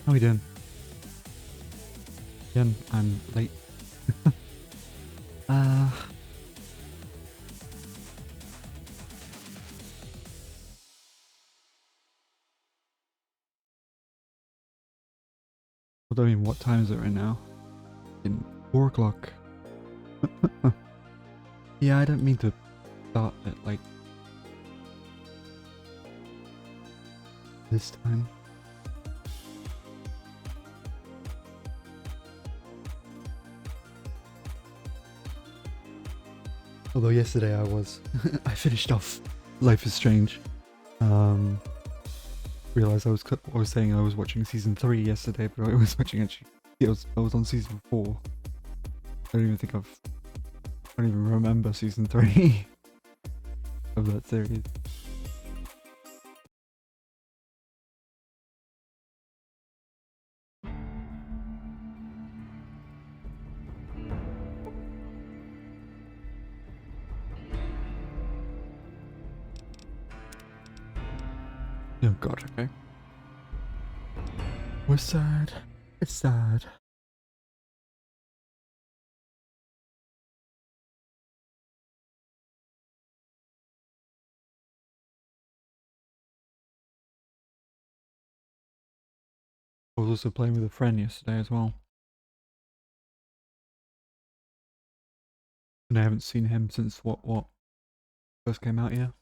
How we doing? Again, I'm late. uh... I don't even what time is it right now. In 4 o'clock. Yeah, I don't mean to start at like this time. Although yesterday I was I finished off Life is Strange. Realized I was saying I was watching season 3 yesterday, but I was watching actually I was on season 4. I don't even remember season 3 of that series. Oh god, okay. We're sad. It's sad. I was also playing with a friend yesterday as well. And I haven't seen him since what first came out here.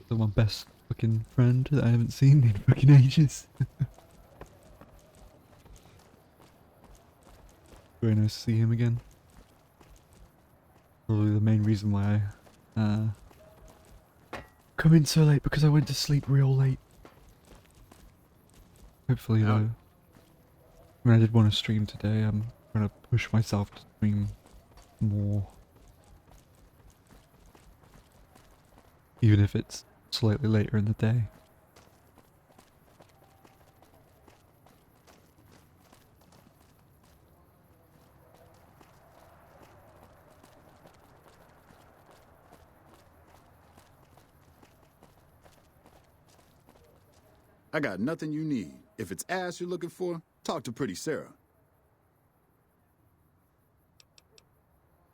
So my best fucking friend that I haven't seen in fucking ages. Very nice to see him again. Probably the main reason why I come in so late, because I went to sleep real late. Hopefully though, I did want to stream today, I'm trying to push myself to stream more. Even if it's slightly later in the day. I got nothing you need. If it's ass you're looking for, talk to Pretty Sarah.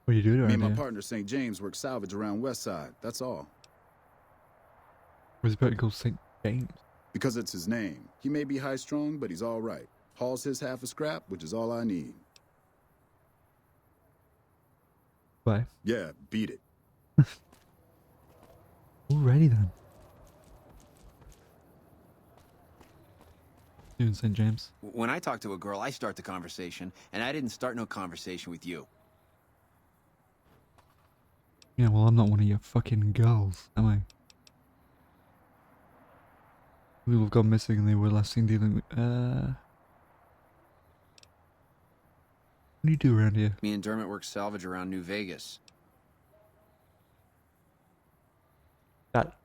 What do you do Me around and my here? partner St. James work salvage around West Side, that's all. Where's it called St. James? Because it's his name. He may be high-strung, but he's all right. Hauls his half a scrap, which is all I need. Bye. Yeah, beat it. Alrighty then. You in St. James? When I talk to a girl, I start the conversation, and I didn't start no conversation with you. Yeah, well I'm not one of your fucking girls, am I? People have gone missing and they were last seen dealing with, what do you do around here? Me and Dermot work salvage around New Vegas. That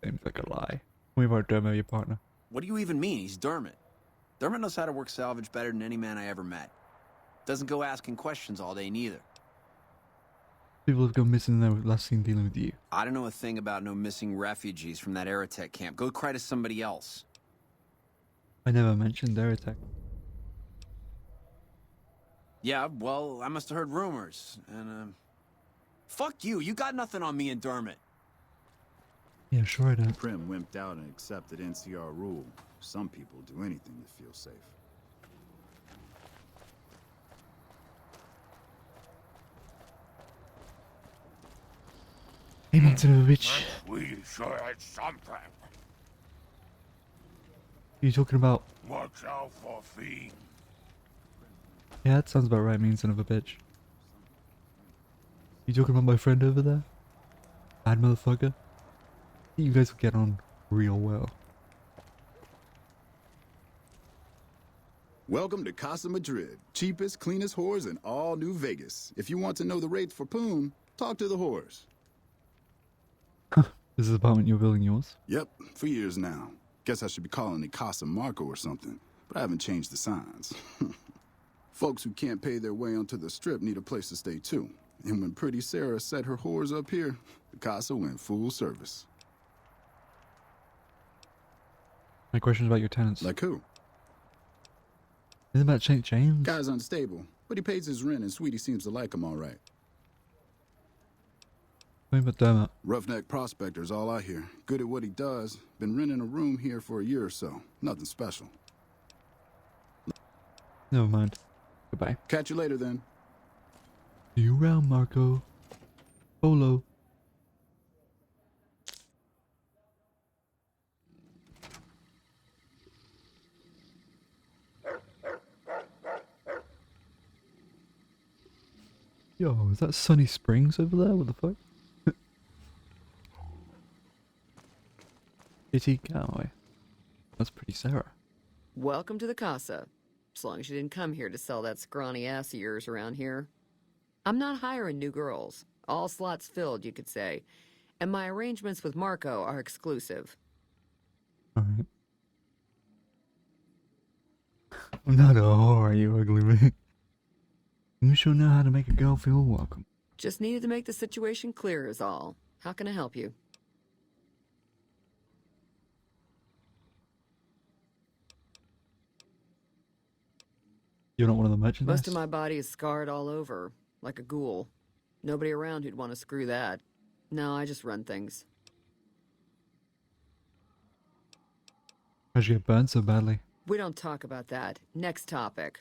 seems like a lie. Tell me about Dermo, your partner. What do you even mean? He's Dermot. Dermot knows how to work salvage better than any man I ever met. Doesn't go asking questions all day, neither. People have gone missing and they were last seen dealing with you. I don't know a thing about no missing refugees from that Aerotech camp. Go cry to somebody else. I never mentioned Aerotech. Yeah, well, I must have heard rumors, and, fuck you. You got nothing on me and Dermot. Yeah, sure I don't. Prim wimped out and accepted NCR rule. Some people do anything to feel safe. Hey, Martinovich. We sure had something. You talking about? Watch out for fiends. Yeah, that sounds about right, mean son of a bitch. You talking about my friend over there? Bad motherfucker? You guys will get on real well. Welcome to Casa Madrid. Cheapest, cleanest whores in all New Vegas. If you want to know the rates for Poon, talk to the whores. This is the apartment you're building yours? Yep, for years now. Guess I should be calling it Casa Marco or something, but I haven't changed the signs. Folks who can't pay their way onto the strip need a place to stay too. And when pretty Sarah set her whores up here, the casa went full service. My question's about your tenants. Like who? Isn't about St. James? Guy's unstable, but he pays his rent and Sweetie seems to like him all right. What about Dermot? Roughneck prospector's all I hear. Good at what he does. Been renting a room here for a year or so. Nothing special. Never mind. Goodbye. Catch you later then. See you around, Marco. Polo. Yo, is that Sunny Springs over there? What the fuck? Kitty Cowboy. That's pretty Sarah. Welcome to the casa. As long as you didn't come here to sell that scrawny ass of yours around here. I'm not hiring new girls. All slots filled, you could say. And my arrangements with Marco are exclusive. Alright. I'm not a whore, you ugly man. You sure know how to make a girl feel welcome. Just needed to make the situation clear is all. How can I help you? You're not one of the merchandise? Most of my body is scarred all over, like a ghoul. Nobody around who'd want to screw that. No, I just run things. How'd you get burned so badly? We don't talk about that. Next topic.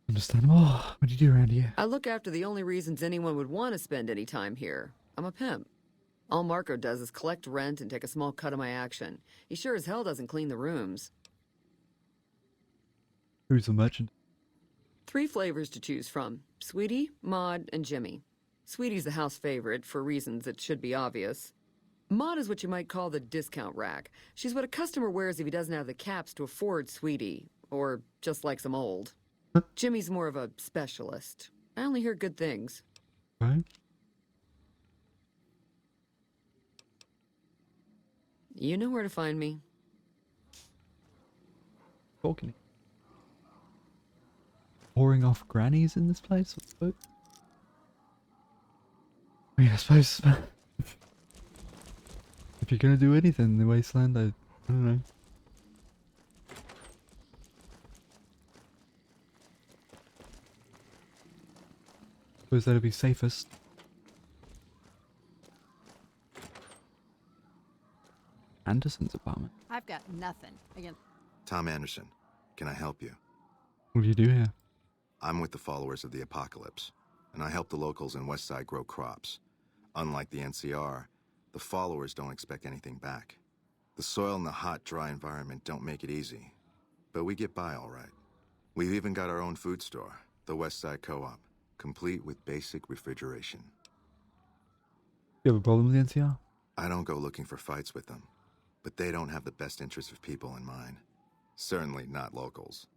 Understandable. What do you do around here? I look after the only reasons anyone would want to spend any time here. I'm a pimp. All Marco does is collect rent and take a small cut of my action. He sure as hell doesn't clean the rooms. Who's the merchant? 3 flavors to choose from. Sweetie, Maud, and Jimmy. Sweetie's the house favorite, for reasons that should be obvious. Maud is what you might call the discount rack. She's what a customer wears if he doesn't have the caps to afford Sweetie, or just likes him old. Jimmy's more of a specialist. I only hear good things. Right? You know where to find me. Talking. Pouring off grannies in this place? What the fuck? I mean, I suppose if you're gonna do anything in the wasteland, I don't know. Suppose that'd be safest. Anderson's apartment. I've got nothing against. Tom Anderson, can I help you? What do you do here? I'm with the followers of the apocalypse, and I help the locals in Westside grow crops. Unlike the NCR, the followers don't expect anything back. The soil and the hot, dry environment don't make it easy, but we get by all right. We've even got our own food store, the Westside Co-op, complete with basic refrigeration. You have a problem with the NCR? I don't go looking for fights with them, but they don't have the best interests of people in mind. Certainly not locals.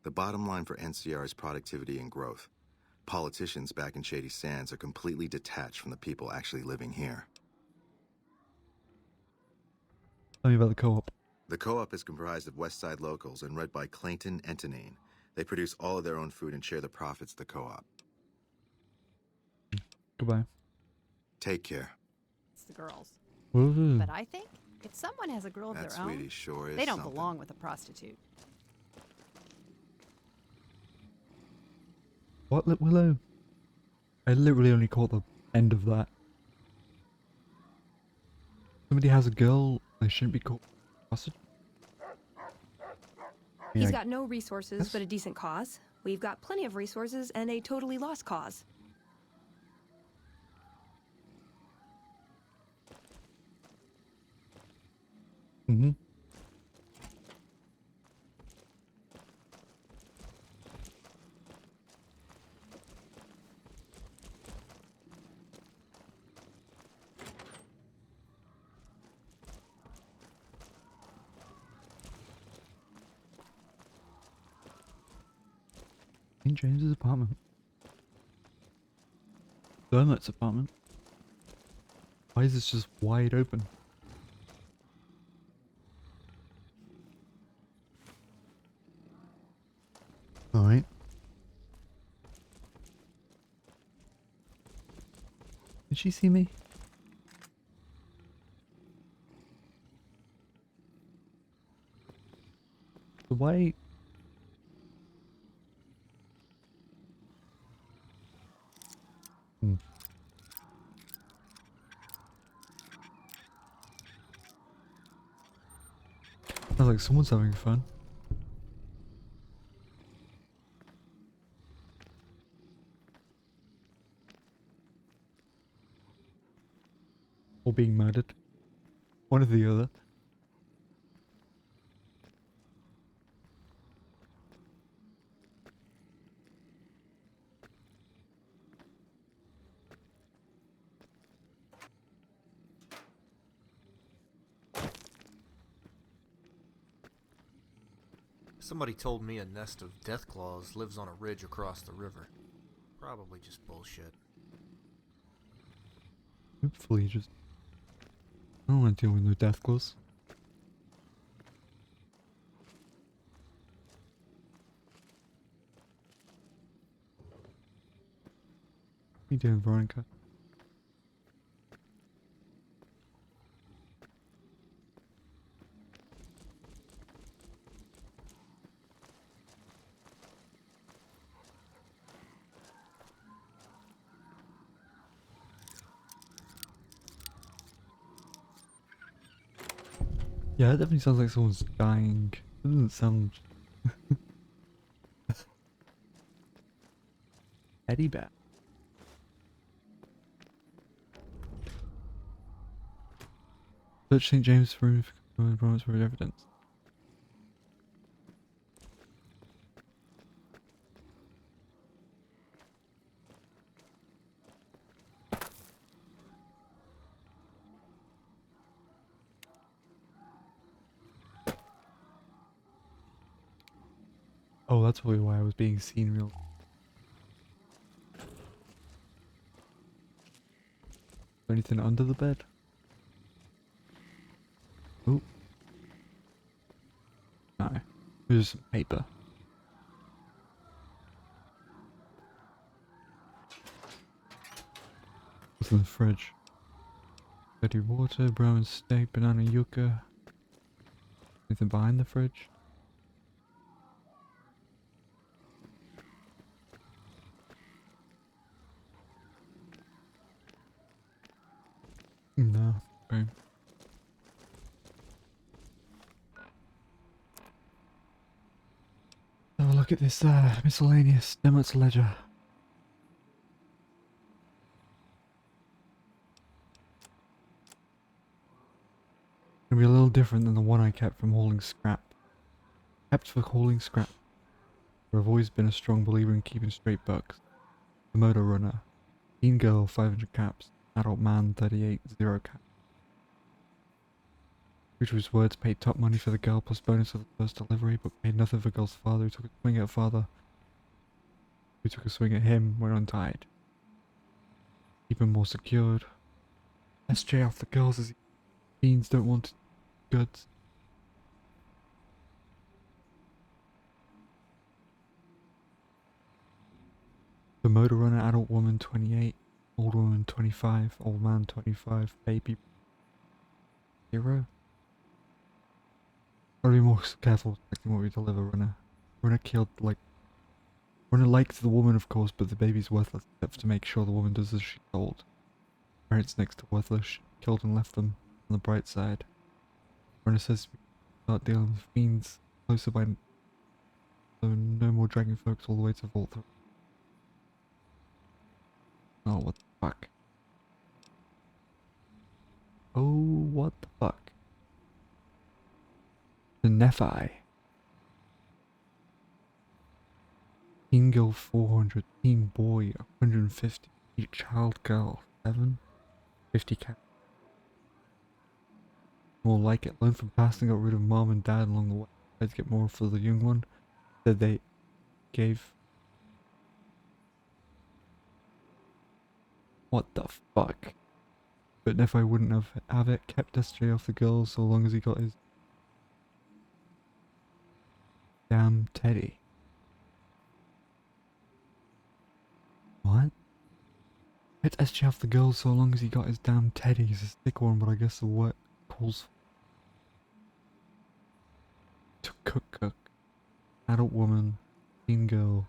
The bottom line for NCR is productivity and growth. Politicians back in Shady Sands are completely detached from the people actually living here. Tell me about the co-op. The co-op is comprised of Westside locals and led by Clayton Entonine. They produce all of their own food and share the profits of the co-op. Goodbye. Take care. It's the girls. Woohoo. But I think if someone has a girl of That their own, sweetie sure is they don't something. belong with a prostitute. What, Willow? I literally only caught the end of that. Somebody has a girl, they shouldn't be called prostitute. He's Yeah, got no resources Yes. but a decent cause. We've got plenty of resources and a totally lost cause. Mm-hmm. St. James's apartment. Dermot's apartment. Why is this just wide open? Alright. Did she see me? Why? Sounds like someone's having fun. Or being murdered. One or the other. Somebody told me a nest of deathclaws lives on a ridge across the river. Probably just bullshit. Hopefully just... I don't want to deal with no death claws. What are you doing, Veronica? Yeah, it definitely sounds like someone's dying. It doesn't sound... Teddy bear. Search St. James for evidence. Oh, that's probably why I was being seen real. Anything under the bed? Oh. No. There's some paper. What's in the fridge? Dirty water, brown steak, banana yucca. Anything behind the fridge? No. Okay. Have a look at this miscellaneous Demots ledger. Gonna be a little different than the one I kept from hauling scrap. Kept for hauling scrap. I've always been a strong believer in keeping straight bucks. The motor runner. Teen girl 500 caps. Adult man 38 0 caps. Which's words paid top money for the girl plus bonus of the first delivery, but paid nothing for girl's father who took a swing at her father. Who took a swing at him when untied. Keep him more secured. SJ off the girls as teens don't want goods. The motor runner, adult woman 28, old woman 25, old man 25, baby 0. Gotta be more careful selecting what we deliver, runner. Runner killed like... Runner liked the woman of course, but the baby's worthless except to make sure the woman does as she's told. Parents next to worthless, killed and left them on the bright side. Runner says we start dealing with fiends closer by... So no more dragging folks all the way to Vault 3. Oh, what the fuck? Oh, what the fuck? The Nephi. Teen girl 400, teen boy 150, child girl 7, 50 cat. More like it. Learn from past and got rid of mom and dad along the way. Tried to get more for the young one. Said they gave. What the fuck? But Nephi wouldn't have it. Kept SJ off the girls so long as he got his damn teddy. What? Let SJ have the girl so long as he got his damn teddy. He's a sick one, but I guess the work calls to cook. Adult woman, teen girl.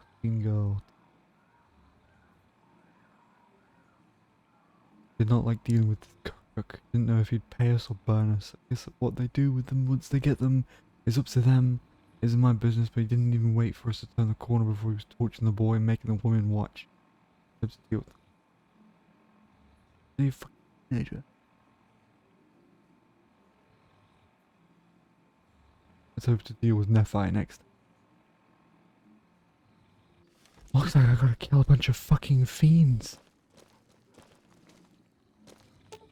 Did not like dealing with the cook. Didn't know if he'd pay us or burn us. I guess what they do with them once they get them is up to them. Isn't my business, but he didn't even wait for us to turn the corner before he was torching the boy and making the woman watch. Let's deal with him. You fucking teenager. Let's hope to deal with Nephi next. Looks like I gotta kill a bunch of fucking fiends.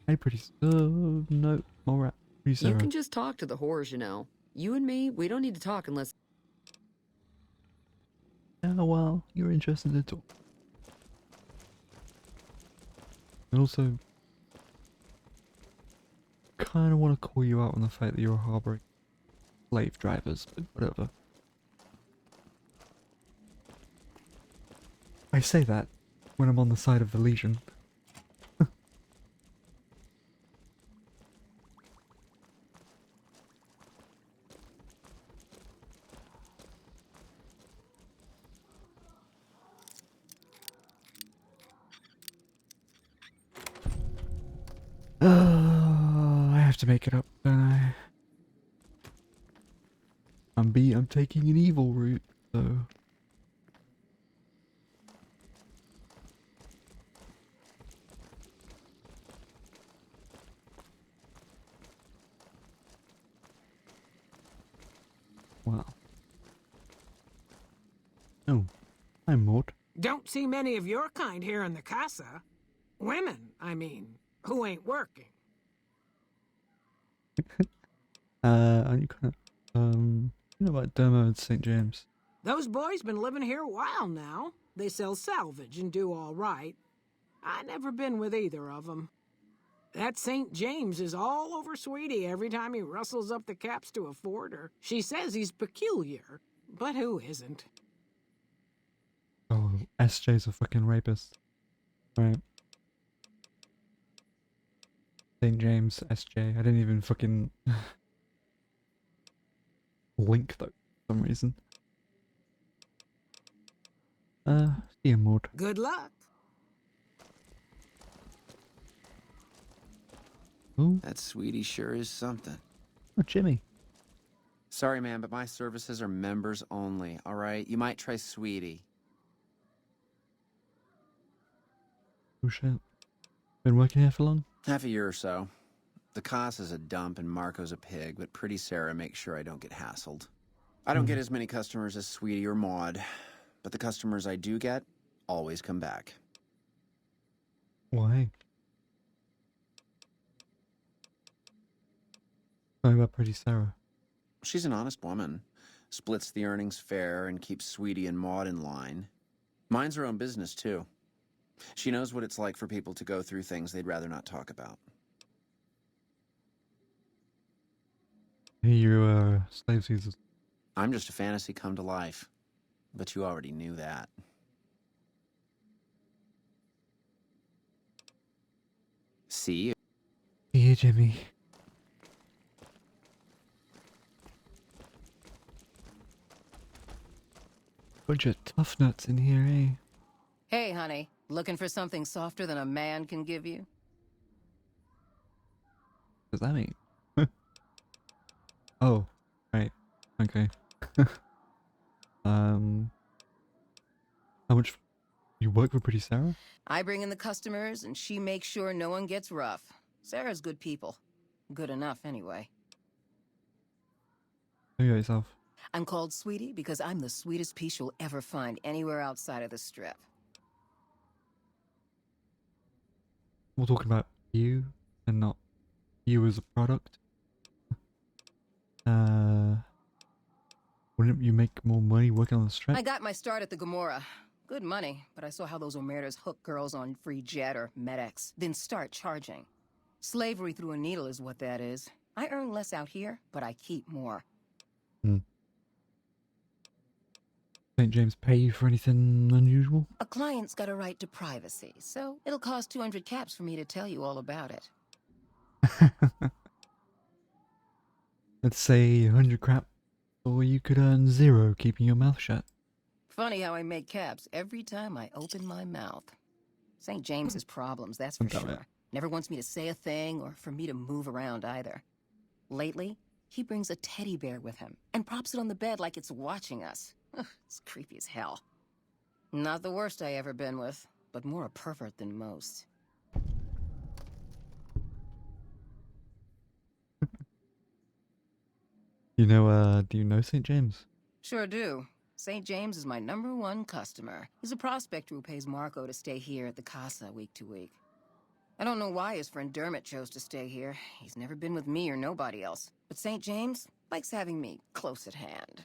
Hey, pretty. No, more rat. Pretty Sarah. You can just talk to the whores, you know. You and me, we don't need to talk unless... Yeah, well, you're interested to talk. And also, kind of want to call you out on the fact that you're harboring slave drivers, but whatever. I say that when I'm on the side of the Legion. I have to make it up, don't I? I'm taking an evil route, so... Wow. Oh, hi Maud. Don't see many of your kind here in the casa. Women, I mean, who ain't working. Aren't you kind of, you know about Dermo and St. James? Those boys been living here a while now. They sell salvage and do all right. I never been with either of them. That St. James is all over Sweetie every time he rustles up the caps to afford her. She says he's peculiar, but who isn't? Oh, SJ's a fucking rapist. Right. St. James, SJ. I didn't even fucking link though, for some reason. See you, Maud. Good luck. Ooh. That Sweetie sure is something. Oh, Jimmy. Sorry, man, but my services are members only, all right? You might try Sweetie. Oh shit. Been working here for long? Half a year or so. The Casa's a dump and Marco's a pig, but Pretty Sarah makes sure I don't get hassled. I don't get as many customers as Sweetie or Maud, but the customers I do get always come back. Why? Tell me about Pretty Sarah. She's an honest woman. Splits the earnings fair and keeps Sweetie and Maud in line. Minds her own business, too. She knows what it's like for people to go through things they'd rather not talk about. Hey, you, slave seasons. I'm just a fantasy come to life. But you already knew that. See you. Hey, Jimmy. Bunch of tough nuts in here, eh? Hey, honey. Looking for something softer than a man can give you? What does that mean? Oh, right. Okay. How much you work for Pretty Sarah? I bring in the customers, and she makes sure no one gets rough. Sarah's good people. Good enough, anyway. Tell you about yourself. I'm called Sweetie because I'm the sweetest piece you'll ever find anywhere outside of the Strip. We're talking about you and not you as a product. Wouldn't you make more money working on the strip? I got my start at the Gomorrah. Good money, but I saw how those Omertas hook girls on free jet or MedX, then start charging. Slavery through a needle is what that is. I earn less out here, but I keep more. St. James pay you for anything unusual? A client's got a right to privacy, so it'll cost 200 caps for me to tell you all about it. Let's say 100 crap, or you could earn 0 keeping your mouth shut. Funny how I make caps every time I open my mouth. St. James's problems, that's for sure. Never wants me to say a thing or for me to move around either. Lately, he brings a teddy bear with him and props it on the bed like it's watching us. Ugh, it's creepy as hell. Not the worst I ever been with, but more a pervert than most. You know, do you know St. James? Sure do. St. James is my #1 customer. He's a prospector who pays Marco to stay here at the Casa week to week. I don't know why his friend Dermot chose to stay here. He's never been with me or nobody else. But St. James likes having me close at hand.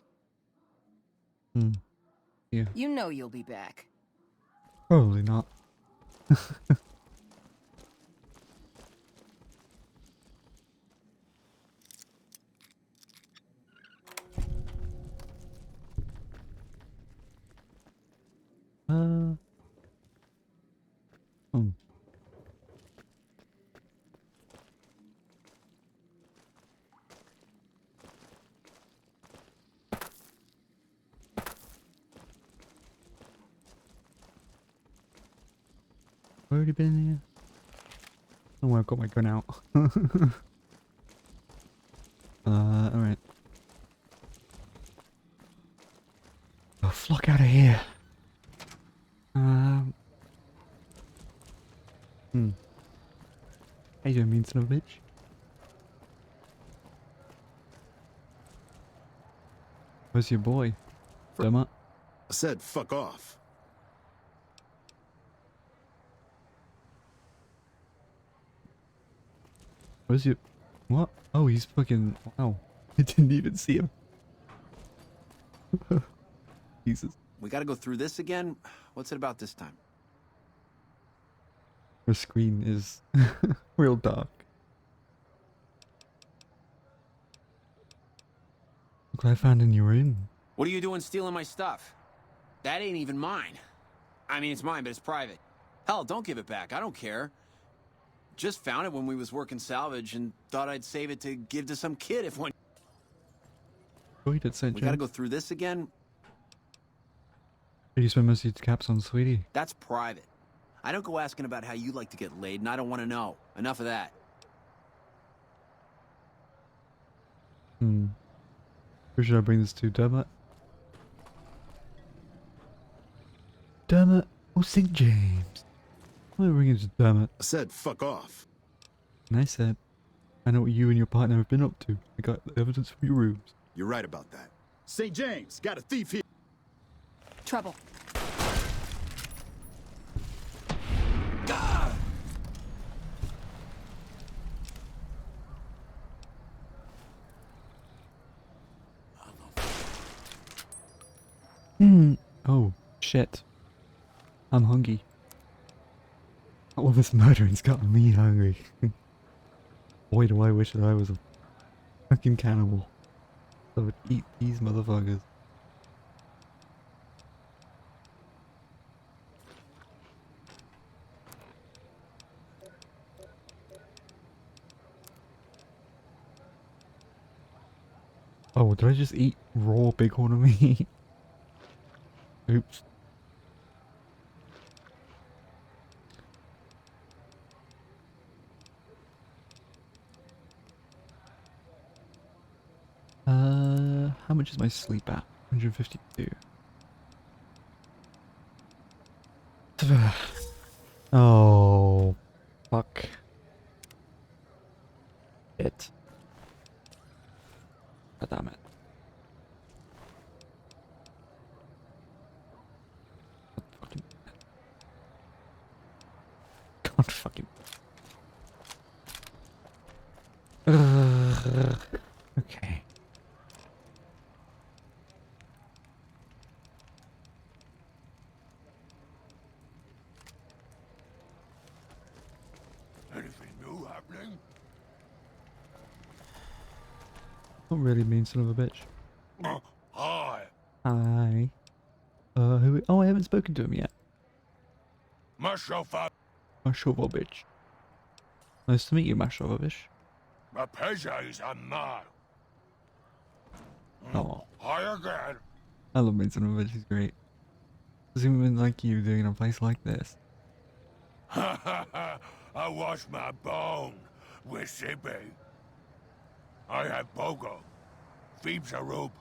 Yeah. You know you'll be back. Probably not. Already been here. Oh, I've got my gun out. Alright. Oh, flock out of here. How you doing, mean son of a bitch? Where's your boy? Dermot? I said fuck off. Where's your... What? Oh, he's fucking... Wow. I didn't even see him. Jesus. We gotta go through this again? What's it about this time? The screen is real dark. Look what I found in your room. What are you doing stealing my stuff? That ain't even mine. I mean, it's mine, but it's private. Hell, don't give it back. I don't care. Just found it when we was working salvage and thought I'd save it to give to some kid if one... Oh, you did St. We James. gotta go through this again? You spend most of your caps on Sweetie. That's private. I don't go asking about how you like to get laid, and I don't want to know. Enough of that. Who should I bring this to? Dermot? Dermot or St. James? I'm gonna bring it to Dermot. I said fuck off. And I said, I know what you and your partner have been up to. I got the evidence from your rooms. You're right about that. St. James, got a thief here. Trouble. Oh, shit. I'm hungry. All this murdering's gotten me hungry. Boy, do I wish that I was a fucking cannibal. I would eat these motherfuckers. Oh, did I just eat raw bighorn of meat? Oops. How much is my sleep at? 152. Oh, fuck. It. God damn it. God fucking. Okay. Anything new happening? Not really mean son of a bitch. Hi. Hi. Who? Oh, I haven't spoken to him yet. Mashovovich. Nice to meet you, Mashovovich. Oh, Hi again. I love Mizunovich. He's great. Does even like you doing in a place like this? I wash my bone with Sippy. I have Bogo. Phoebes a rope.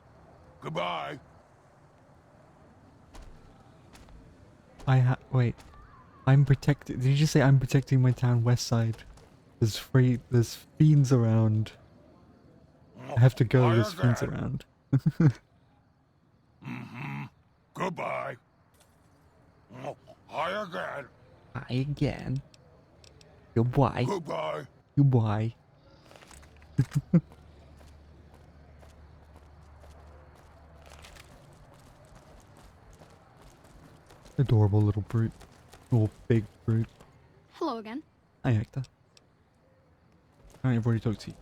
Goodbye. Wait. I'm protected. Did you just say I'm protecting my town west side? There's fiends around. I have to go, there's fiends around. Goodbye. Hi again. Hi again. Goodbye. Goodbye. Goodbye. Adorable little brute. Or big brute. Hello again. Hi, Hector. I've already talked to you.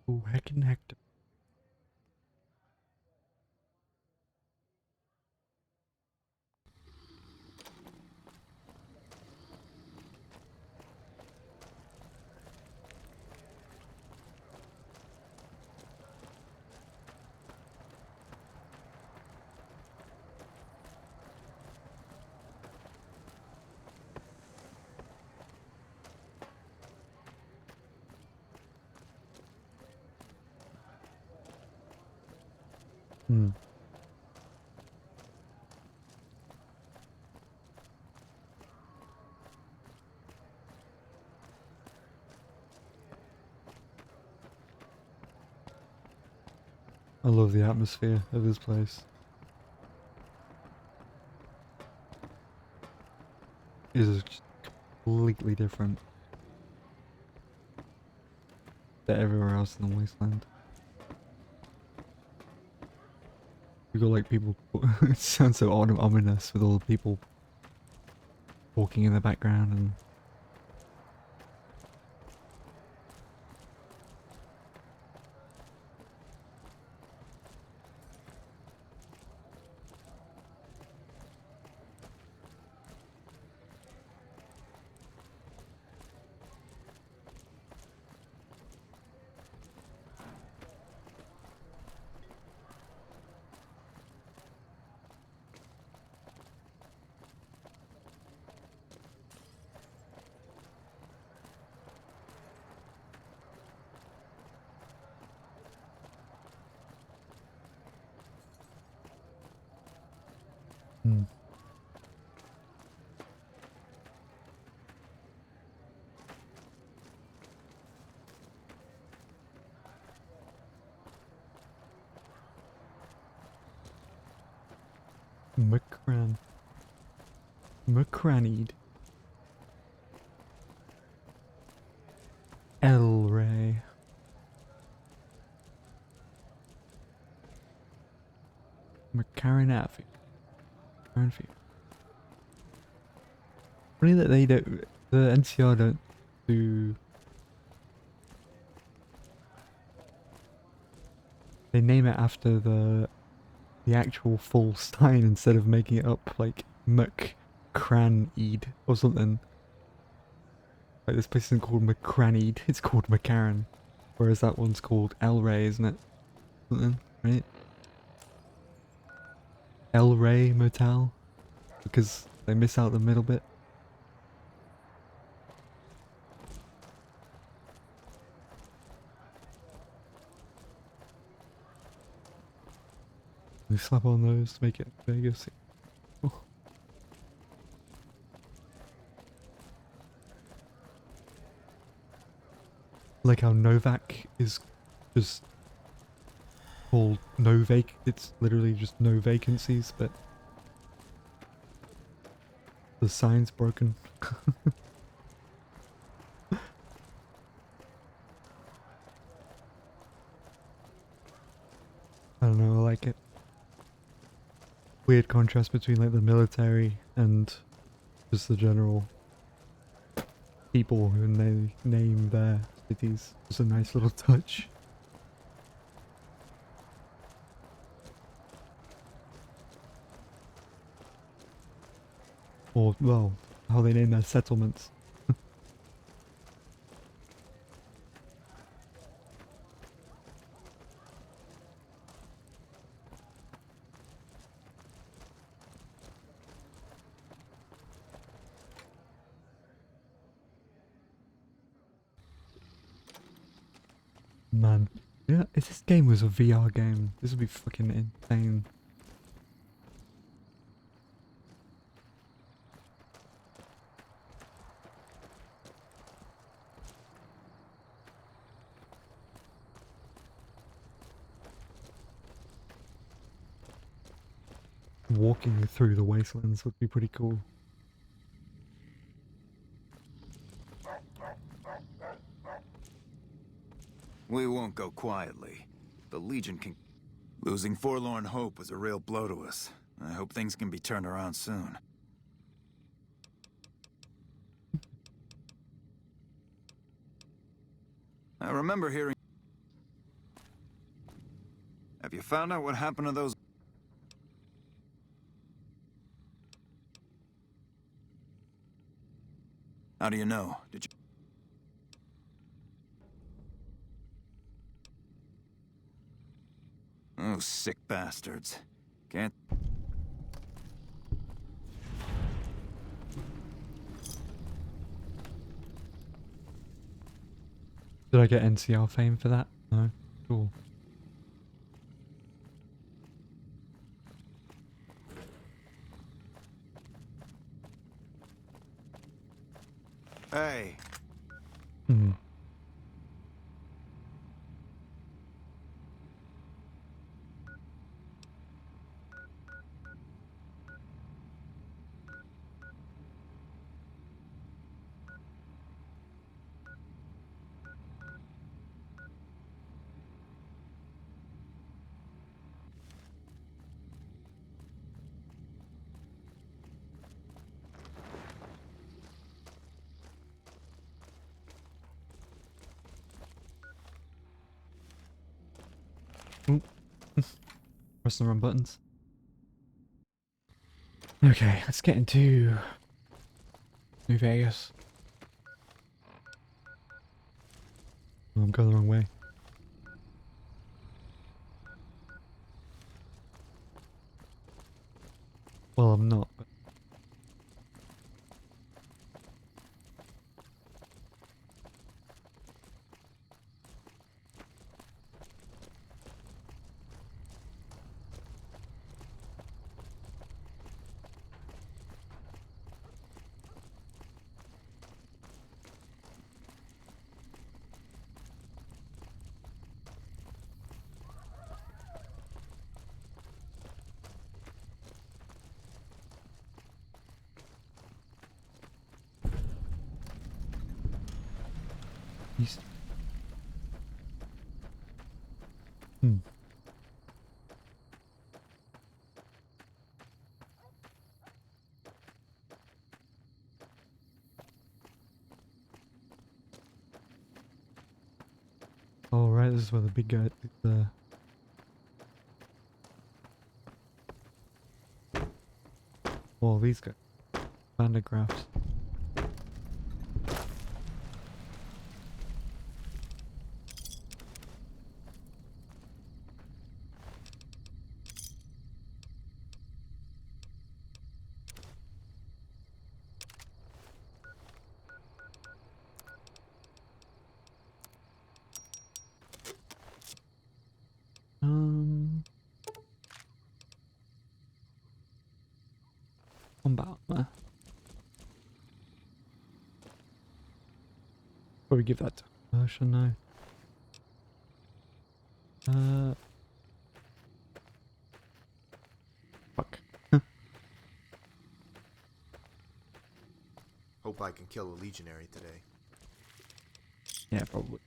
Oh, heckin' Hector. Hmm. I love the atmosphere of this place. It is completely different to everywhere else in the wasteland. You got like people. It sounds so ominous with all the people walking in the background and. Hmm. McCrannied. El Rey. McCarran Funny that they don't. The NCR don't do. They name it after the actual full Stein instead of making it up like McCrannied or something. Like this place isn't called McCrannied, it's called McCarran. Whereas that one's called El Rey, isn't it? Something, right? El Rey Motel? Because they miss out the middle bit. We slap on those to make it Vegas. Oh. Like how Novak is just called it's literally just no vacancies, but the sign's broken. weird contrast between like the military and just the general people who name their cities. It's a nice little touch. Or, well, how they name their settlements. Man, yeah, if this game was a VR game, this would be fucking insane. Walking through the wastelands would be pretty cool. We won't go quietly. The Legion can... Losing forlorn hope was a real blow to us. I hope things can be turned around soon. I remember hearing... Have you found out what happened to those... How do you know? Did you... Oh, sick bastards. Can't... Did I get NCR fame for that? No? Cool. Hey. Hmm. Press the wrong buttons. Okay, let's get into New Vegas. Oh, I'm going the wrong way. Well, I'm not. But... East. Hmm. Oh, right, this is where the big guy... Well, these guys. Pandagraphs. Combat armor. Probably give that to version now. Fuck. Hope I can kill a legionary today. Yeah, probably.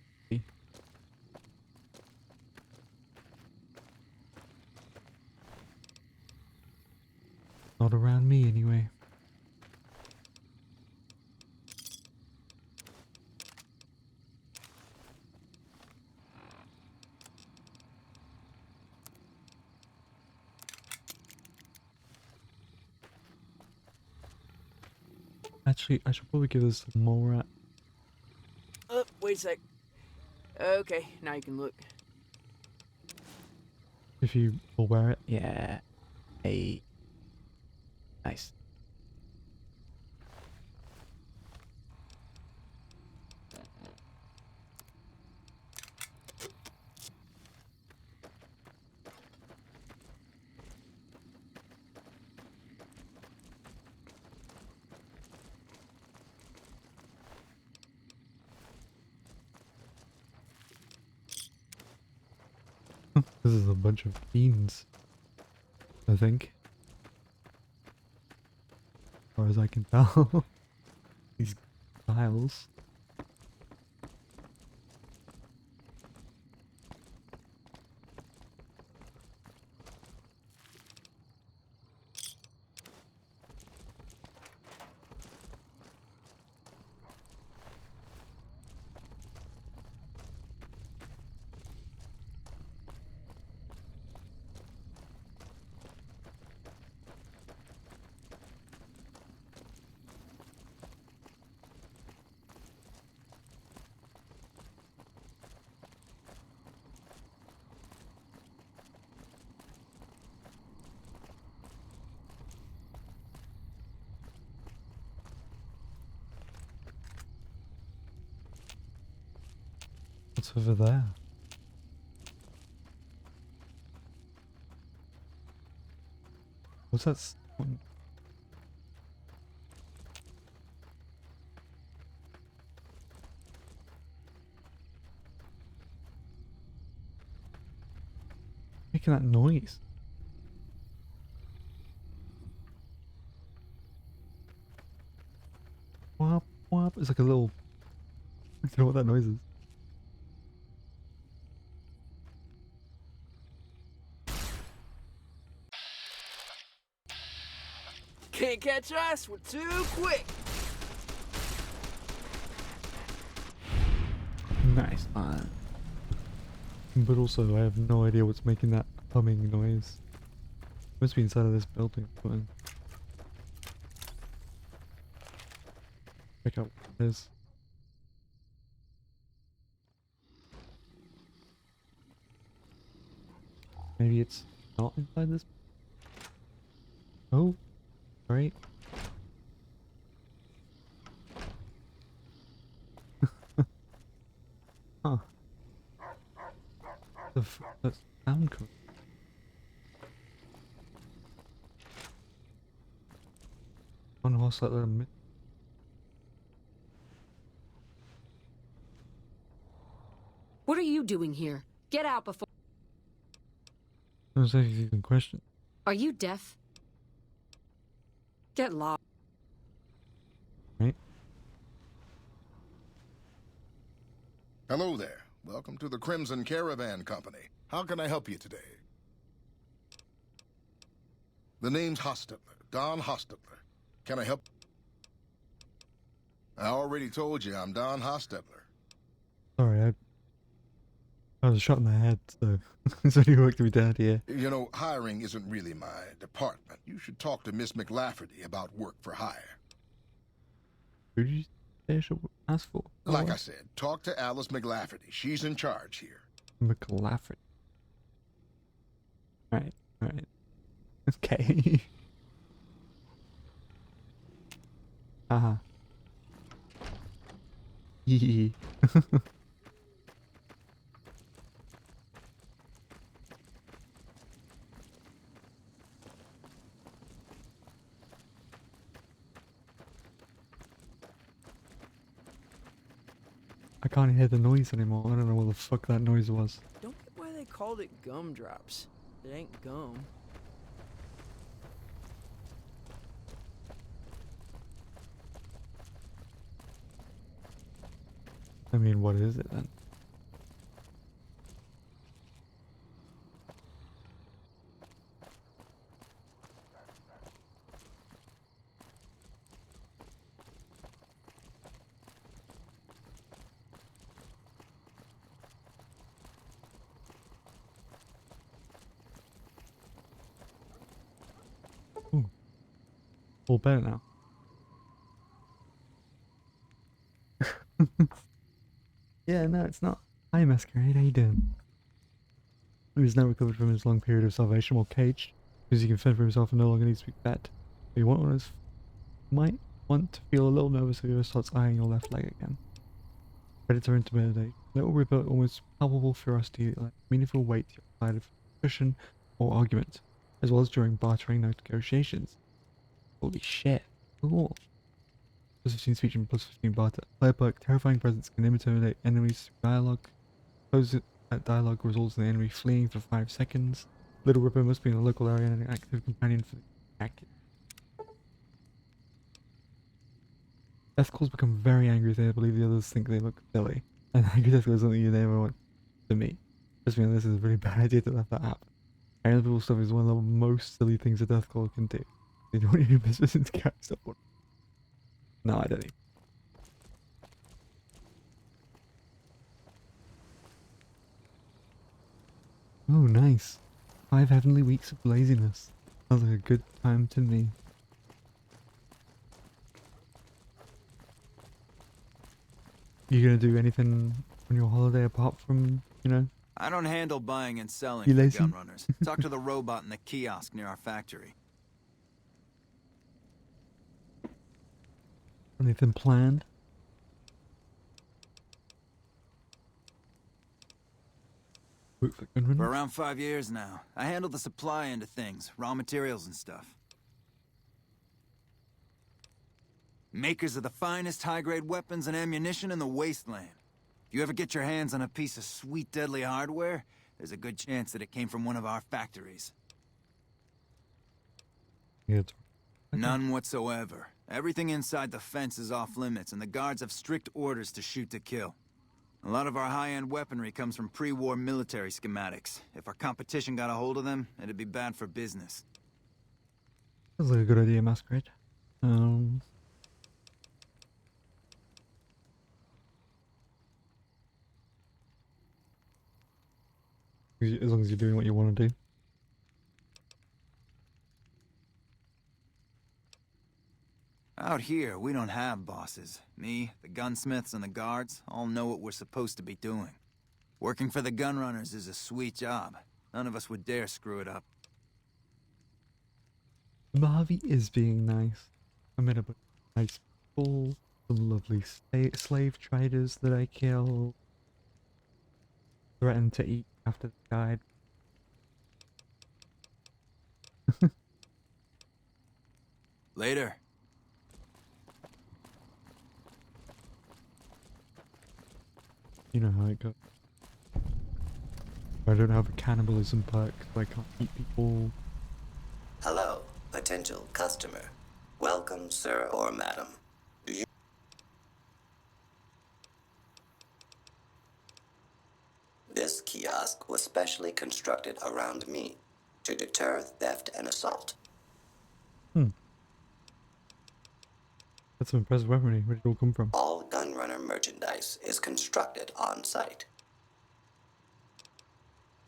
Not around me anyway. Actually, I should probably give this some more at. Oh, wait a sec. Okay, now you can look. If you will wear it. Yeah. Hey. Nice. This is a bunch of beans, I think. As far as I can tell. These tiles. What's over there? What's that one? Making that noise. Whop, whop. It's like a little... I don't know what that noise is. Can't catch us, we're too quick. Nice. But also, I have no idea what's making that humming noise. Must be inside of this building. But check out what it is. Maybe it's not inside this. Oh, right. Huh. That's sound code. One horse like that. What are you doing here? Get out before... That's actually even question. Are you deaf? Get lost. Right. Hello there. Welcome to the Crimson Caravan Company. How can I help you today? The name's Hostetler, Don Hostetler. Can I help? I already told you I'm Don Hostetler. Sorry, I was shot in the head, so it's only worked with Dad here. You know, hiring isn't really my department. You should talk to Miss McLafferty about work for hire. Who did you say I should ask for? Like I said, talk to Alice McLafferty. She's in charge here. McLafferty. Right, right. Okay. Haha. Yee. I can't hear the noise anymore. I don't know what the fuck that noise was. Don't get why they called it gumdrops. It ain't gum. I mean, what is it then? all better now. Yeah, no, it's not. Hi, Masquerade, how you doing? He was now recovered from his long period of starvation while caged, because he can fend for himself and no longer needs to be fed. But you might want to feel a little nervous if he ever starts eyeing your left leg again. Predator intimidate. Little Ripper almost palpable ferocity, like meaningful weight to your side of discussion or argument, as well as during bartering negotiations. Holy shit. Cool. Plus 15 speech and plus 15 barter. Player perk, terrifying presence can intimidate enemies through dialogue. Close that dialogue results in the enemy fleeing for 5 seconds. Little Ripper must be in the local area and an active companion for the active. Deathclaws become very angry if they believe the others think they look silly. And angry Deathclaw is something you never want to meet. Trust me, this is a really bad idea to let that happen. Angry people stuff is one of the most silly things a Deathclaw can do. They don't want your business into carry someone. No, I don't think. Oh, nice. 5 heavenly weeks of laziness. Sounds like a good time to me. You gonna do anything on your holiday apart from, you know? I don't handle buying and selling You for lazy? gun runners. Talk to the robot in the kiosk near our factory. Anything planned? For around 5 years now, I handle the supply end of things, raw materials and stuff. Makers of the finest high-grade weapons and ammunition in the wasteland. If you ever get your hands on a piece of sweet, deadly hardware, there's a good chance that it came from one of our factories. Yeah. None whatsoever. Everything inside the fence is off limits, and the guards have strict orders to shoot to kill. A lot of our high-end weaponry comes from pre-war military schematics. If our competition got a hold of them, it'd be bad for business. Sounds like a good idea, Masquerade. As long as you're doing what you want to do. Out here, we don't have bosses. Me, the gunsmiths, and the guards all know what we're supposed to be doing. Working for the gun runners is a sweet job. None of us would dare screw it up. Mojave is being nice. I met a bunch of nice people, some lovely slave traders that I killed. Threatened to eat after they died. Later. You know how it goes. I don't have a cannibalism perk, so I can't eat people. Hello, potential customer. Welcome, sir or madam. Do you... This kiosk was specially constructed around me to deter theft and assault. That's some impressive weaponry. Where did it all come from? All Gunrunner merchandise is constructed on site.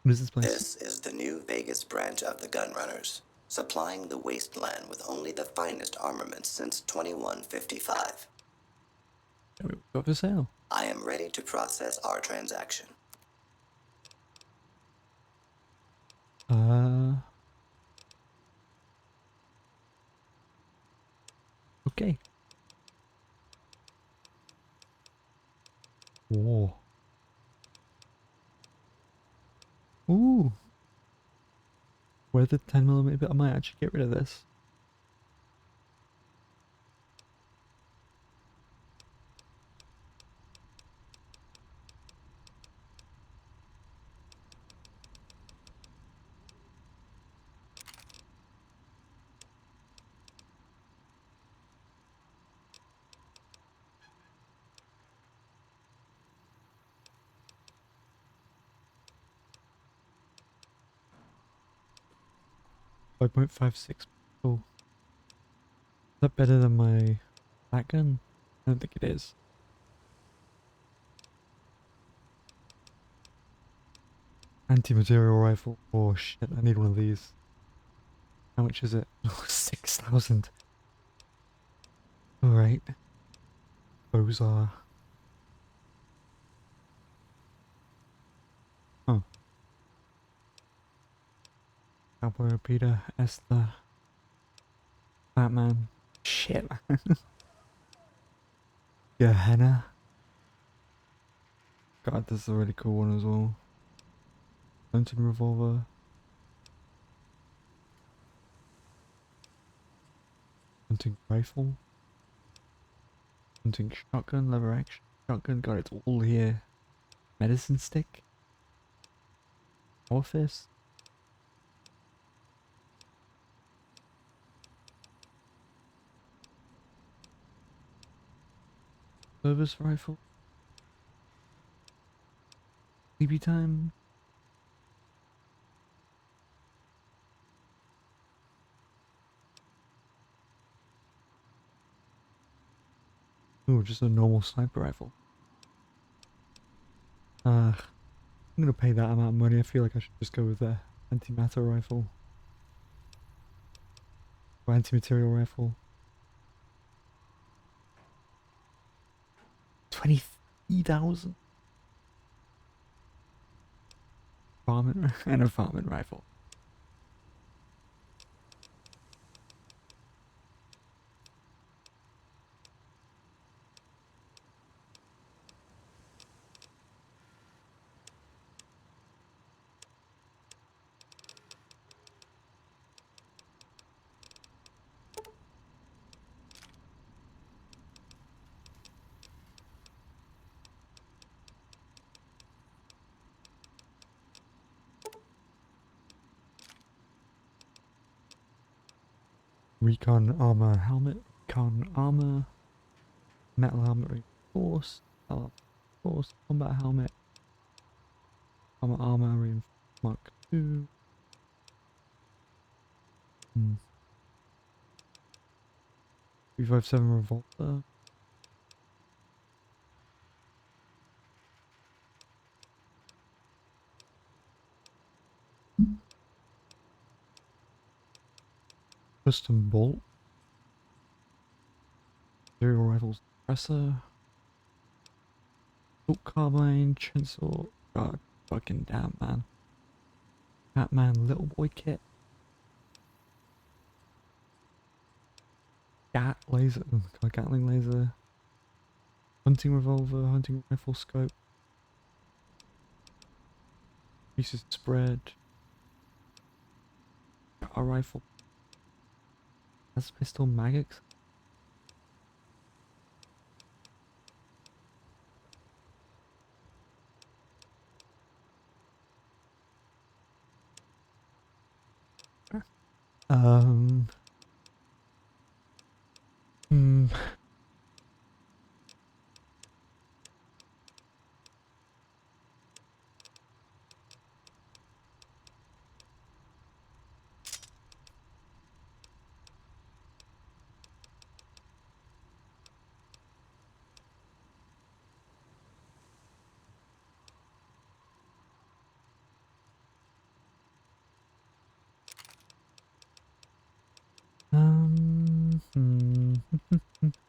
What is this place? This is the new Vegas branch of the Gunrunners, supplying the wasteland with only the finest armaments since 2155. Got for sale. I am ready to process our transaction. Okay. Whoa. Ooh. Where's the 10mm bit? I might actually get rid of this. .56. Oh. Is that better than my back gun? I don't think it is. Anti-material rifle. Oh shit, I need one of these. How much is it? Oh, 6,000. Alright. Those are... Oh. Cowboy Peter, Esther, Batman. Shit, man. Gehenna. God, this is a really cool one as well. Hunting revolver. Hunting rifle. Hunting shotgun, lever action shotgun. God, it's all here. Medicine stick. Power fist. Service rifle. Sleepy time. Ooh, just a normal sniper rifle. I'm gonna pay that amount of money. I feel like I should just go with the antimatter rifle. Or anti-material rifle. 23,000. Varmint and a varmint rifle. Recon armor helmet, recon armor, metal helmet reinforced, combat helmet, armor reinforced Mark 2. Hmm. 357 revolver. Custom bolt. Serial rifles suppressor. Bolt carbine, chainsaw. God fucking damn, man. Batman little boy kit. Laser, Gatling laser. Hunting revolver, hunting rifle scope. Pieces spread. A rifle. That's pistol maggots.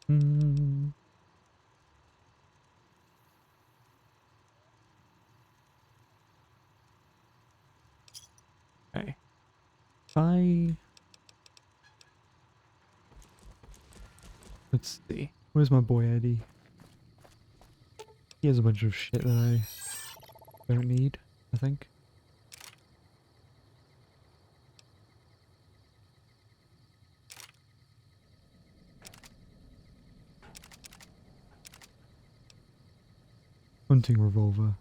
Hmm. Okay. Let's see. Where's my boy Eddie? He has a bunch of shit that I don't need, I think. Hunting revolver.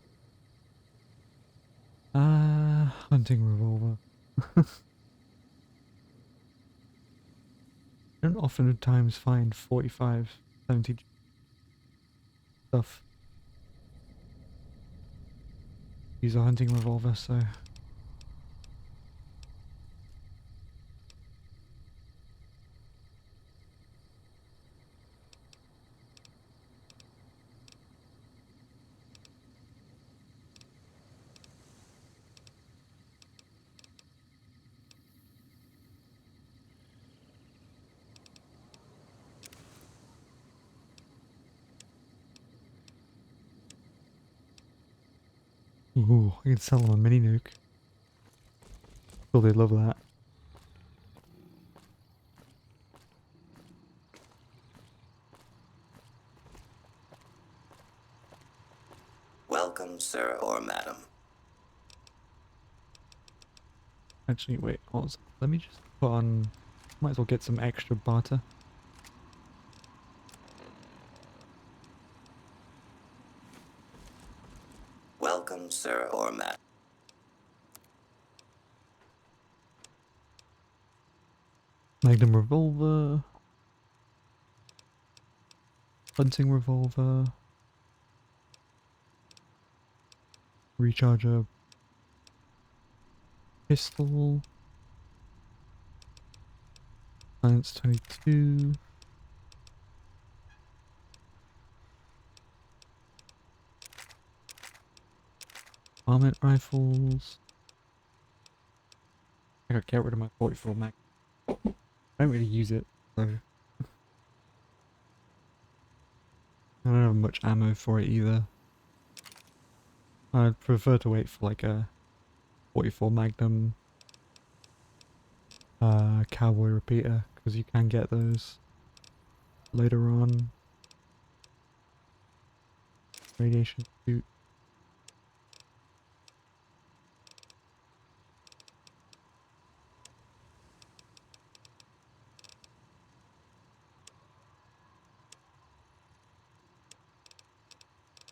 Hunting revolver. I don't often at times find 45, 70 stuff. Use a hunting revolver, so... Ooh, I can sell them a mini nuke. Sure, they love that. Welcome, sir or madam. Actually, wait, hold on. Let me just put on. Might as well get some extra barter. Welcome, sir or madam. Magnum revolver. Hunting revolver. Recharger. Pistol. Science 22. Armament rifles. I gotta get rid of my 44 mag. I don't really use it, so I don't have much ammo for it either. I'd prefer to wait for like a 44 Magnum cowboy repeater, because you can get those later on. Radiation suit.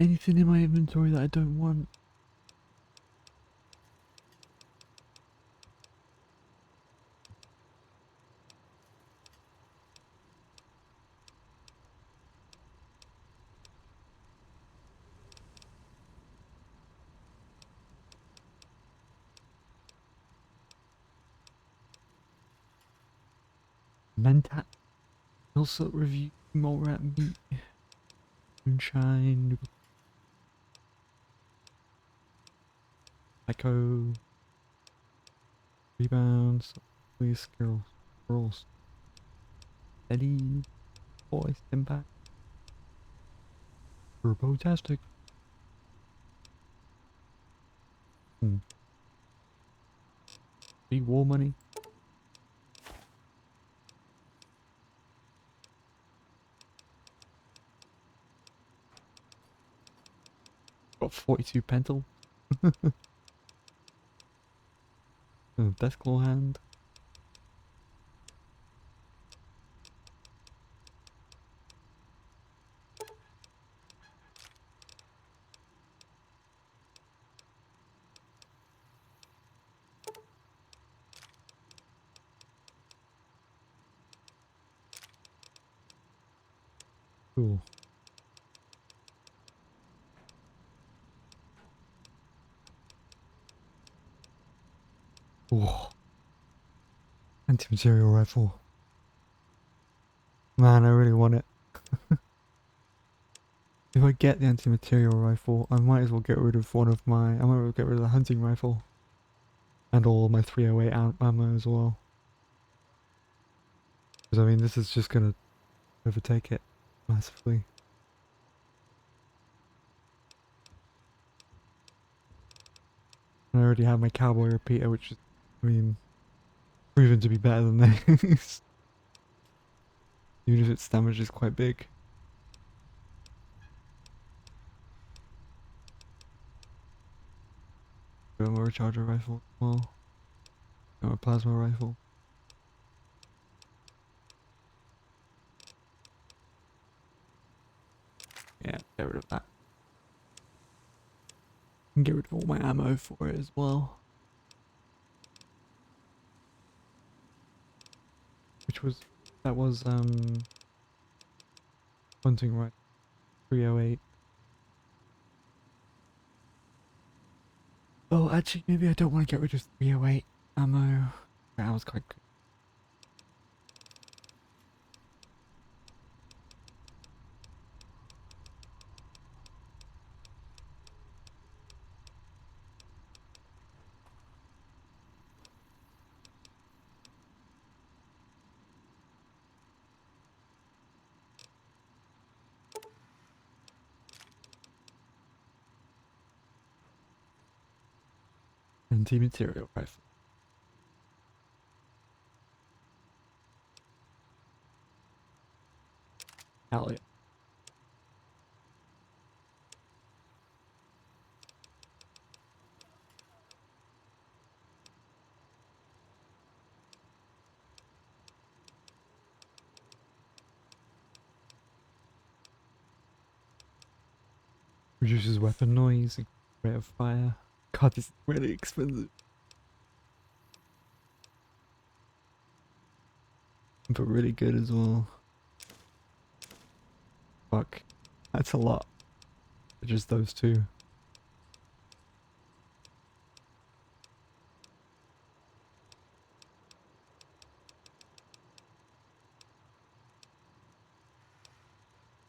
Anything in my inventory that I don't want? Mentat. Also review mole rat meat. Moonshine. Echo. Rebounds. Please scrolls. Eddie. Voice impact. Turbo-tastic. Big war money. Got 42 pental. Deathclaw hand. Cool. Oh. Anti-material rifle. Man, I really want it. If I get the anti-material rifle, I might as well get rid of one of my... I might as well get rid of the hunting rifle. And all my 308 ammo as well. Because I mean, this is just gonna overtake it massively. And I already have my cowboy repeater, which is, I mean, proven to be better than this. Even if its damage is quite big. Got my recharger rifle as well. Got my plasma rifle. Yeah, get rid of that. And get rid of all my ammo for it as well. That was hunting right 308. Oh, actually, maybe I don't want to get rid of 308 ammo. That was quite good. Anti-material rifle. Hell yeah. Reduces weapon noise and rate of fire. God, this is really expensive. But really good as well. Fuck. That's a lot. For just those two.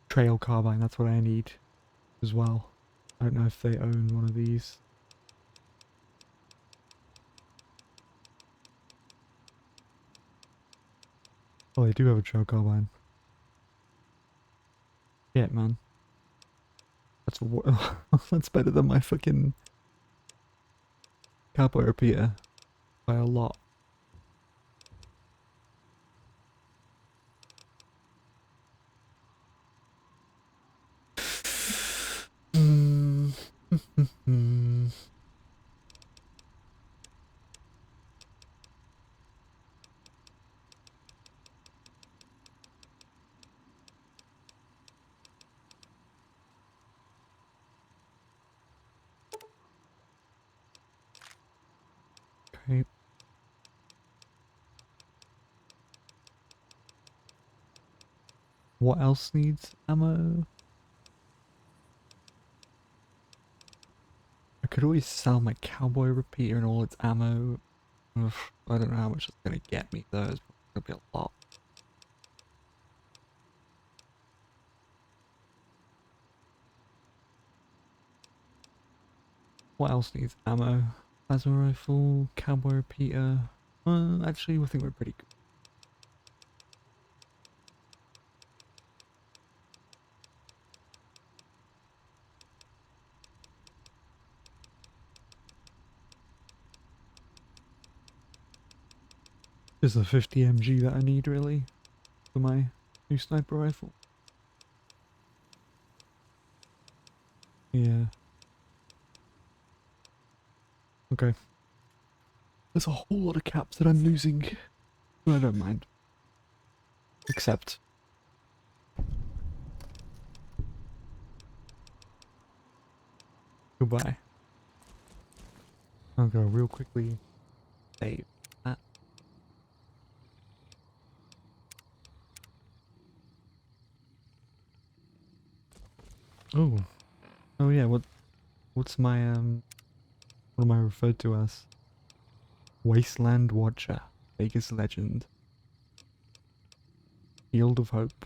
Trail carbine, that's what I need as well. I don't know if they own one of these. Oh, they do have a trail carbine. Yeah, man. That's that's better than my fucking cowboy repeater by a lot. Okay. What else needs ammo? I could always sell my cowboy repeater and all its ammo. Ugh, I don't know how much it's gonna get me though. It's probably gonna be a lot. What else needs ammo? Plasma rifle, cowboy repeater. Actually, I think we're pretty good. There's a 50 mg that I need really for my new sniper rifle. Yeah. Okay. There's a whole lot of caps that I'm losing, but I don't mind. Except goodbye. I'll go real quickly save that. Oh. Oh yeah, what's my what am I referred to as? Wasteland Watcher, Vegas Legend. Shield of Hope.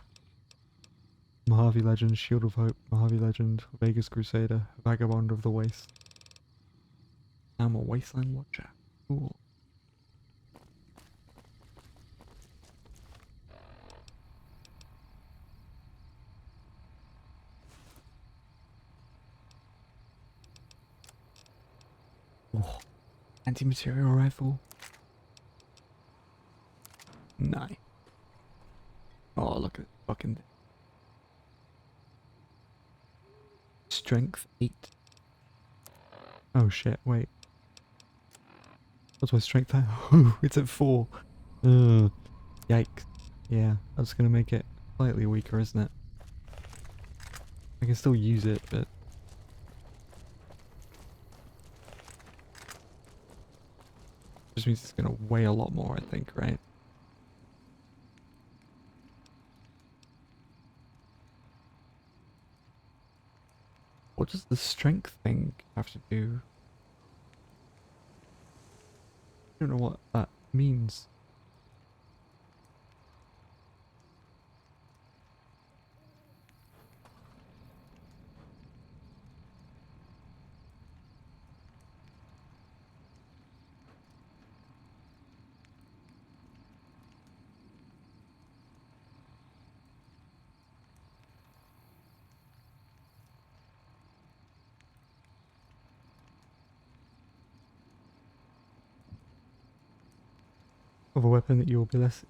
Mojave Legend, Shield of Hope, Mojave Legend, Vegas Crusader, Vagabond of the Waste. I'm a Wasteland Watcher. Cool. Oh, anti-material rifle. Nice. Oh, look at fucking strength 8. Oh shit, wait. What's my strength at? Oh, it's at 4. Ugh. Yikes. Yeah, that's gonna make it slightly weaker, isn't it? I can still use it, but just means it's gonna weigh a lot more, I think, right? What does the strength thing have to do? I don't know what that means. of a weapon that you'll be less...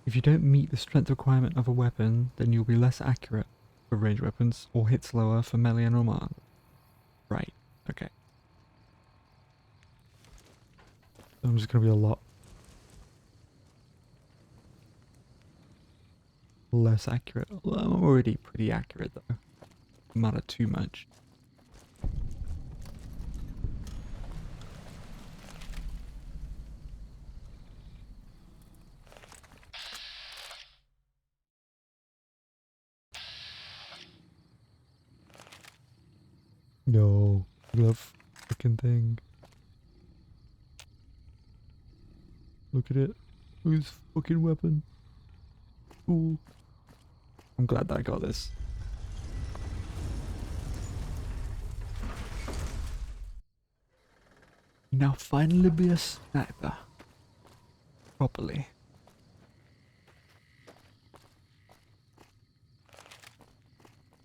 If you don't meet the strength requirement of a weapon, then you'll be less accurate for ranged weapons, or hit slower for melee and armor. Right, okay. I'm just gonna be a lot less accurate. Well, I'm already pretty accurate though. Doesn't matter too much. No, glove freaking thing. Look at it. Look at this fucking weapon. Cool. I'm glad that I got this. Now finally be a sniper. Properly.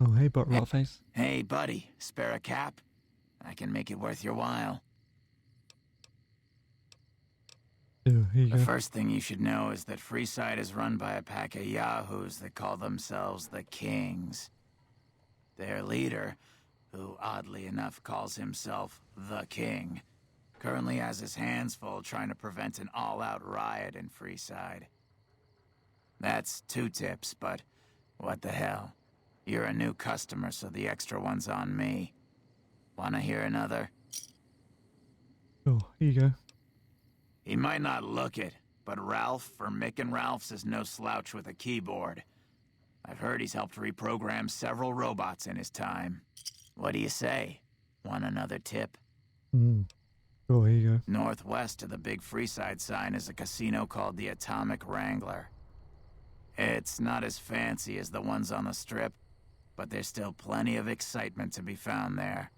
Oh, hey, butt rot face. Hey, buddy, spare a cap? I can make it worth your while. Yeah, here you The go. first thing you should know is that Freeside is run by a pack of yahoos that call themselves the Kings. Their leader, who oddly enough calls himself the King, currently has his hands full trying to prevent an all-out riot in Freeside. That's 2 tips, but what the hell? You're a new customer, so the extra one's on me. Wanna hear another? Oh, here you go. He might not look it, but Ralph, for Mick and Ralph's, is no slouch with a keyboard. I've heard he's helped reprogram several robots in his time. What do you say? Want another tip? Oh, here you go. Northwest of the big Freeside sign is a casino called the Atomic Wrangler. It's not as fancy as the ones on the Strip, but there's still plenty of excitement to be found there.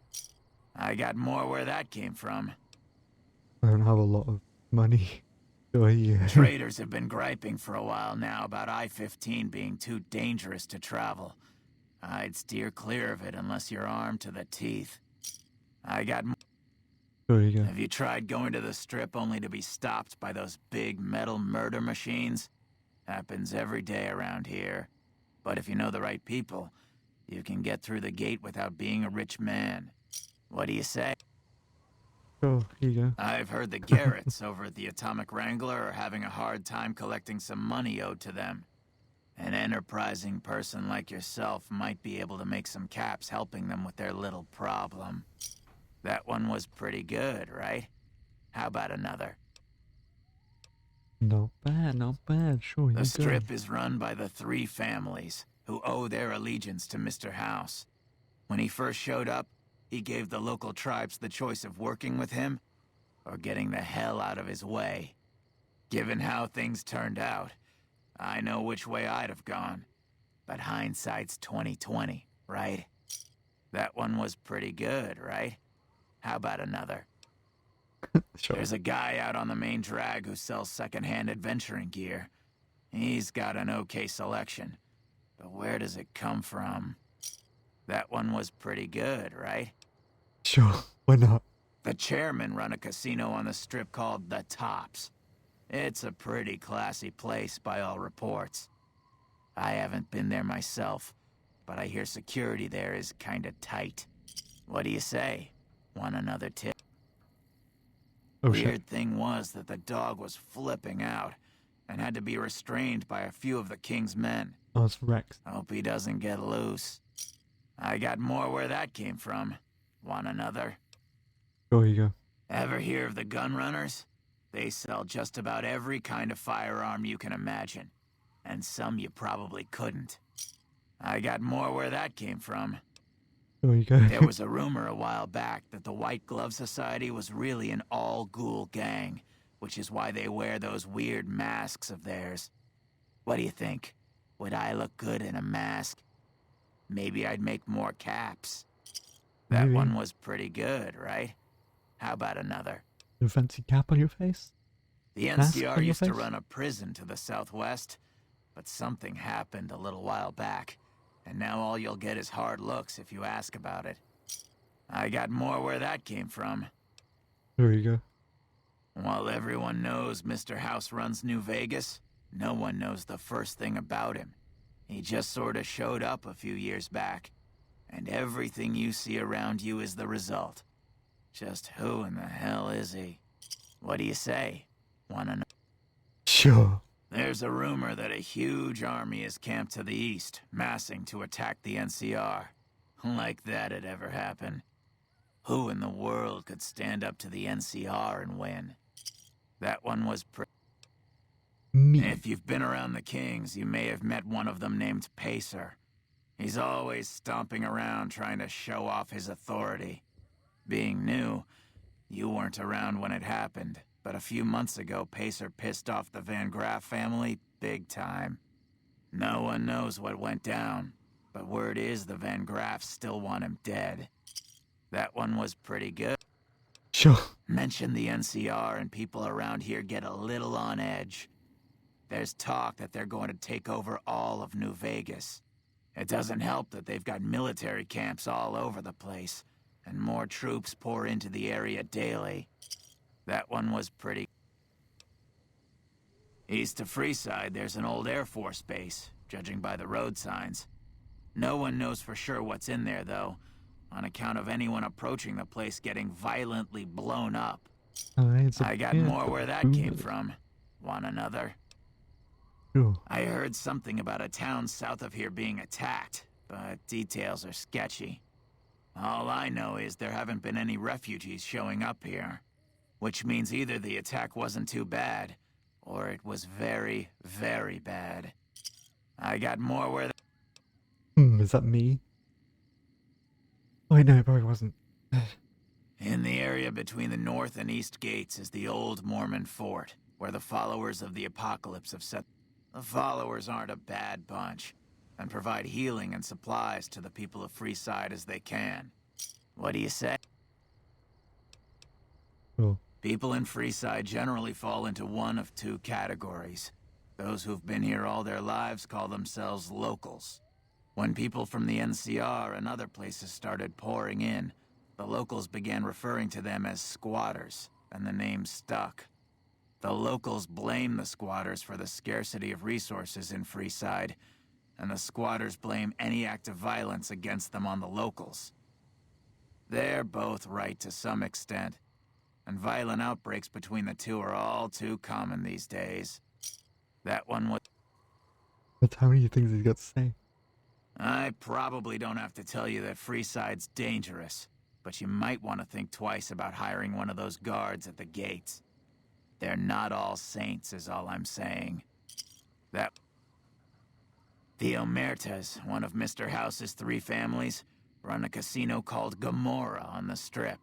I got more where that came from. I don't have a lot of money. Oh, yeah. Traders have been griping for a while now about I-15 being too dangerous to travel. I'd steer clear of it unless you're armed to the teeth. I got... There you go. Have you tried going to the Strip only to be stopped by those big metal murder machines? Happens every day around here. But if you know the right people, you can get through the gate without being a rich man. What do you say? Oh, here you go. I've heard the Garretts over at the Atomic Wrangler are having a hard time collecting some money owed to them. An enterprising person like yourself might be able to make some caps helping them with their little problem. That one was pretty good, right? How about another? Not bad, not bad. Sure, you go. The Strip is run by the 3 families, who owe their allegiance to Mr. House. When he first showed up, he gave the local tribes the choice of working with him or getting the hell out of his way. Given how things turned out, I know which way I'd have gone. But hindsight's 20/20, right? That one was pretty good, right? How about another? Sure. There's a guy out on the main drag who sells second-hand adventuring gear. He's got an okay selection. But where does it come from? That one was pretty good, right? Sure, why not? The chairman run a casino on the Strip called The Tops. It's a pretty classy place by all reports. I haven't been there myself, but I hear security there is kinda tight. What do you say? Want another tip? Oh, Weird shit. thing was that the dog was flipping out and had to be restrained by a few of the King's men. Oh, it's Rex. Hope he doesn't get loose. I got more where that came from. Want another? Oh, here you go. Ever hear of the gun runners? They sell just about every kind of firearm you can imagine. And some you probably couldn't. I got more where that came from. There you go. There was a rumor a while back that the White Glove Society was really an all-ghoul gang, which is why they wear those weird masks of theirs. What do you think? Would I look good in a mask? Maybe I'd make more caps. That Maybe. one was pretty good, right? How about another? A fancy cap on your face? The Mask NCR on your used to face? run a prison to the southwest, but something happened a little while back, and now all you'll get is hard looks if you ask about it. I got more where that came from. There you go. While everyone knows Mr. House runs New Vegas, no one knows the first thing about him. He just sort of showed up a few years back, and everything you see around you is the result. Just who in the hell is he? What do you say? Wanna know? Sure. There's a rumor that a huge army is camped to the east, massing to attack the NCR. Like that'd ever happen. Who in the world could stand up to the NCR and win? That one was Me. If you've been around the Kings, you may have met one of them named Pacer. He's always stomping around trying to show off his authority. Being new, you weren't around when it happened, but a few months ago, Pacer pissed off the Van Graff family big time. No one knows what went down, but word is the Van Graffs still want him dead. That one was pretty good. Sure. Mention the NCR and people around here get a little on edge. There's talk that they're going to take over all of New Vegas. It doesn't help that they've got military camps all over the place, and more troops pour into the area daily. That one was pretty... East of Freeside, there's an old Air Force base, judging by the road signs. No one knows for sure what's in there, though, on account of anyone approaching the place getting violently blown up. I got more where that came from. Want another? Sure. I heard something about a town south of here being attacked, but details are sketchy. All I know is there haven't been any refugees showing up here, which means either the attack wasn't too bad, or it was very, very bad. I got more where... Is that me? Oh, no, it probably wasn't. In the area between the north and east gates is the old Mormon fort, where the followers of the apocalypse have set... The followers aren't a bad bunch, and provide healing and supplies to the people of Freeside as they can. What do you say? Cool. People in Freeside generally fall into one of two categories. Those who've been here all their lives call themselves locals. When people from the NCR and other places started pouring in, the locals began referring to them as squatters, and the name stuck. The locals blame the squatters for the scarcity of resources in Freeside, and the squatters blame any act of violence against them on the locals. They're both right to some extent, and violent outbreaks between the two are all too common these days. That one was... But how many things he's got to say? I probably don't have to tell you that Freeside's dangerous, but you might want to think twice about hiring one of those guards at the gates. They're not all saints, is all I'm saying. The Omertas, one of Mr. House's 3 families, run a casino called Gomorrah on the Strip.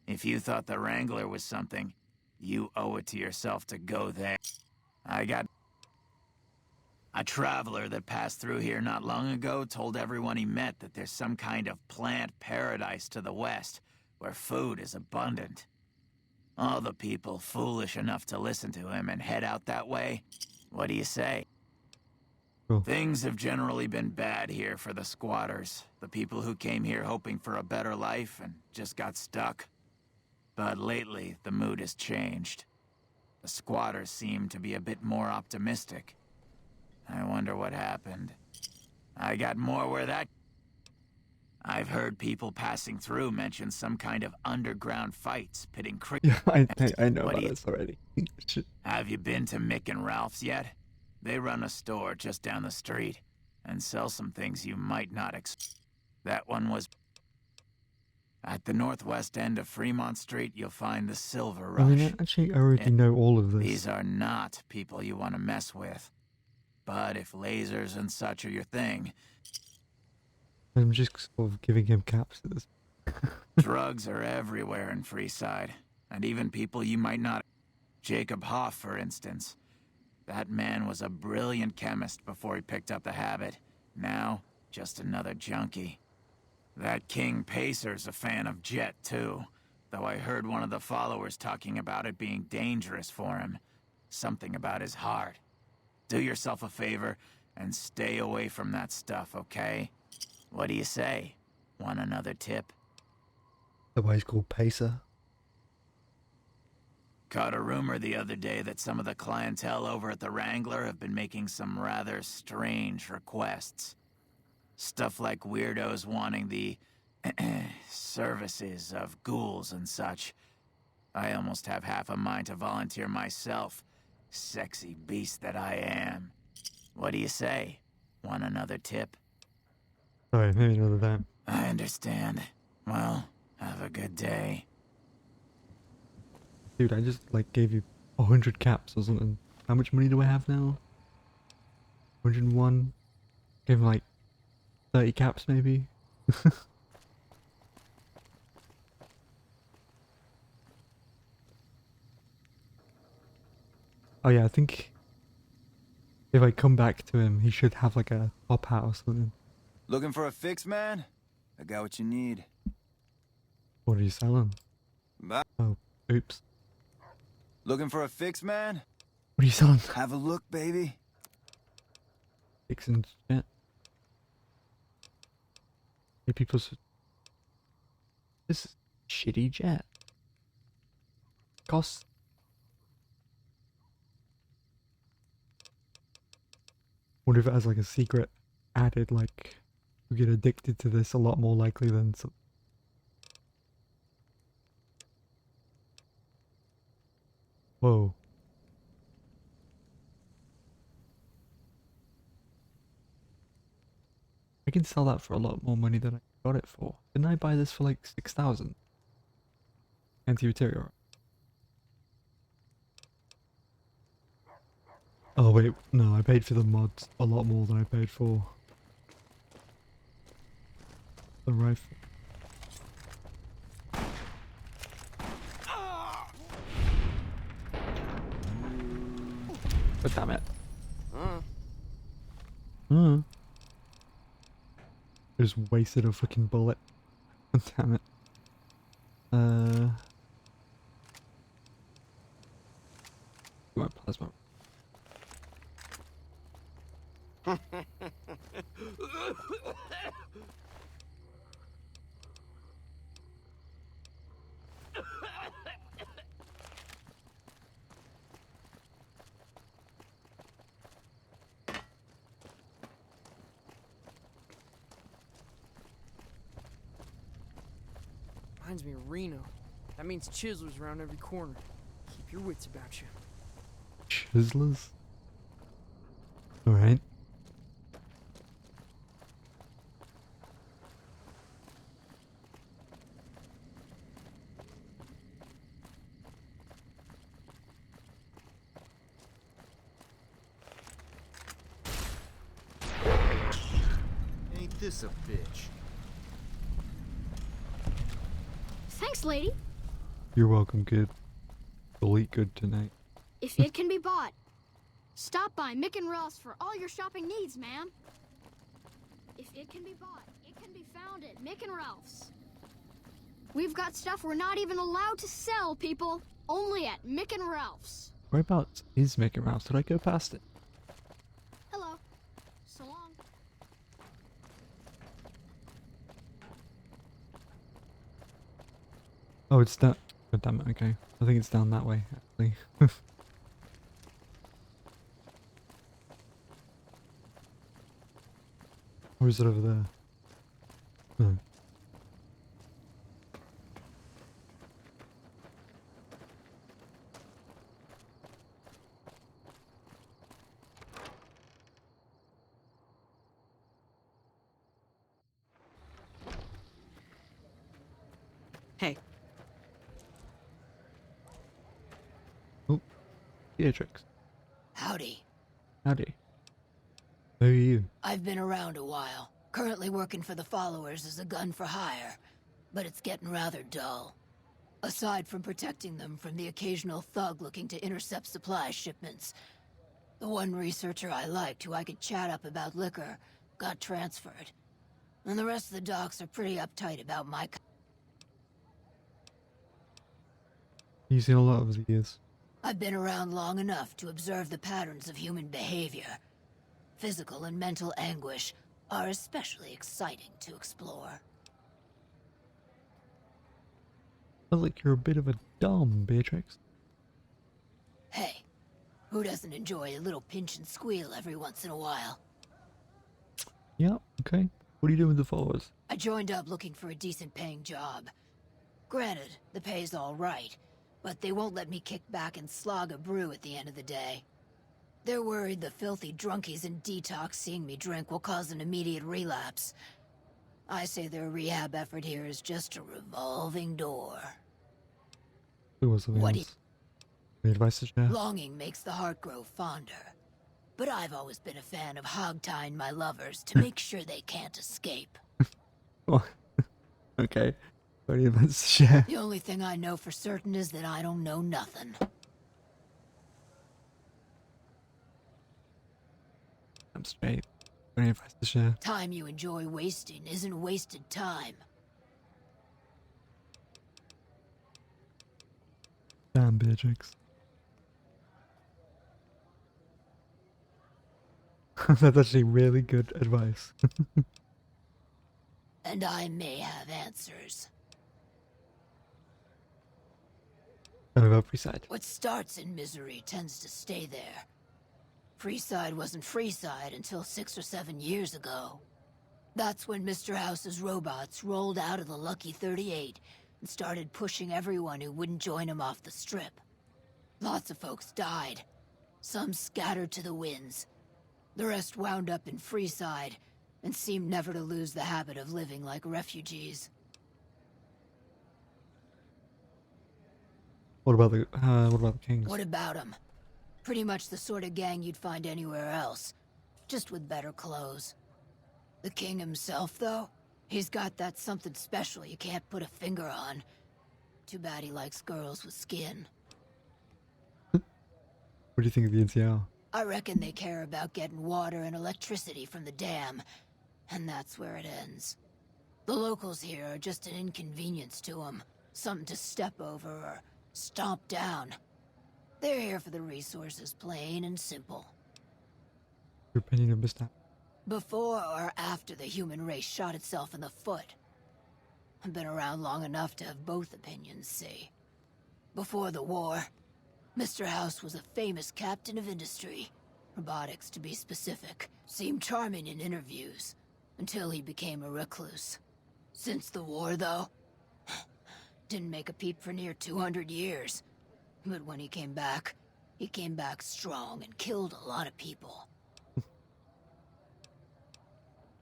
If you thought the Wrangler was something, you owe it to yourself to go there. I got... A traveler that passed through here not long ago told everyone he met that there's some kind of plant paradise to the west, where food is abundant. All the people foolish enough to listen to him and head out that way. What do you say? Cool. Things have generally been bad here for the squatters, the people who came here hoping for a better life and just got stuck. But lately, the mood has changed. The squatters seem to be a bit more optimistic. I wonder what happened. I got more where that... I've heard people passing through mention some kind of underground fights pitting Yeah, I know about this already. Have you been to Mick and Ralph's yet? They run a store just down the street and sell some things you might not expect. That one was... At the northwest end of Fremont Street, you'll find the Silver Rush. I mean, actually, I already know all of this. These are not people you want to mess with. But if lasers and such are your thing... I'm just sort of giving him caps at this. Drugs are everywhere in Freeside, and even people you might not... Jacob Hoff, for instance. That man was a brilliant chemist before he picked up the habit. Now, just another junkie. That King Pacer's a fan of Jet, too, though I heard one of the followers talking about it being dangerous for him. Something about his heart. Do yourself a favor and stay away from that stuff, okay? What do you say? Want another tip? That's why he's called Pacer. Caught a rumor the other day that some of the clientele over at the Wrangler have been making some rather strange requests. Stuff like weirdos wanting the services of ghouls and such. I almost have half a mind to volunteer myself. Sexy beast that I am. What do you say? Want another tip? Sorry, maybe another time. I understand. Well, have a good day. Dude, I just like gave you 100 caps or something. How much money do I have now? 101. Gave him like 30 caps maybe. Oh yeah, I think if I come back to him, he should have like a top hat or something. Looking for a fix, man? I got what you need. What are you selling? Bye. Oh, oops. Looking for a fix, man? What are you selling? Have a look, baby. Fixing jet. Hey, people. This is a shitty jet. Costs. What if it has like a secret added, like you get addicted to this a lot more likely than some. Whoa. I can sell that for a lot more money than I got it for. Didn't I buy this for like 6,000? Anti-material. Oh wait, no, I paid for the mods a lot more than I paid for the rifle. But damn it. Just wasted a fucking bullet. Damn it. You want plasma? Reminds me of Reno. That means Chiselers around every corner. Keep your wits about you. Chiselers? Alright. Ain't this a bitch? Thanks, lady. You're welcome, kid. You'll eat good tonight. If it can be bought, stop by Mick and Ross for all your shopping needs, ma'am. If it can be bought, it can be found at Mick and Ralph's. We've got stuff we're not even allowed to sell, people. Only at Mick and Ralph's. Whereabouts is Mickey Mouse? Did I go past it? Hello. So long. Oh, it's that. God damn it, okay. I think it's down that way, actually. Or is it over there? No. Hey. Oh, Beatrix. Howdy. Howdy. Who are you? I've been around a while. Currently working for the followers as a gun for hire. But it's getting rather dull. Aside from protecting them from the occasional thug looking to intercept supply shipments, the one researcher I liked who I could chat up about liquor got transferred. And the rest of the docs are pretty uptight about my... You've seen a lot over the years. I've been around long enough to observe the patterns of human behavior. Physical and mental anguish are especially exciting to explore. Sounds like you're a bit of a dom, Beatrix. Who doesn't enjoy a little pinch and squeal every once in a while? Yeah, okay. What are you doing with the followers? I joined up looking for a decent paying job. Granted, the pay's all right, but they won't let me kick back and slog a brew at the end of the day. They're worried the filthy drunkies in detox seeing me drink will cause an immediate relapse. I say their rehab effort here is just a revolving door. Who was something else? Any advice to share? Longing makes the heart grow fonder. But I've always been a fan of hog-tying my lovers to make sure they can't escape. Okay. Any advice to share? The only thing I know for certain is that I don't know nothing. I'm straight. Any advice to share? Time you enjoy wasting isn't wasted time. Damn, Beatrix. That's actually really good advice. And I may have answers. Tell me about Freeside. What starts in misery tends to stay there. Freeside wasn't Freeside until 6 or 7 years ago. That's when Mr. House's robots rolled out of the Lucky 38 and started pushing everyone who wouldn't join him off the strip. Lots of folks died. Some scattered to the winds. The rest wound up in Freeside and seemed never to lose the habit of living like refugees. What about the Kings? What about them? Pretty much the sort of gang you'd find anywhere else, just with better clothes. The king himself, though, he's got that something special you can't put a finger on. Too bad he likes girls with skin. What do you think of the NCR? I reckon they care about getting water and electricity from the dam, and that's where it ends. The locals here are just an inconvenience to them, something to step over or stomp down. They're here for the resources, plain and simple. Your opinion of Mr. Before or after the human race shot itself in the foot? I've been around long enough to have both opinions, see. Before the war, Mr. House was a famous captain of industry. Robotics, to be specific. Seemed charming in interviews, until he became a recluse. Since the war, though, didn't make a peep for near 200 years. But when he came back strong and killed a lot of people.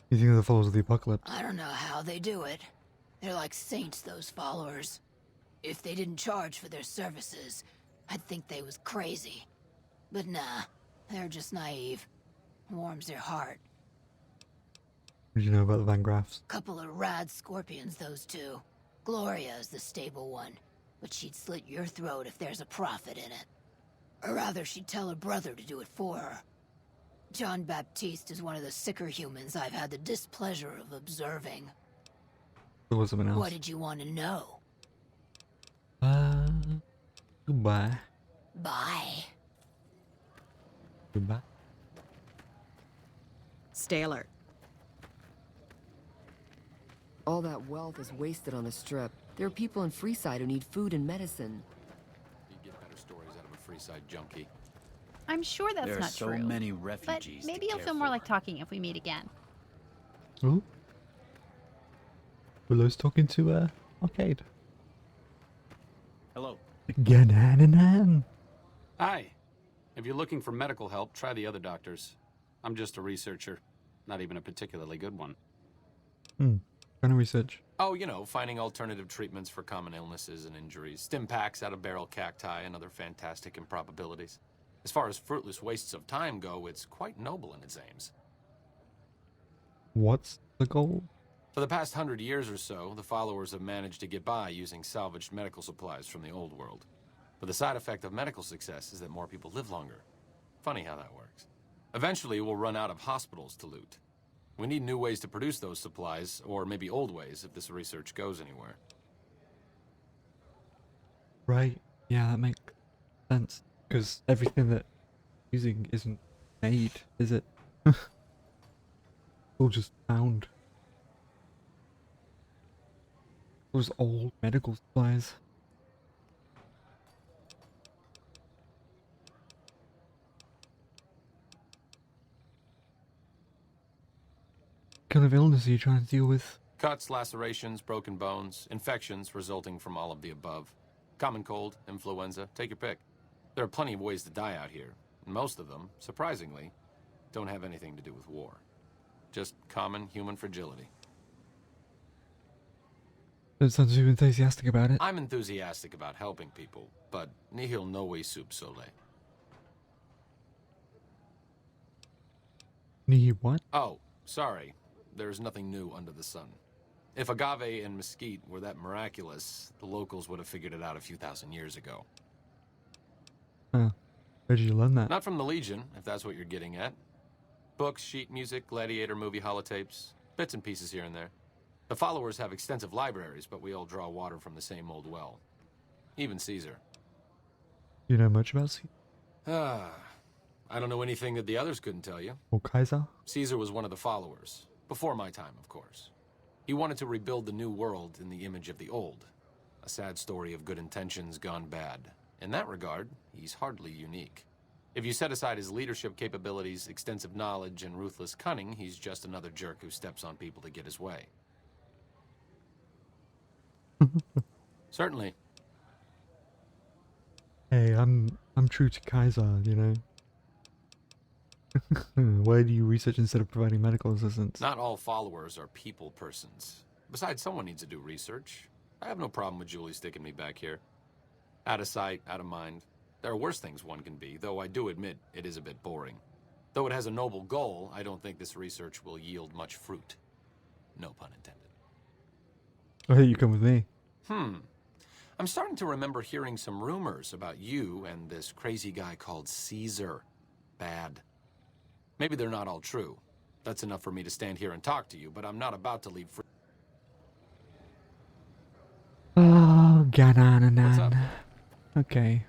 You think of the followers of the apocalypse? I don't know how they do it. They're like saints, those followers. If they didn't charge for their services, I'd think they was crazy. But nah, they're just naive. Warms their heart. What do you know about the Van Graffs? Couple of rad scorpions, those two. Gloria is the stable one, but she'd slit your throat if there's a profit in it. Or rather, she'd tell her brother to do it for her. John Baptiste is one of the sicker humans I've had the displeasure of observing. There was someone else. What did you want to know? Goodbye. Bye. Goodbye. Stay alert. All that wealth is wasted on the strip. There are people in Freeside who need food and medicine. You get better stories out of a Freeside junkie. I'm sure that's There are not so true. many But refugees maybe to you'll care feel more for. like talking if we meet again. Ooh. Willow's talking to Arcade. Hello. Ganananan. Hi. If you're looking for medical help, try the other doctors. I'm just a researcher. Not even a particularly good one. Kind of research. Oh, you know, finding alternative treatments for common illnesses and injuries. Stim packs out of barrel cacti and other fantastic improbabilities. As far as fruitless wastes of time go, it's quite noble in its aims. What's the goal? For the past 100 years or so, the followers have managed to get by using salvaged medical supplies from the old world. But the side effect of medical success is that more people live longer. Funny how that works. Eventually, we'll run out of hospitals to loot. We need new ways to produce those supplies, or maybe old ways if this research goes anywhere. Right. Yeah, that makes sense. Because everything that using isn't made, is it? All just found. Those old medical supplies. kind of illness are you trying to deal with? Cuts, lacerations, broken bones, infections resulting from all of the above. Common cold, influenza, take your pick. There are plenty of ways to die out here, and most of them, surprisingly, don't have anything to do with war. Just common human fragility. Don't sound too enthusiastic about it. I'm enthusiastic about helping people, but nihil novi sub sole. Need what? Oh, sorry. There's nothing new under the sun. If agave and mesquite were that miraculous, the locals would have figured it out a few thousand years ago. Huh. Where did you learn that? Not from the Legion, if that's what you're getting at. Books, sheet music, gladiator movie holotapes, bits and pieces here and there. The followers have extensive libraries, but we all draw water from the same old well. Even Caesar. You know much about Caesar? I don't know anything that the others couldn't tell you. Or Kaiser? Caesar was one of the followers. Before my time, of course. He wanted to rebuild the new world in the image of the old. A sad story of good intentions gone bad. In that regard, he's hardly unique. If you set aside his leadership capabilities, extensive knowledge, and ruthless cunning, he's just another jerk who steps on people to get his way. Certainly. Hey, I'm true to Kaiser, you know. Why do you research instead of providing medical assistance? Not all followers are people persons. Besides, someone needs to do research. I have no problem with Julie sticking me back here. Out of sight, out of mind. There are worse things one can be, though I do admit it is a bit boring. Though it has a noble goal, I don't think this research will yield much fruit. No pun intended. Oh, hey, you come with me. I'm starting to remember hearing some rumors about you and this crazy guy called Caesar. Bad. Maybe they're not all true. That's enough for me to stand here and talk to you, but I'm not about to leave free. Oh, What's up? Ganananan. Okay.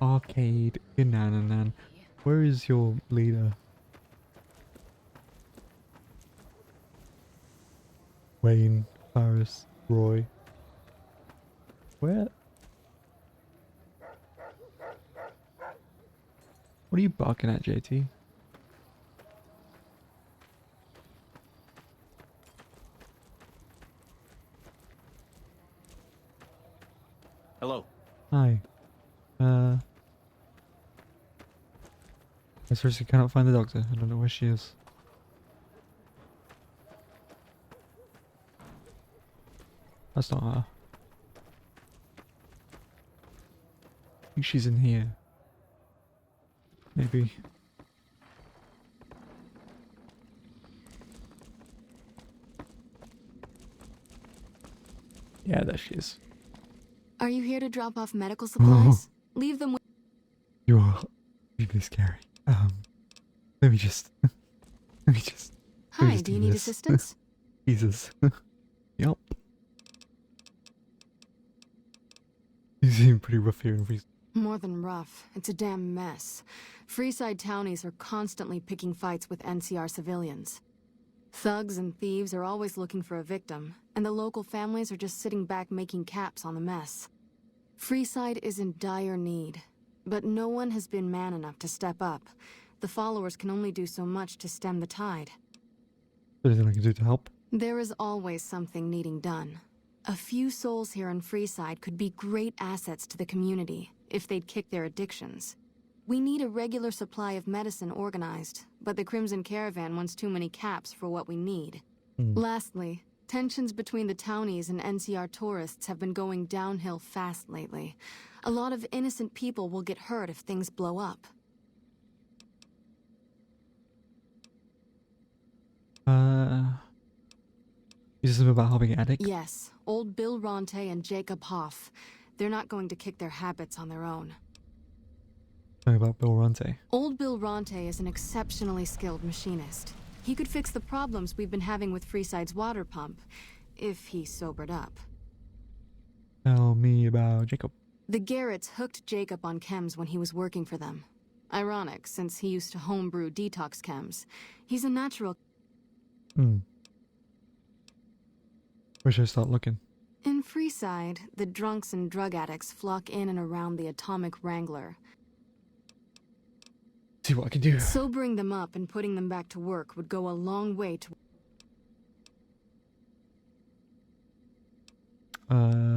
Arcade, Ganananan. Where is your leader? Wayne, Paris, Roy. Where? What are you barking at, JT? Hello. Hi. I seriously cannot find the doctor. I don't know where she is. That's not her. I think she's in here. Maybe. Yeah, there she is. Are you here to drop off medical supplies? Leave them with... You're really scary. Let me just... Hi, do you need assistance? Jesus. Yup. You seem pretty rough here in Freeside. More than rough. It's a damn mess. Freeside townies are constantly picking fights with NCR civilians. Thugs and thieves are always looking for a victim, and the local families are just sitting back making caps on the mess. Freeside is in dire need, but no one has been man enough to step up. The followers can only do so much to stem the tide. Anything I can do to help? There is always something needing done. A few souls here in Freeside could be great assets to the community if they'd kick their addictions. We need a regular supply of medicine organized, but the Crimson Caravan wants too many caps for what we need. Lastly, tensions between the townies and NCR tourists have been going downhill fast lately. A lot of innocent people will get hurt if things blow up. Is this about helping addicts? Yes, old Bill Ronte and Jacob Hoff. They're not going to kick their habits on their own. Tell me about Bill Ronte. Old Bill Ronte is an exceptionally skilled machinist. He could fix the problems we've been having with Freeside's water pump, if he sobered up. Tell me about Jacob. The Garretts hooked Jacob on chems when he was working for them. Ironic, since he used to homebrew detox chems. He's a natural... Where should I start looking? In Freeside, the drunks and drug addicts flock in and around the Atomic Wrangler. See what I can do. Sobering them up and putting them back to work would go a long way to...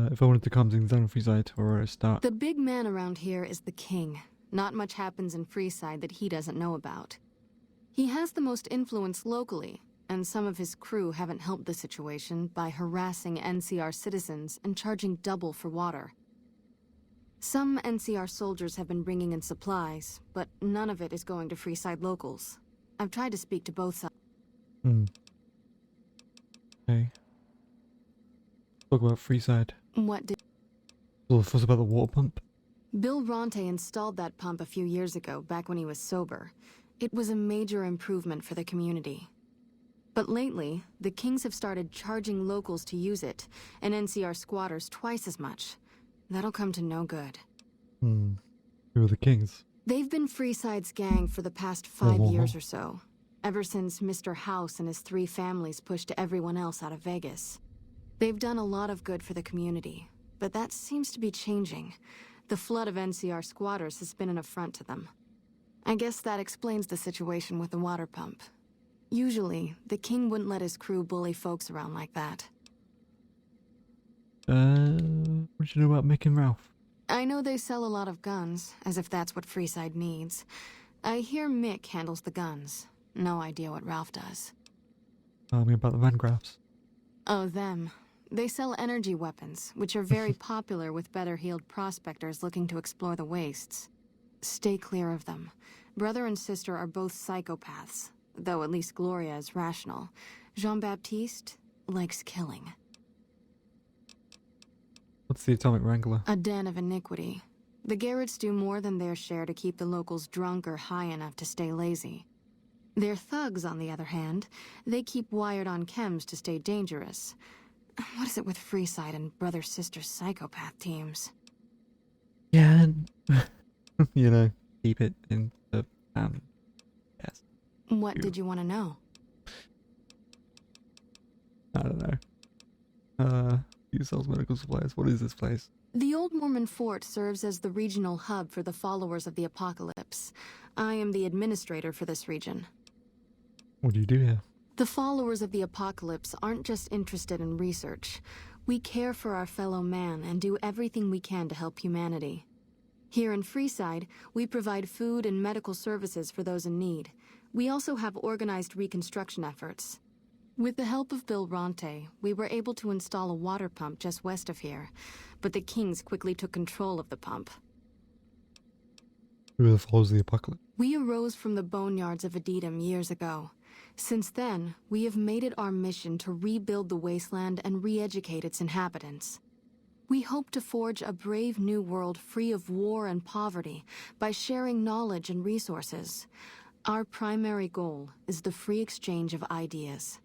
If I wanted to calm things down in Freeside, or where I start? The big man around here is the king. Not much happens in Freeside that he doesn't know about. He has the most influence locally, and some of his crew haven't helped the situation by harassing NCR citizens and charging double for water. Some NCR soldiers have been bringing in supplies, but none of it is going to Freeside locals. I've tried to speak to both sides. Okay. Talk about Freeside. What did... All the fuss about the water pump. Bill Ronte installed that pump a few years ago, back when he was sober. It was a major improvement for the community. But lately, the Kings have started charging locals to use it, and NCR squatters twice as much. That'll come to no good. Who are the Kings? They've been Freeside's gang for the past 5 years or so, ever since Mr. House and his 3 families pushed everyone else out of Vegas. They've done a lot of good for the community, but that seems to be changing. The flood of NCR squatters has been an affront to them. I guess that explains the situation with the water pump. Usually, the king wouldn't let his crew bully folks around like that. What do you know about Mick and Ralph? I know they sell a lot of guns, as if that's what Freeside needs. I hear Mick handles the guns. No idea what Ralph does. Tell me about the Vangraphs. Oh, them. They sell energy weapons, which are very popular with better-heeled prospectors looking to explore the wastes. Stay clear of them. Brother and sister are both psychopaths, though at least Gloria is rational. Jean-Baptiste likes killing. What's the Atomic Wrangler? A den of iniquity. The Garretts do more than their share to keep the locals drunk or high enough to stay lazy. Their thugs, on the other hand, they keep wired on chems to stay dangerous. What is it with Freeside and brother-sister psychopath teams? Yeah, you know, keep it in the yes. What did you want to know? I don't know. Who sells medical supplies? What is this place? The Old Mormon Fort serves as the regional hub for the followers of the Apocalypse. I am the administrator for this region. What do you do here? The followers of the Apocalypse aren't just interested in research. We care for our fellow man and do everything we can to help humanity. Here in Freeside, we provide food and medical services for those in need. We also have organized reconstruction efforts. With the help of Bill Ronte, we were able to install a water pump just west of here, but the Kings quickly took control of the pump. Who are the followers of the Apocalypse? We arose from the boneyards of Edidum years ago. Since then, we have made it our mission to rebuild the wasteland and re-educate its inhabitants. We hope to forge a brave new world free of war and poverty by sharing knowledge and resources. Our primary goal is the free exchange of ideas.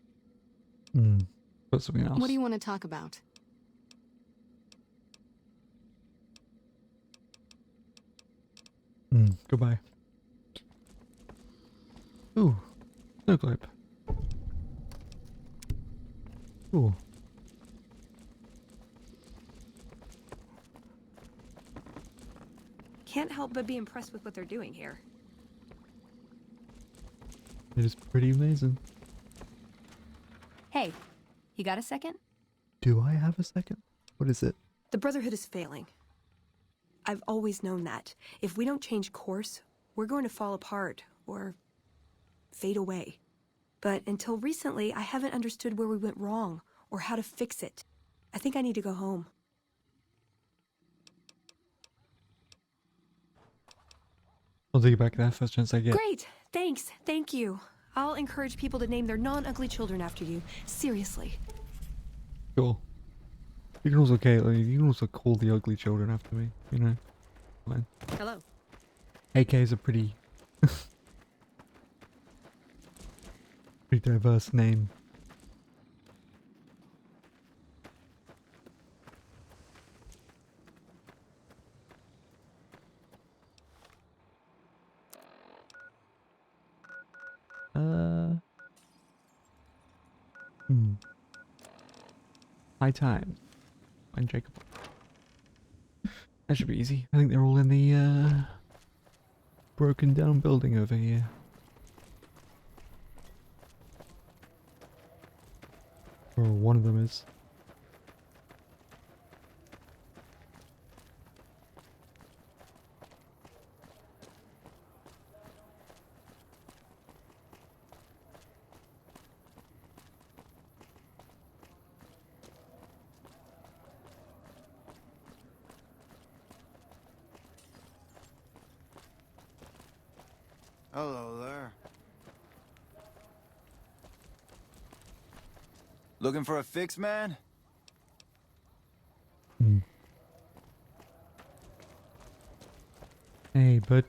But something else. What do you want to talk about? Goodbye. Ooh, snow globe. Ooh. Can't help but be impressed with what they're doing here. It is pretty amazing. Hey, you got a second? Do I have a second? What is it? The Brotherhood is failing. I've always known that. If we don't change course, we're going to fall apart, or fade away. But until recently, I haven't understood where we went wrong, or how to fix it. I think I need to go home. I'll take you back there first chance I get. Great! Thanks. Thank you. I'll encourage people to name their non-ugly children after you. Seriously. Cool. You can also you can also call the ugly children after me, you know. Fine. Hello. AK is a pretty pretty diverse name. High time. Find Jacob. That should be easy. I think they're all in the broken down building over here. Or one of them is. Hello there. Looking for a fix, man? Hey, bud.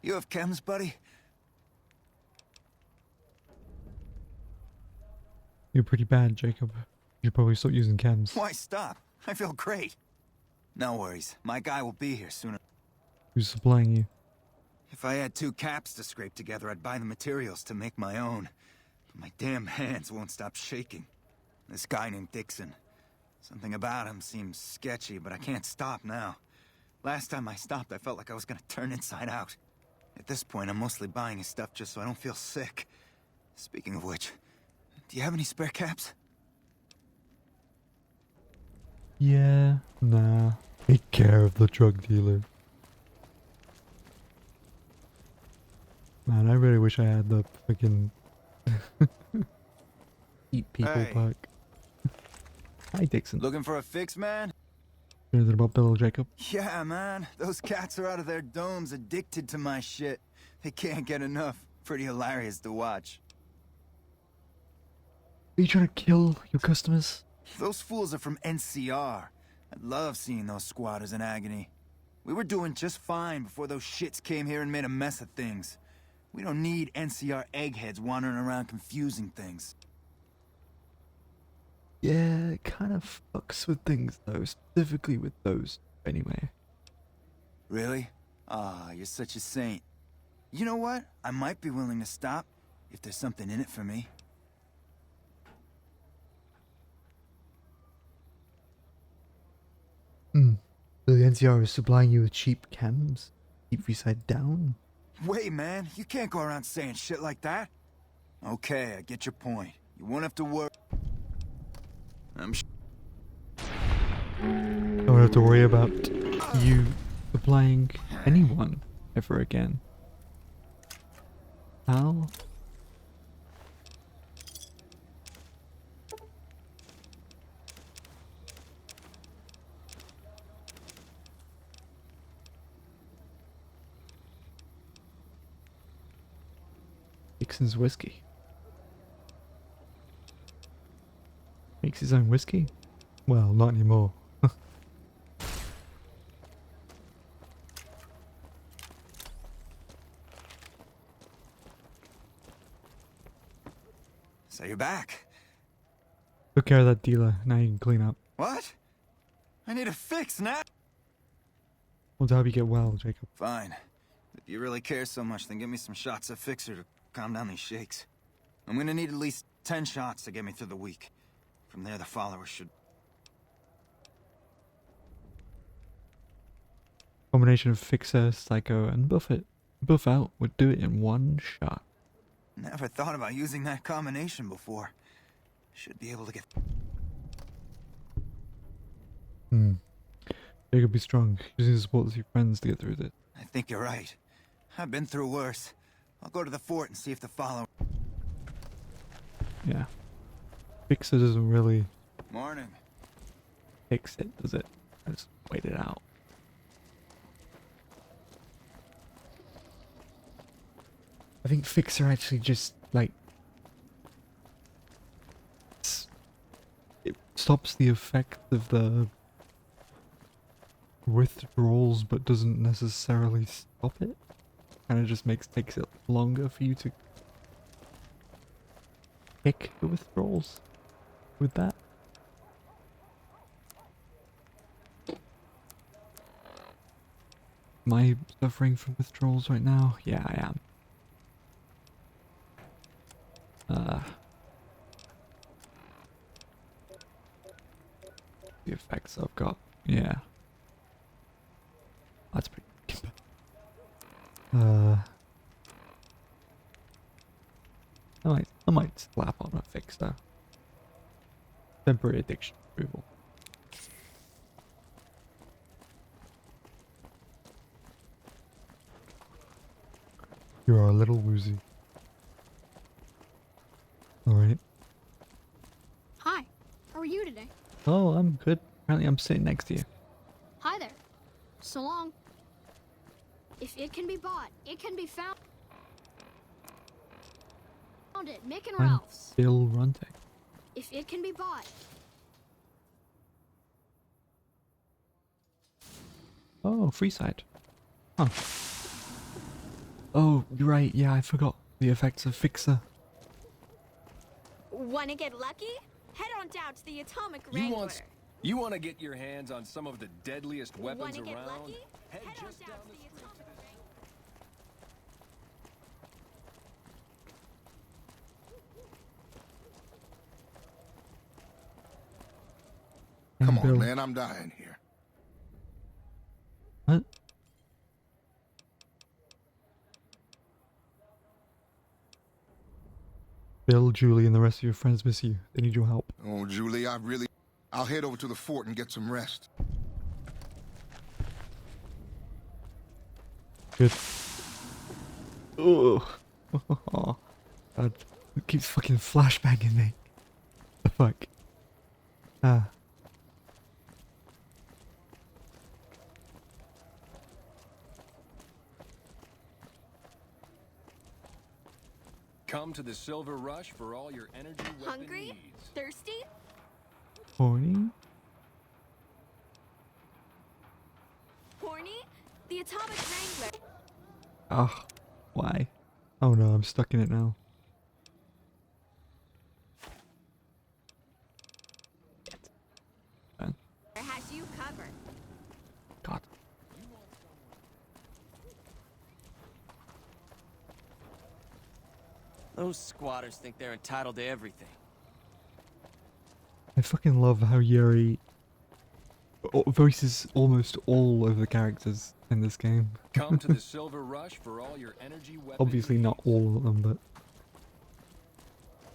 You have chems, buddy? You're pretty bad, Jacob. You should probably stop using chems. Why stop? I feel great. No worries. My guy will be here sooner. Who's supplying you? If I had 2 caps to scrape together, I'd buy the materials to make my own. But my damn hands won't stop shaking. This guy named Dixon. Something about him seems sketchy, but I can't stop now. Last time I stopped, I felt like I was gonna turn inside out. At this point, I'm mostly buying his stuff just so I don't feel sick. Speaking of which, do you have any spare caps? Yeah, nah. Take care of the drug dealer. Man, I really wish I had the freaking eat people Hey. pack. Hi, Dixon. Looking for a fix, man? Anything about Bill, Jacob? Yeah, man. Those cats are out of their domes addicted to my shit. They can't get enough. Pretty hilarious to watch. Are you trying to kill your customers? Those fools are from NCR. I love seeing those squatters in agony. We were doing just fine before those shits came here and made a mess of things. We don't need NCR eggheads wandering around confusing things. Yeah, it kind of fucks with things though, specifically with those, anyway. Really? Ah, you're such a saint. You know what? I might be willing to stop if there's something in it for me. So the NCR is supplying you with cheap chems? Keep V-side down? Wait, man, you can't go around saying shit like that. Okay, I get your point. You won't have to worry. I don't have to worry about you supplying anyone ever again. How? Dixon's whiskey. Makes his own whiskey? Well, not anymore. So you're back. Took care of that dealer. Now you can clean up. What? I need a fix now. Want to help you get well, Jacob. Fine. If you really care so much, then give me some shots of Fixer to calm down these shakes. I'm gonna need at least 10 shots to get me through the week. From there, the followers should... Combination of Fixer, Psycho, and Buff out would do it in one shot. Never thought about using that combination before. Should be able to get... Jacob, be strong. You need to support with your friends to get through this. I think you're right. I've been through worse. I'll go to the fort and see if the follower... Yeah. Fixer doesn't really Morning. fix it, does it? Just wait it out. I think Fixer actually just, like... It stops the effect of the withdrawals, but doesn't necessarily stop it. Kind of just takes it longer for you to kick the withdrawals with that. Am I suffering from withdrawals right now? Yeah, I am. The effects I've got. Yeah. That's pretty... I might slap on a fixer. Temporary addiction removal. You are a little woozy. Alright. Hi, how are you today? Oh, I'm good. Apparently I'm sitting next to you. Hi there. So long. If it can be bought, it can be found. Found it, Mick and I'm Ralph's. Bill Runting. If it can be bought. Oh, Freeside. Huh. Oh, you're right. Yeah, I forgot the effects of Fixer. Wanna get lucky? Head on down to the Atomic Wrangler. You want to get your hands on some of the deadliest weapons Wanna get around? lucky? Head Head on just down down to the the street. Atomic Come Bill. on, man, I'm dying here. What? Bill, Julie, and the rest of your friends miss you. They need your help. Oh, Julie, I'll head over to the fort and get some rest. Good. Ugh. God, it keeps fucking flashbanging me. The fuck? Ah. Come to the Silver Rush for all your energy weapon Hungry? needs. Thirsty? Horny? Horny? The Atomic Wrangler. Ah. Why? Oh no, I'm stuck in it now. Man. Has you covered. God. Those squatters think they're entitled to everything. I fucking love how Yuri voices almost all of the characters in this game. Come to the Silver Rush for all your energy weapon Obviously not all of them, but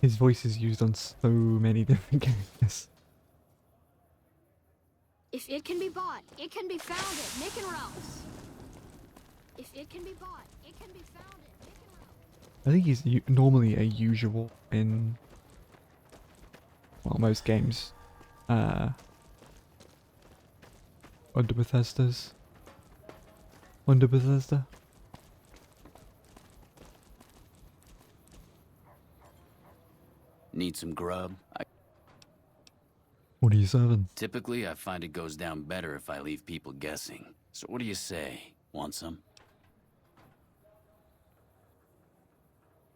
his voice is used on so many different characters. If it can be bought, it can be found at Mick and Ralph's. If it can be bought, it can be found at Mick and Ralph's. I think he's normally a usual in, well, most games. Under Bethesda's. Under Bethesda. Need some grub? What are you serving? Typically, I find it goes down better if I leave people guessing. So what do you say? Want some?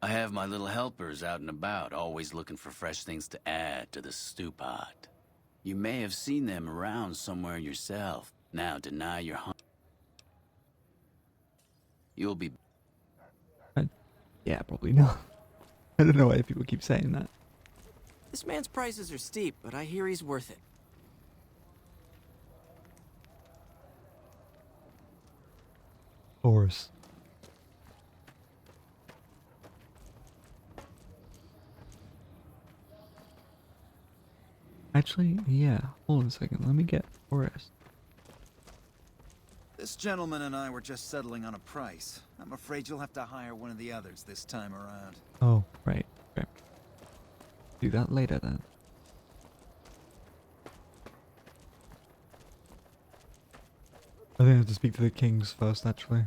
I have my little helpers out and about, always looking for fresh things to add to the stew pot. You may have seen them around somewhere yourself. Now deny your hunt. You'll be... Yeah, probably not. I don't know why people keep saying that. This man's prices are steep, but I hear he's worth it. Horus. Actually, yeah. Hold on a second. Let me get Horus. This gentleman and I were just settling on a price. I'm afraid you'll have to hire one of the others this time around. Oh, right. Okay. Do that later then. I think I have to speak to the kings first, actually.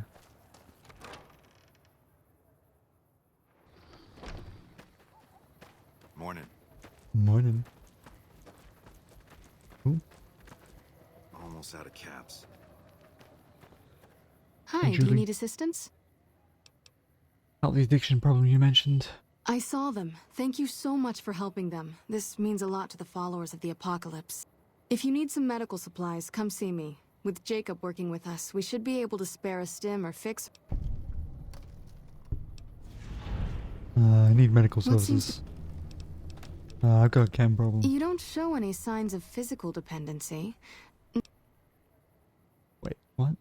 Morning. Morning. Ooh. Almost out of caps. Hi, do you Julie. need assistance? Not the addiction problem you mentioned. I saw them. Thank you so much for helping them. This means a lot to the followers of the apocalypse. If you need some medical supplies, come see me. With Jacob working with us, we should be able to spare a stim or fix... I need medical What seems services. I've got a chem problem. You don't show any signs of physical dependency. Wait, what?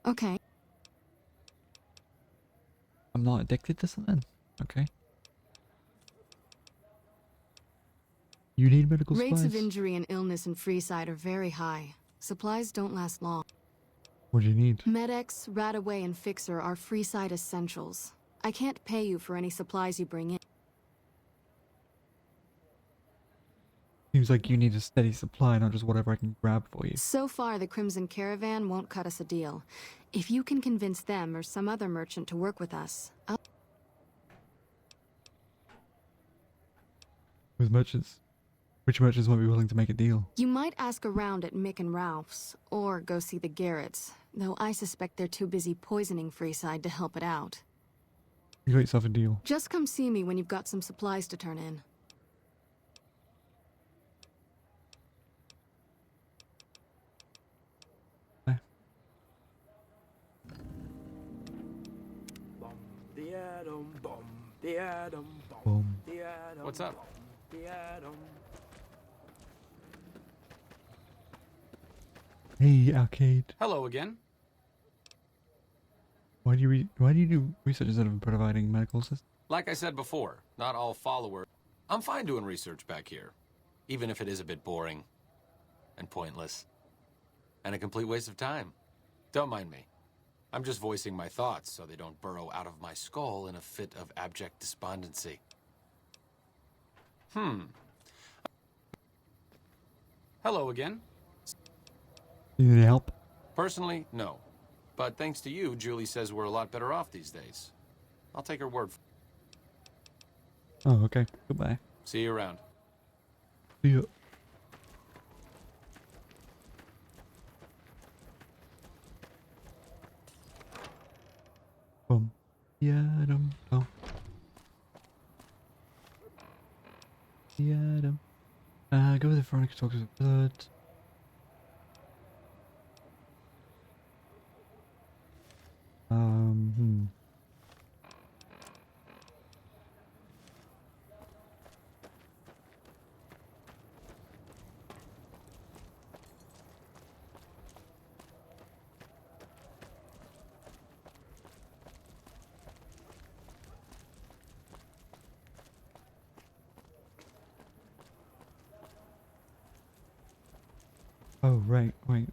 Okay. I'm not addicted to something. Okay. You need medical Rates supplies? of injury and illness in Freeside are very high. Supplies don't last long. What do you need? Med-X, Radaway, and Fixer are Freeside essentials. I can't pay you for any supplies you bring in. Seems like you need a steady supply, not just whatever I can grab for you. So far, the Crimson Caravan won't cut us a deal. If you can convince them or some other merchant to work with us, I'll... With merchants? Which merchants won't be willing to make a deal? You might ask around at Mick and Ralph's, or go see the Garretts, though I suspect they're too busy poisoning Freeside to help it out. You got yourself a deal. Just come see me when you've got some supplies to turn in. Boom. What's up? Hey, Arcade. Hello again. Why do you do research instead of providing medical assistance? Like I said before, not all followers. I'm fine doing research back here, even if it is a bit boring and pointless and a complete waste of time. Don't mind me. I'm just voicing my thoughts so they don't burrow out of my skull in a fit of abject despondency. Hello again. You need any help? Personally, no. But thanks to you, Julie says we're a lot better off these days. I'll take her word for it. Oh, okay. Goodbye. See you around. See you. Boom. Yeah, dum dum. Yeah, dum. Go with the front, talk to the blood. Oh, right, wait.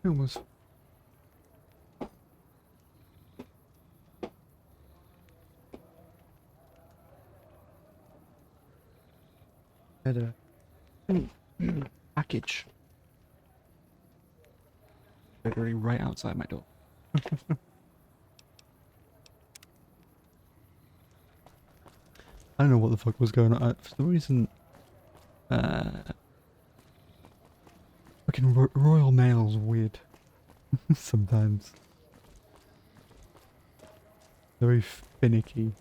Almost. Had a package. Literally right outside my door. I don't know what the fuck was going on. For some reason, fucking Royal Mail's weird. Sometimes. Very finicky.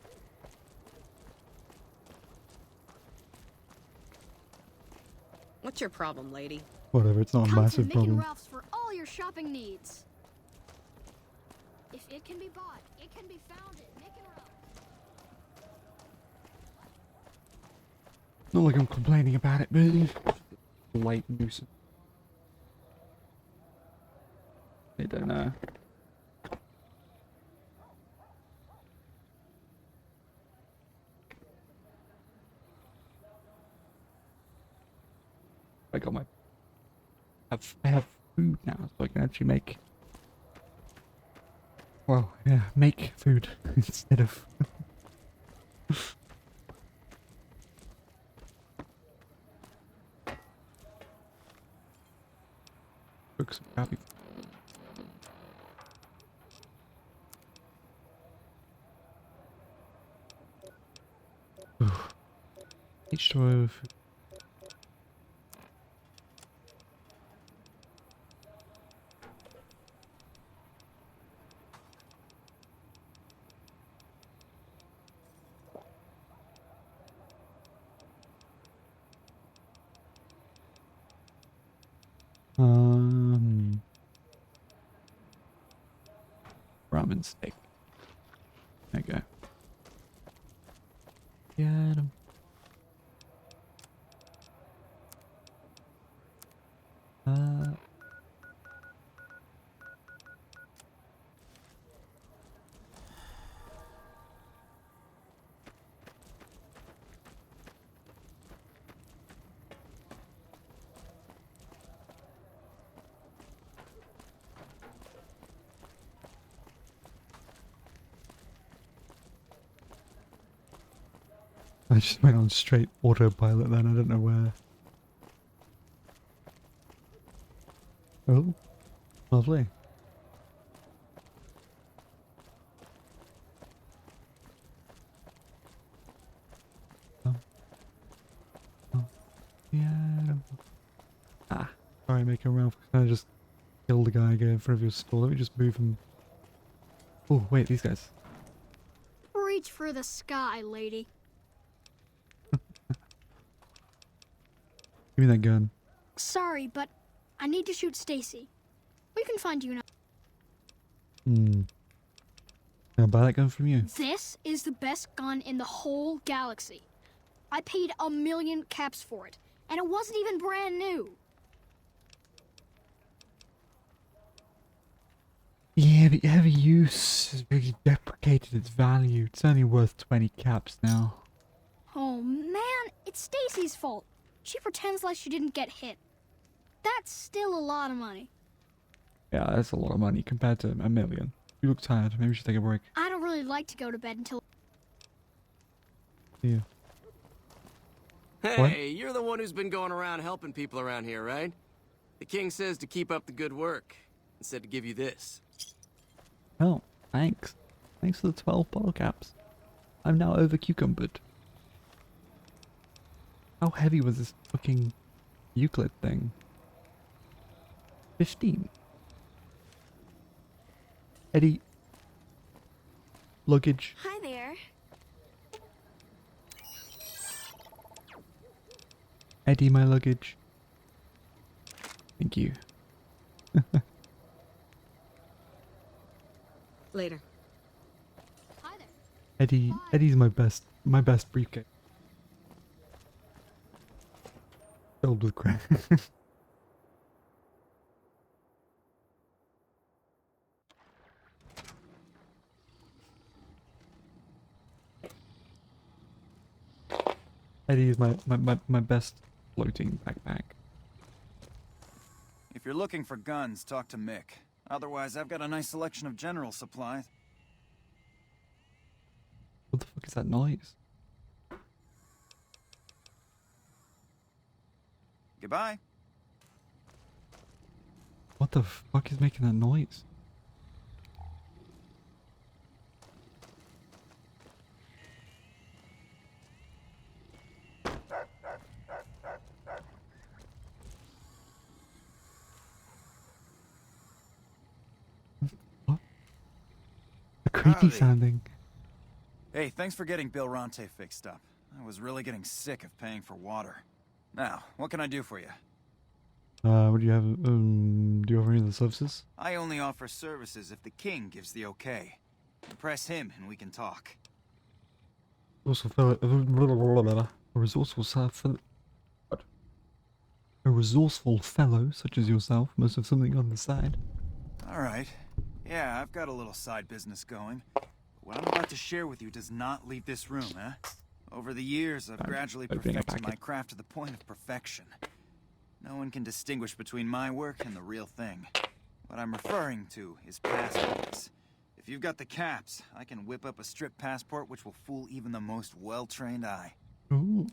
What's your problem, lady? Whatever, it's not a Come to massive Mick and problem. Ralph's for all your shopping needs. If it can be bought, it can be found at Mick and Ralph's. Not like I'm complaining about it, but light nuisance. I don't know. I got my. I have food now, so I can actually make. Well, yeah, make food instead of. box of crappy. H2O. Ramen steak. There you go. Get him. I just went on straight autopilot then, I don't know where. Oh, lovely. Yeah. Ah, sorry, making a round. Can I just kill the guy again in front of your store? Let me just move him. Oh, wait, these guys. Reach for the sky, lady. Give me that gun. Sorry, but I need to shoot Stacy. We can find you now. Can I buy that gun from you? This is the best gun in the whole galaxy. I paid 1,000,000 caps for it, and it wasn't even brand new. Yeah, but heavy use has really deprecated its value. It's only worth 20 caps now. Oh man, it's Stacy's fault. She pretends like she didn't get hit. That's still a lot of money. Yeah, that's a lot of money compared to 1,000,000. You look tired. Maybe we should take a break. I don't really like to go to bed until... Yeah. Hey, What? you're the one who's been going around helping people around here, right? The king says to keep up the good work, and said to give you this. Oh, thanks. Thanks for the 12 bottle caps. I'm now over cucumbered. How heavy was this fucking Euclid thing? 15. Eddie. Luggage. Hi there. Eddie, my luggage. Thank you. Later. Hi there. Eddie's my best briefcase. Filled with crap. Eddie is my best floating backpack. If you're looking for guns, talk to Mick. Otherwise, I've got a nice selection of general supplies. What the fuck is that noise? Goodbye. What the fuck is making that noise? What? A creepy Howdy. sounding. Hey, thanks for getting Bill Ronte fixed up. I was really getting sick of paying for water. Now, what can I do for you? What do you have? Do you offer any of the services? I only offer services if the king gives the okay. Impress him and we can talk. Also, a resourceful fellow such as yourself must have something on the side. Alright. Yeah, I've got a little side business going. What I'm about to share with you does not leave this room, eh? Over the years, I've gradually perfected my craft to the point of perfection. No one can distinguish between my work and the real thing. What I'm referring to is passports. If you've got the caps, I can whip up a strip passport which will fool even the most well-trained eye. Ooh.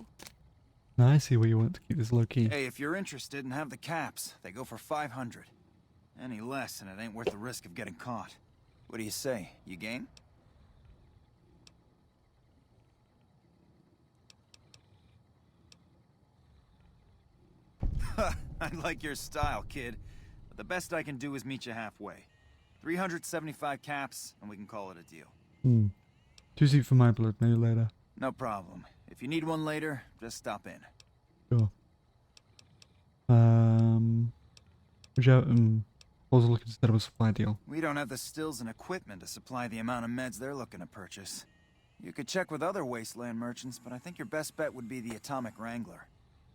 Now I see where you want to keep this low key. Hey, if you're interested and have the caps, they go for 500. Any less, and it ain't worth the risk of getting caught. What do you say? You game? I like your style, kid. But the best I can do is meet you halfway. 375 caps, and we can call it a deal. 2 seat for my blood, maybe later. No problem. If you need one later, just stop in. Sure. Which also looking to set up a supply deal. We don't have the stills and equipment to supply the amount of meds they're looking to purchase. You could check with other wasteland merchants, but I think your best bet would be the Atomic Wrangler.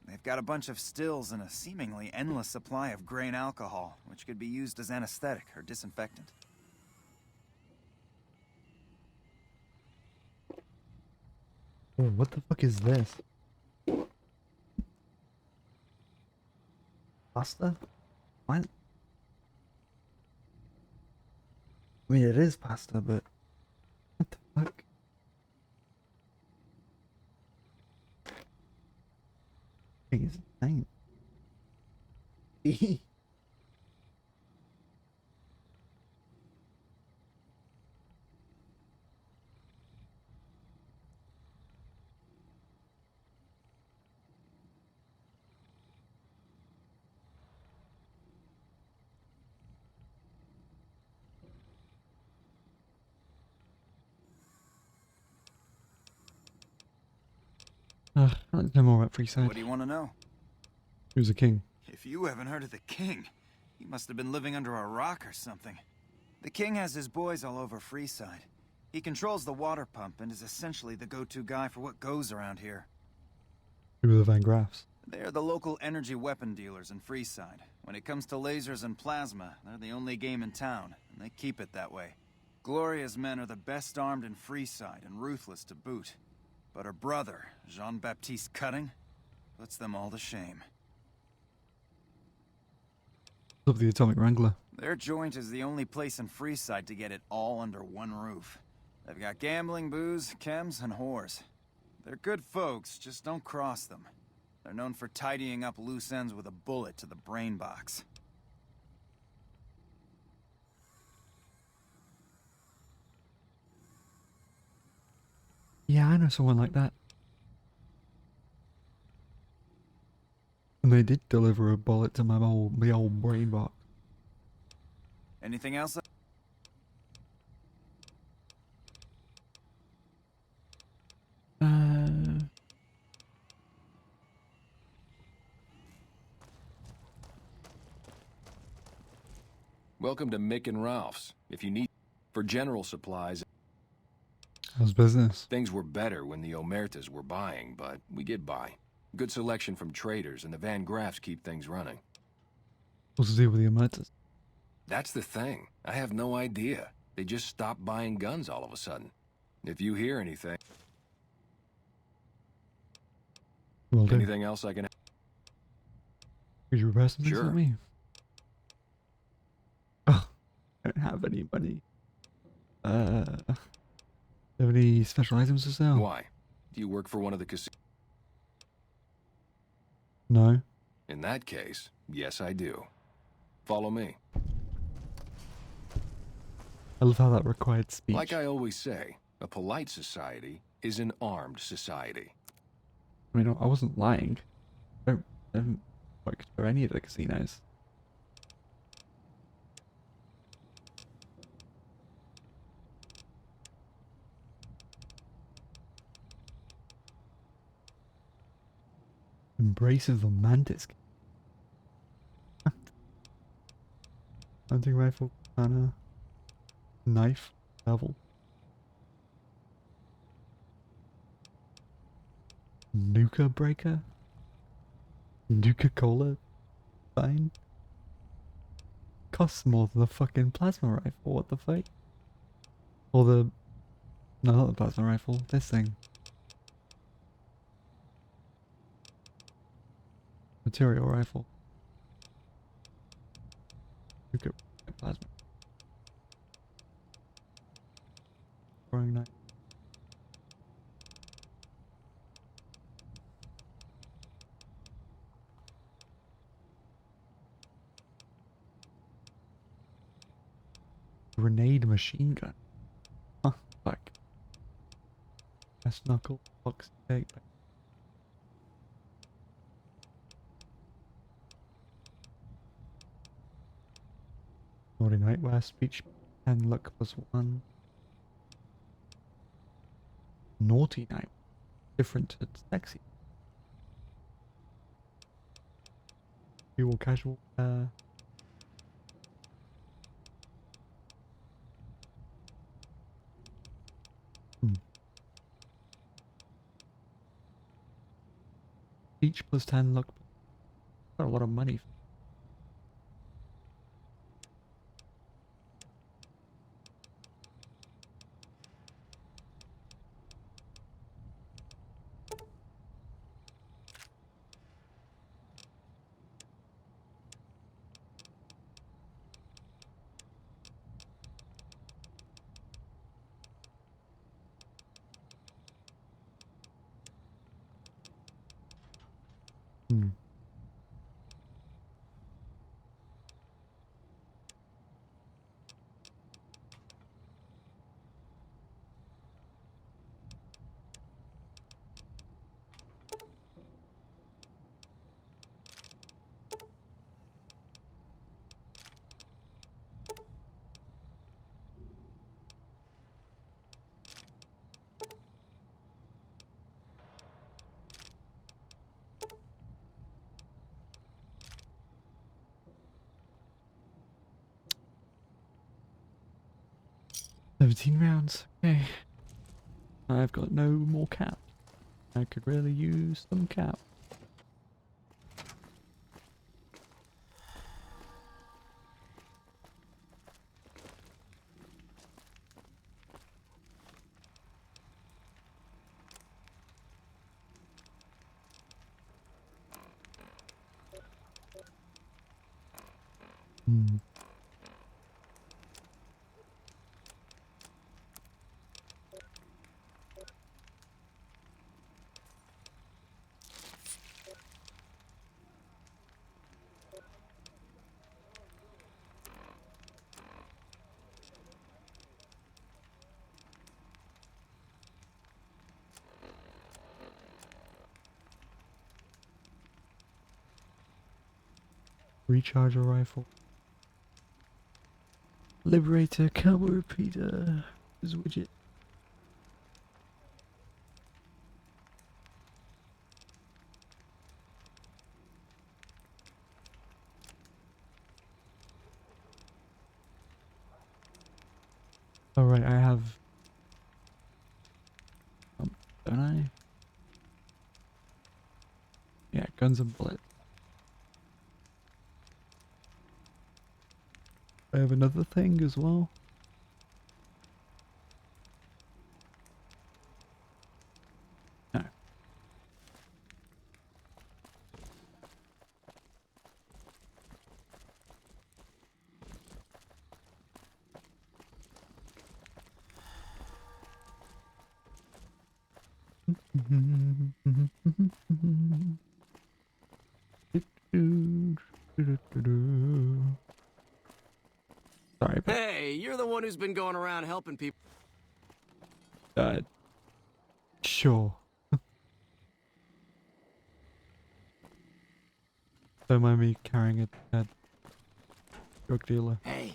They've got a bunch of stills and a seemingly endless supply of grain alcohol, which could be used as anesthetic or disinfectant. Oh, what the fuck is this? Pasta? What? I mean, it is pasta, but what the fuck? I think it's insane. I like to know more about Freeside. What do you want to know? Who's a king? If you haven't heard of the King, you must have been living under a rock or something. The King has his boys all over Freeside. He controls the water pump and is essentially the go-to guy for what goes around here. Who are the Van Graffs? They're the local energy weapon dealers in Freeside. When it comes to lasers and plasma, they're the only game in town, and they keep it that way. Gloria's men are the best armed in Freeside and ruthless to boot. But her brother, Jean-Baptiste Cutting, puts them all to shame. Of the Atomic Wrangler. Their joint is the only place in Freeside to get it all under one roof. They've got gambling, booze, chems, and whores. They're good folks, just don't cross them. They're known for tidying up loose ends with a bullet to the brain box. Yeah, I know someone like that. And they did deliver a bullet to my old brain box. Anything else? Welcome to Mick and Ralph's. If you need for general supplies. How's business? Things were better when the Omertas were buying, but we get by. Good selection from traders, and the Van Graffs keep things running. What's the deal with the Omertas? That's the thing. I have no idea. They just stopped buying guns all of a sudden. If you hear anything... Will do. Anything else I can... Could you repair something Sure. for me? Oh, I don't have any money. Do you have any special items to sell? Why? Do you work for one of the casinos? No. In that case, yes I do. Follow me. I love how that required speech. Like I always say, a polite society is an armed society. I mean, I wasn't lying. I don't work for any of the casinos. Embrace of the Mantis. Hunting rifle, katana, knife, level. Nuka breaker? Nuka cola? Fine. Costs more than the fucking plasma rifle, what the fuck? Or the... No, not the plasma rifle, this thing. Material rifle. Nuka plasma. Throwing knife. Grenade machine gun. Huh, like brass knuckle, box tape. Naughty nightwear, speech and luck +1. Naughty night. Different and sexy. Fuel casual wear. Each +10 luck. Got a lot of money. Hmm. 17 rounds. Okay. I've got no more cap. I could really use some cap. Hmm. Recharger rifle. Liberator, cowboy repeater. This widget. Alright, I have... don't I? Yeah, guns and bullets. I have another thing as well. No. Sorry, but Hey, you're the one who's been going around helping people. sure. Don't mind me carrying a dead drug dealer. Hey.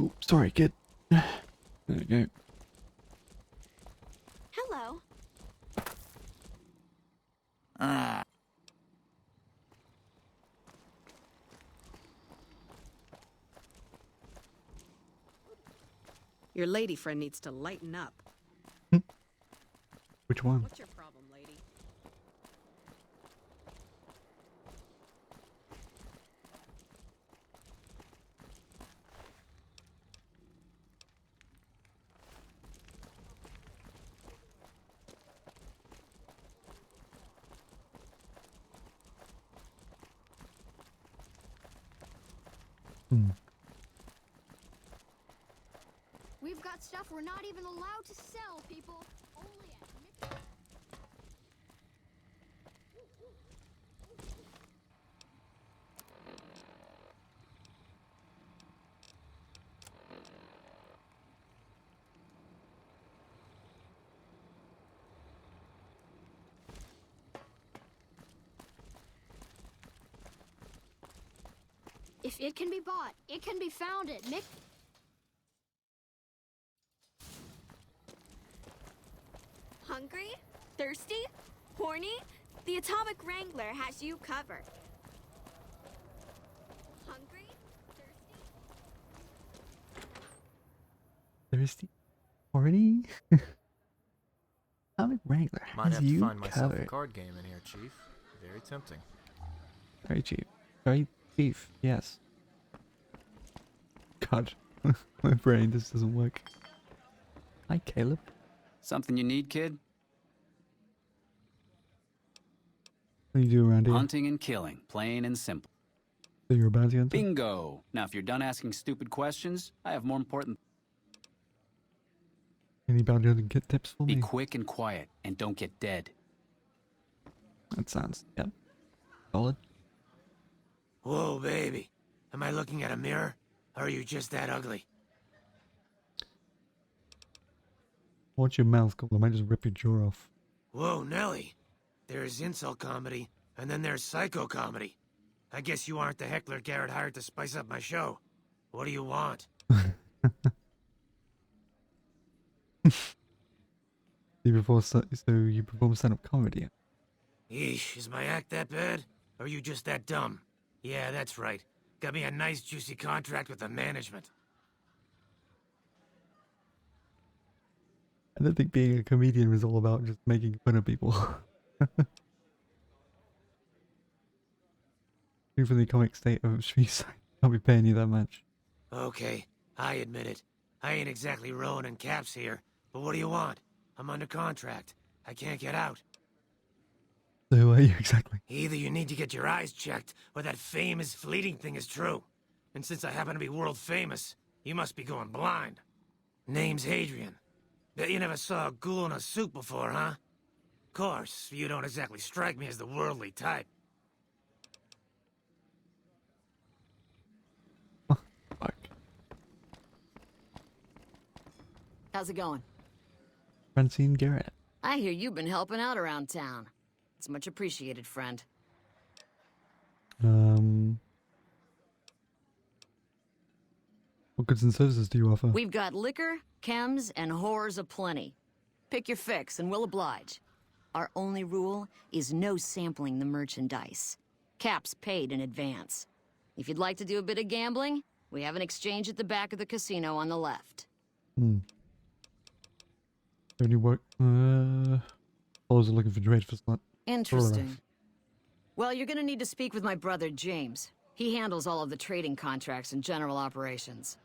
Oops, sorry, kid. There we go. Hello. Your lady friend needs to lighten up. Which one? What's your problem, lady? We've got stuff we're not even allowed to sell, people. Only at If it can be bought, it can be founded. Hungry? Thirsty? Horny? The Atomic Wrangler has you covered. Hungry? Thirsty? Horny? Atomic Wrangler Might has have to you find myself a covered. card game in here, Chief. Very tempting. Very cheap. Very cheap, yes. God, my brain just doesn't work. Hi, Caleb. Something you need, kid? What do you do around here? Hunting and killing, plain and simple. So you're a bounty hunter? Bingo! Now, if you're done asking stupid questions, I have more important... Any bounty hunting kit tips for Be me? quick and quiet, and don't get dead. That sounds, yep. Solid. Whoa, baby. Am I looking at a mirror? Or are you just that ugly? Watch your mouth, Cole. I might just rip your jaw off. Whoa, Nelly. There's insult comedy, and then there's psycho comedy. I guess you aren't the heckler Garrett hired to spice up my show. What do you want? So you perform stand-up comedy? Yeesh, is my act that bad? Or are you just that dumb? Yeah, that's right. Got me a nice juicy contract with the management. I don't think being a comedian was all about just making fun of people. Even from the comic state of Streetside, I'll be paying you that much. Okay, I admit it. I ain't exactly rowing in caps here, but what do you want? I'm under contract. I can't get out. So who are you exactly? Either you need to get your eyes checked, or that fame is fleeting thing is true. And since I happen to be world famous, you must be going blind. Name's Hadrian. Bet you never saw a ghoul in a suit before, huh? Course, you don't exactly strike me as the worldly type. How's it going? Francine Garrett. I hear you've been helping out around town. It's much appreciated, friend. What goods and services do you offer? We've got liquor, chems, and whores aplenty. Pick your fix and we'll oblige. Our only rule is no sampling the merchandise. Caps paid in advance. If you'd like to do a bit of gambling, we have an exchange at the back of the casino on the left. Any work? I was looking for trade for slot. Interesting. Well, you're gonna need to speak with my brother, James. He handles all of the trading contracts and general operations.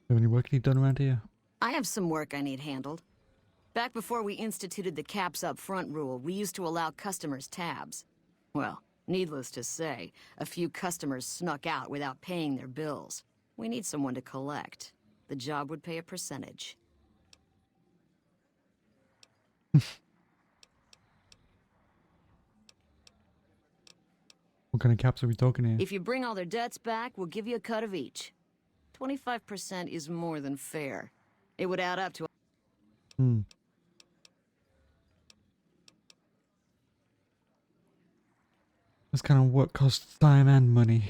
Have any work need done around here? I have some work I need handled. Back before we instituted the caps up front rule, we used to allow customers tabs. Well, needless to say, a few customers snuck out without paying their bills. We need someone to collect. The job would pay a percentage. What kind of caps are we talking here? If you bring all their debts back, we'll give you a cut of each. 25% is more than fair. It would add up to... This kind of work costs time and money.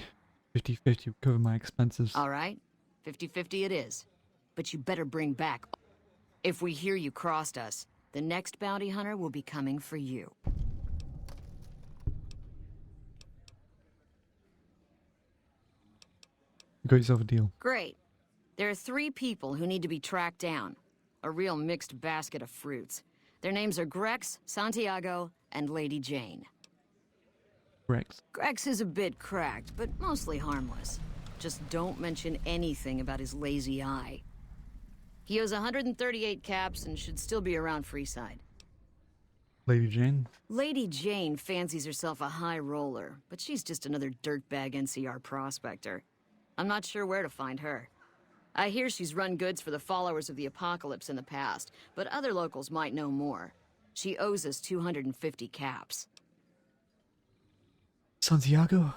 50-50 would cover my expenses. All right, 50-50 it is. But you better bring back... If we hear you crossed us, the next bounty hunter will be coming for you. You got yourself a deal. Great. There are 3 people who need to be tracked down. A real mixed basket of fruits. Their names are Grex, Santiago, and Lady Jane. Grex. Grex is a bit cracked, but mostly harmless. Just don't mention anything about his lazy eye. He owes 138 caps and should still be around Freeside. Lady Jane? Lady Jane fancies herself a high roller, but she's just another dirtbag NCR prospector. I'm not sure where to find her. I hear she's run goods for the followers of the Apocalypse in the past, but other locals might know more. She owes us 250 caps. Santiago?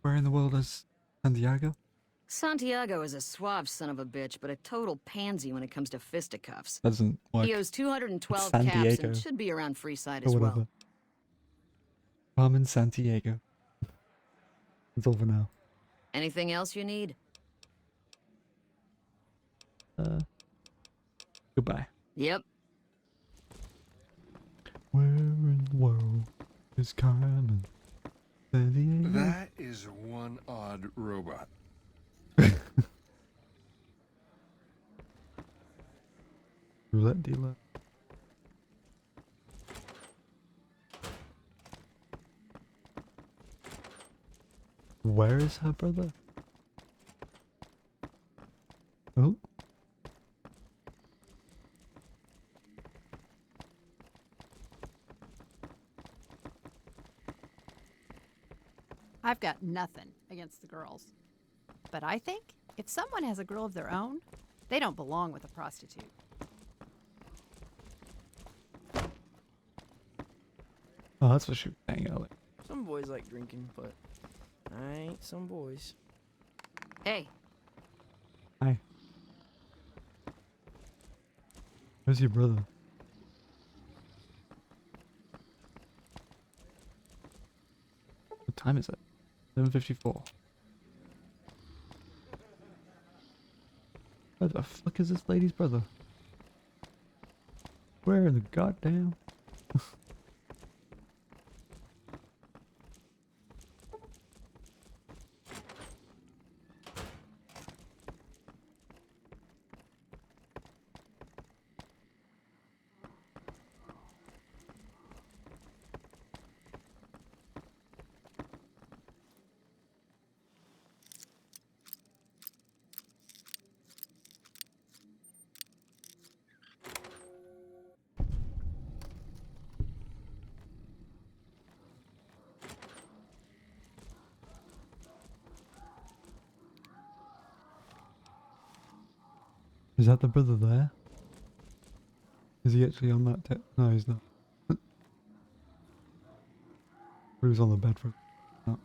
Where in the world is Santiago? Santiago is a suave son of a bitch, but a total pansy when it comes to fisticuffs. Doesn't work. He owes 212 San caps Diego. and should be around Freeside Or as whatever. well. Carmen Santiago. That's all for now. Anything else you need? Goodbye. Yep. Where in the world is Carmen? San Diego? That is one odd robot. Roulette dealer. Where is her brother? Oh. I've got nothing against the girls. But I think if someone has a girl of their own, they don't belong with a prostitute. Oh, that's what she was saying earlier. Some boys like drinking, but I ain't some boys. Hey. Hi. Where's your brother? What time is it? 7:54. Where the fuck is this lady's brother? Where in the goddamn? Is that the brother there? Is he actually on that? No, he's not. He was on the bed for. No.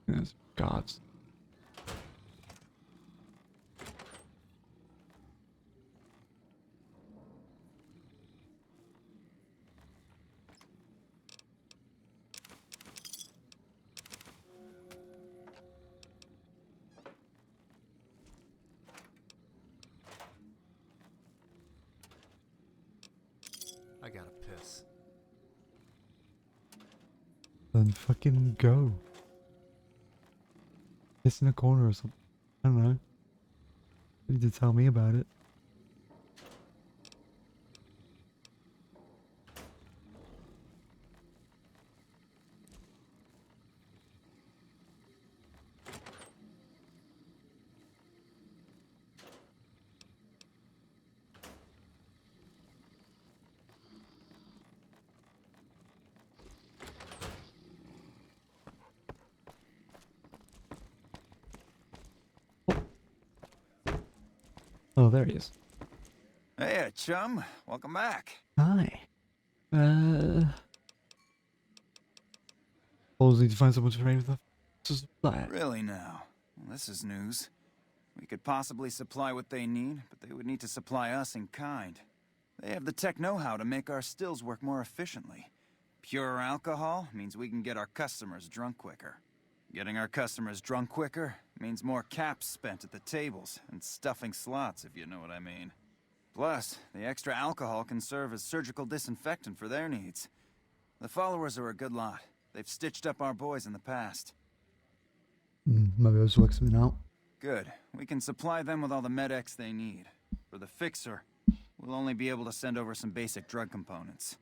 Yes, gods. I gotta piss. Then fucking go. It's in a corner or something. I don't know. You need to tell me about it. Oh, there he is. Hey, chum. Welcome back. Hi. Always need to find someone to train with the supply. Really now? Well, this is news. We could possibly supply what they need, but they would need to supply us in kind. They have the tech know-how to make our stills work more efficiently. Pure alcohol means we can get our customers drunk quicker. Getting our customers drunk quicker means more caps spent at the tables and stuffing slots, if you know what I mean. Plus, the extra alcohol can serve as surgical disinfectant for their needs. The followers are a good lot. They've stitched up our boys in the past. Maybe I'll just work something out. Good. We can supply them with all the med-X they need. For the fixer, we'll only be able to send over some basic drug components.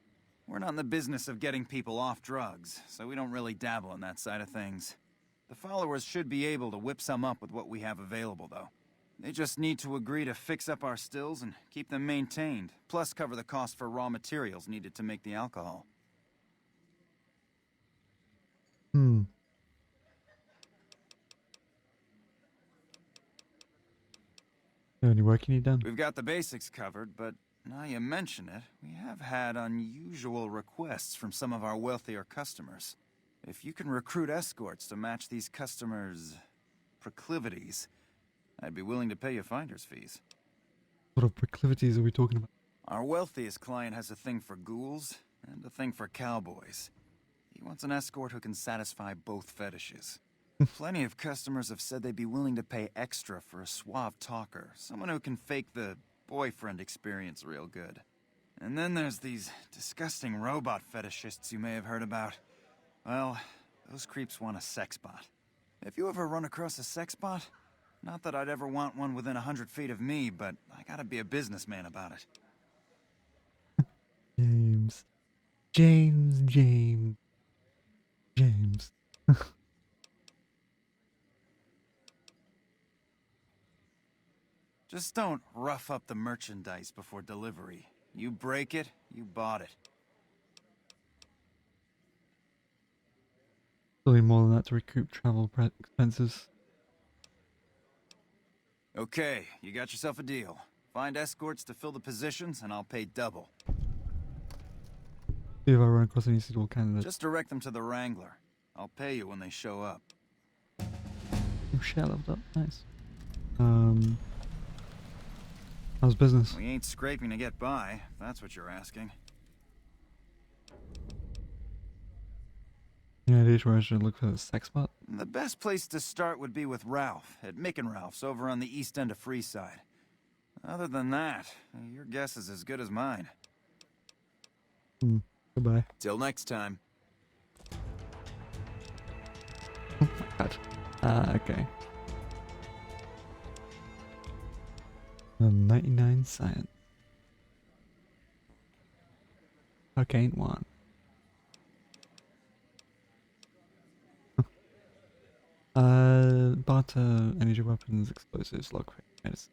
We're not in the business of getting people off drugs, so we don't really dabble in that side of things. The followers should be able to whip some up with what we have available, though. They just need to agree to fix up our stills and keep them maintained, plus cover the cost for raw materials needed to make the alcohol. Any work you need done? We've got the basics covered, but now you mention it, we have had unusual requests from some of our wealthier customers. If you can recruit escorts to match these customers' proclivities, I'd be willing to pay you finder's fees. What of proclivities are we talking about? Our wealthiest client has a thing for ghouls and a thing for cowboys. He wants an escort who can satisfy both fetishes. Plenty of customers have said they'd be willing to pay extra for a suave talker, someone who can fake the boyfriend experience real good. And then there's these disgusting robot fetishists you may have heard about. Well, those creeps want a sex bot. If you ever run across a sex bot, not that I'd ever want one within 100 feet of me, but I gotta be a businessman about it. James. James. Just don't rough up the merchandise before delivery. You break it, you bought it. Still need more than that to recoup travel expenses. Okay, you got yourself a deal. Find escorts to fill the positions, and I'll pay double. See if I run across any suitable candidates. Just direct them to the Wrangler. I'll pay you when they show up. Oh shit, I leveled up. Nice. How's business? We ain't scraping to get by, if that's what you're asking. Any ideas where I should look for the sex bot? The best place to start would be with Ralph, at Mick and Ralph's over on the east end of Freeside. Other than that, your guess is as good as mine. Goodbye. Till next time. Oh my god. Okay. 99 science. Cocaine 1. Barter, energy weapons, explosives, lockpick, medicine.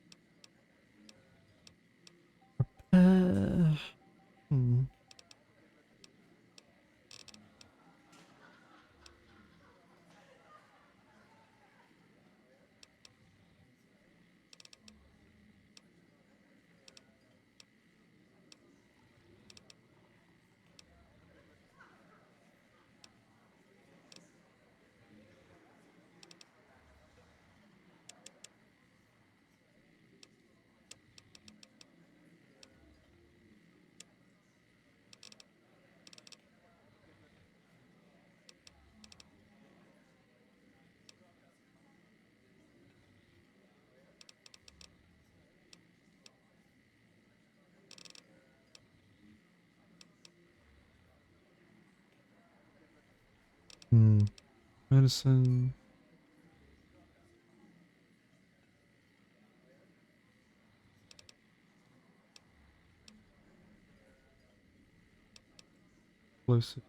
Medicine. Explosive.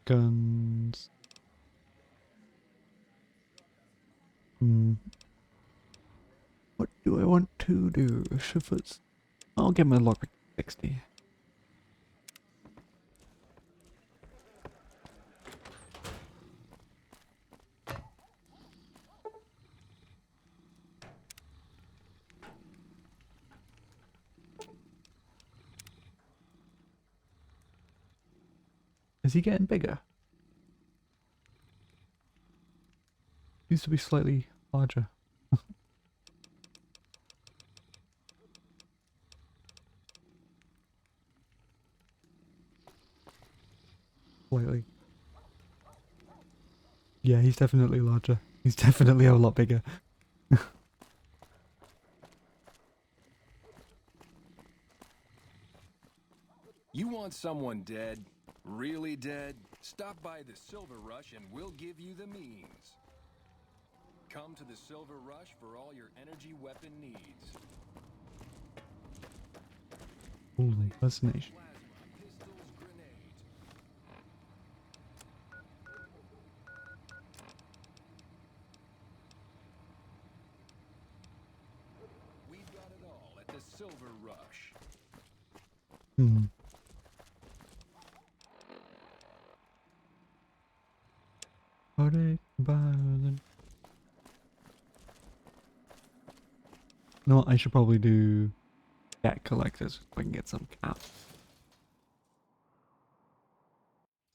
Guns. What do I want to do? Shifts. I'll get my lockpick 60. Is he getting bigger? Used to be slightly larger. Slightly. Yeah, he's definitely larger. He's definitely a lot bigger. You want someone dead? Really dead? Stop by the Silver Rush and we'll give you the means. Come to the Silver Rush for all your energy weapon needs. Holy impersonation. Silver Rush. Hmm. No, I should probably do cat collectors so I can get some cats.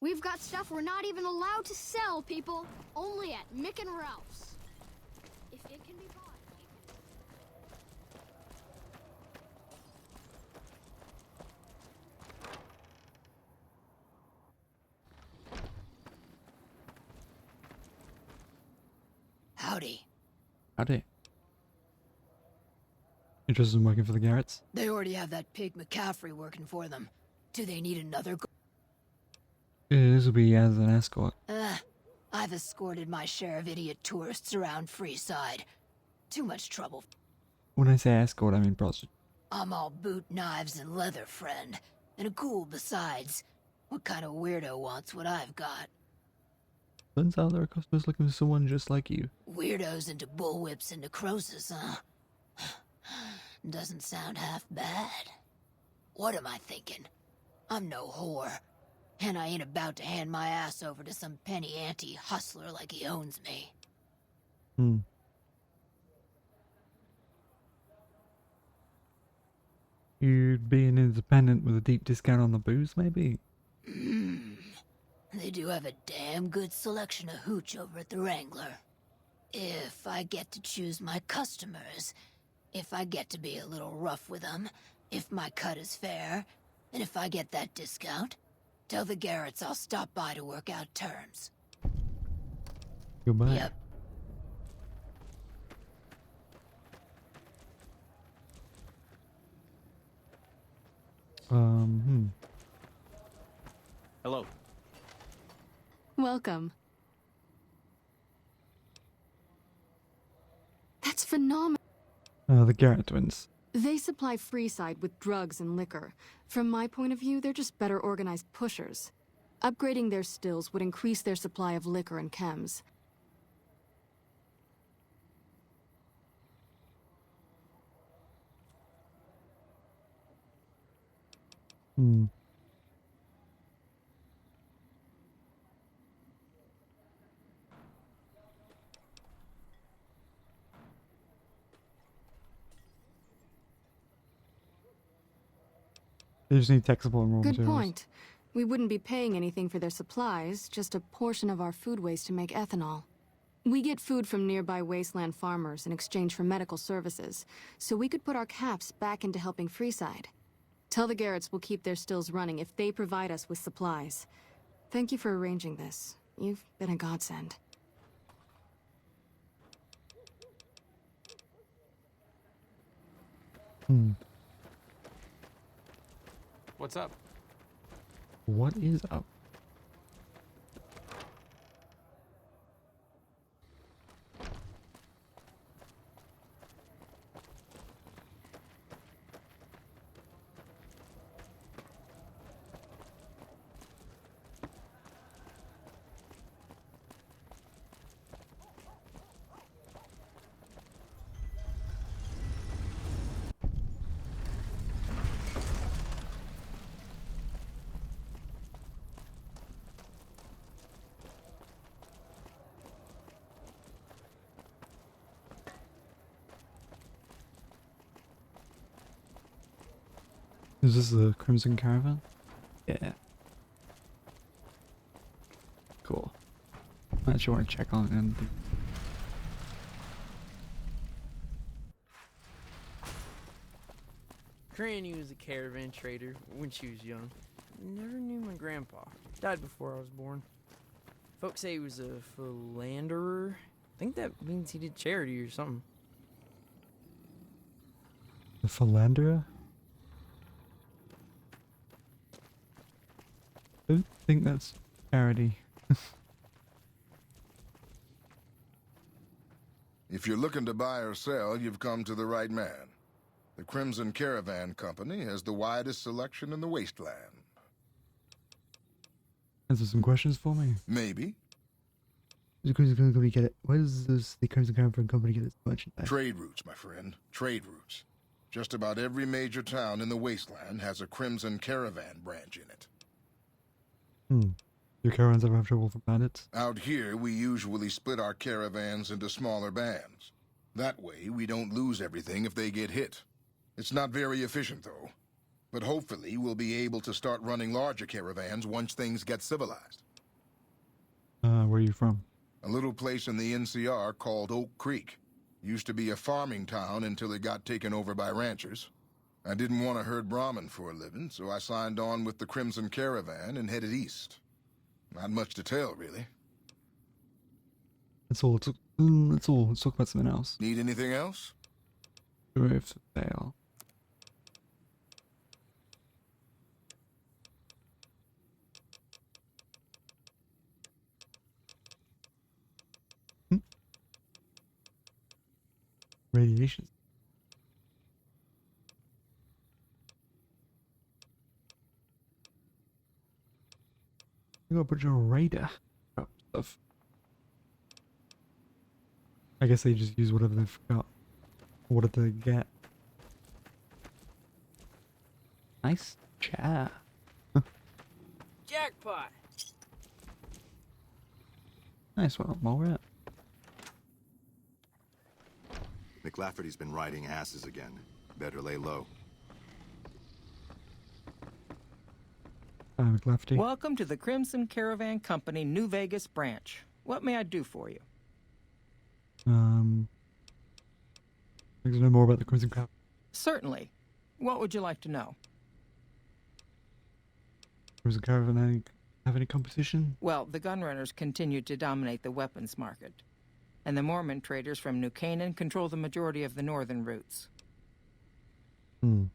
We've got stuff we're not even allowed to sell, people. Only at Mick and Ralph's. If it can be bought, Howdy. Howdy. Interested in working for the Garretts? They already have that pig McCaffrey working for them. Do they need another This will be as an escort. I've escorted my share of idiot tourists around Freeside. Too much trouble. When I say escort, I mean prostitute. I'm all boot, knives, and leather, friend. And a ghoul besides. What kind of weirdo wants what I've got? Turns out there are customers looking for someone just like you. Weirdos into bullwhips and necrosis, huh? Doesn't sound half bad. What am I thinking? I'm no whore. And I ain't about to hand my ass over to some penny ante hustler like he owns me. You'd be an independent with a deep discount on the booze, maybe? They do have a damn good selection of hooch over at the Wrangler. If I get to choose my customers, if I get to be a little rough with them, if my cut is fair, and if I get that discount, tell the Garretts I'll stop by to work out terms. Goodbye. Yep. Hello. Welcome. That's phenomenal. The Garrett twins. They supply Freeside with drugs and liquor. From my point of view, they're just better organized pushers. Upgrading their stills would increase their supply of liquor and chems. They just need tech support and raw Good materials. point. We wouldn't be paying anything for their supplies, just a portion of our food waste to make ethanol. We get food from nearby wasteland farmers in exchange for medical services, so we could put our caps back into helping Freeside. Tell the Garretts we'll keep their stills running if they provide us with supplies. Thank you for arranging this. You've been a godsend. What's up? What is up? Is this the Crimson Caravan? Yeah. Cool. I actually want to check on it and Granny was a caravan trader when she was young. Never knew my grandpa. Died before I was born. Folks say he was a philanderer. I think that means he did charity or something. the philanderer? I don't think that's charity. If you're looking to buy or sell, you've come to the right man. The Crimson Caravan Company has the widest selection in the wasteland. Answer some questions for me. Maybe. Does the Crimson Caravan Company get it? Where does the Crimson Caravan Company get its merchandise? Trade routes, my friend. Trade routes. Just about every major town in the wasteland has a Crimson Caravan branch in it. Do caravans ever have trouble with bandits? Out here, we usually split our caravans into smaller bands. That way, we don't lose everything if they get hit. It's not very efficient, though. But hopefully, we'll be able to start running larger caravans once things get civilized. Where are you from? A little place in the NCR called Oak Creek. Used to be a farming town until it got taken over by ranchers. I didn't want to herd Brahmin for a living, so I signed on with the Crimson Caravan and headed east. Not much to tell, really. That's all. That's all. Let's talk about something else. Need anything else? Graves of Bale. Radiation. You got a bunch of radar stuff. I guess they just use whatever they've got. What did they get? Nice chair. Jackpot! Nice one, while we're at. McLafferty's been riding asses again. Better lay low. McLafferty. Welcome to the Crimson Caravan Company New Vegas branch. What may I do for you? I'd like to know more about the Crimson Caravan. Certainly. What would you like to know? Crimson Caravan have any competition? Well, the gunrunners continue to dominate the weapons market, and the Mormon traders from New Canaan control the majority of the northern routes. You're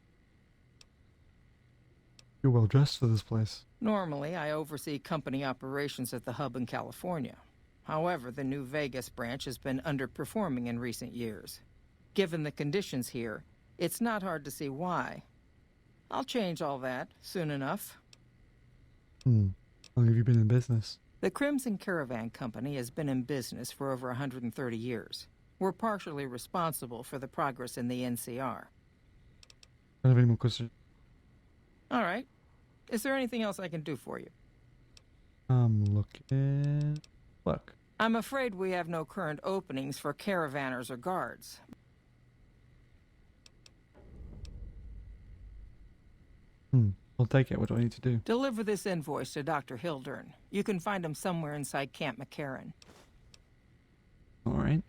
well dressed for this place. Normally, I oversee company operations at the hub in California. However, the New Vegas branch has been underperforming in recent years. Given the conditions here, it's not hard to see why. I'll change all that soon enough. How long have you been in business? The Crimson Caravan Company has been in business for over 130 years. We're partially responsible for the progress in the NCR. I don't have any more questions. All right. Is there anything else I can do for you? Look. I'm afraid we have no current openings for caravanners or guards. I'll take it. What do I need to do? Deliver this invoice to Dr. Hildern. You can find him somewhere inside Camp McCarran. All right.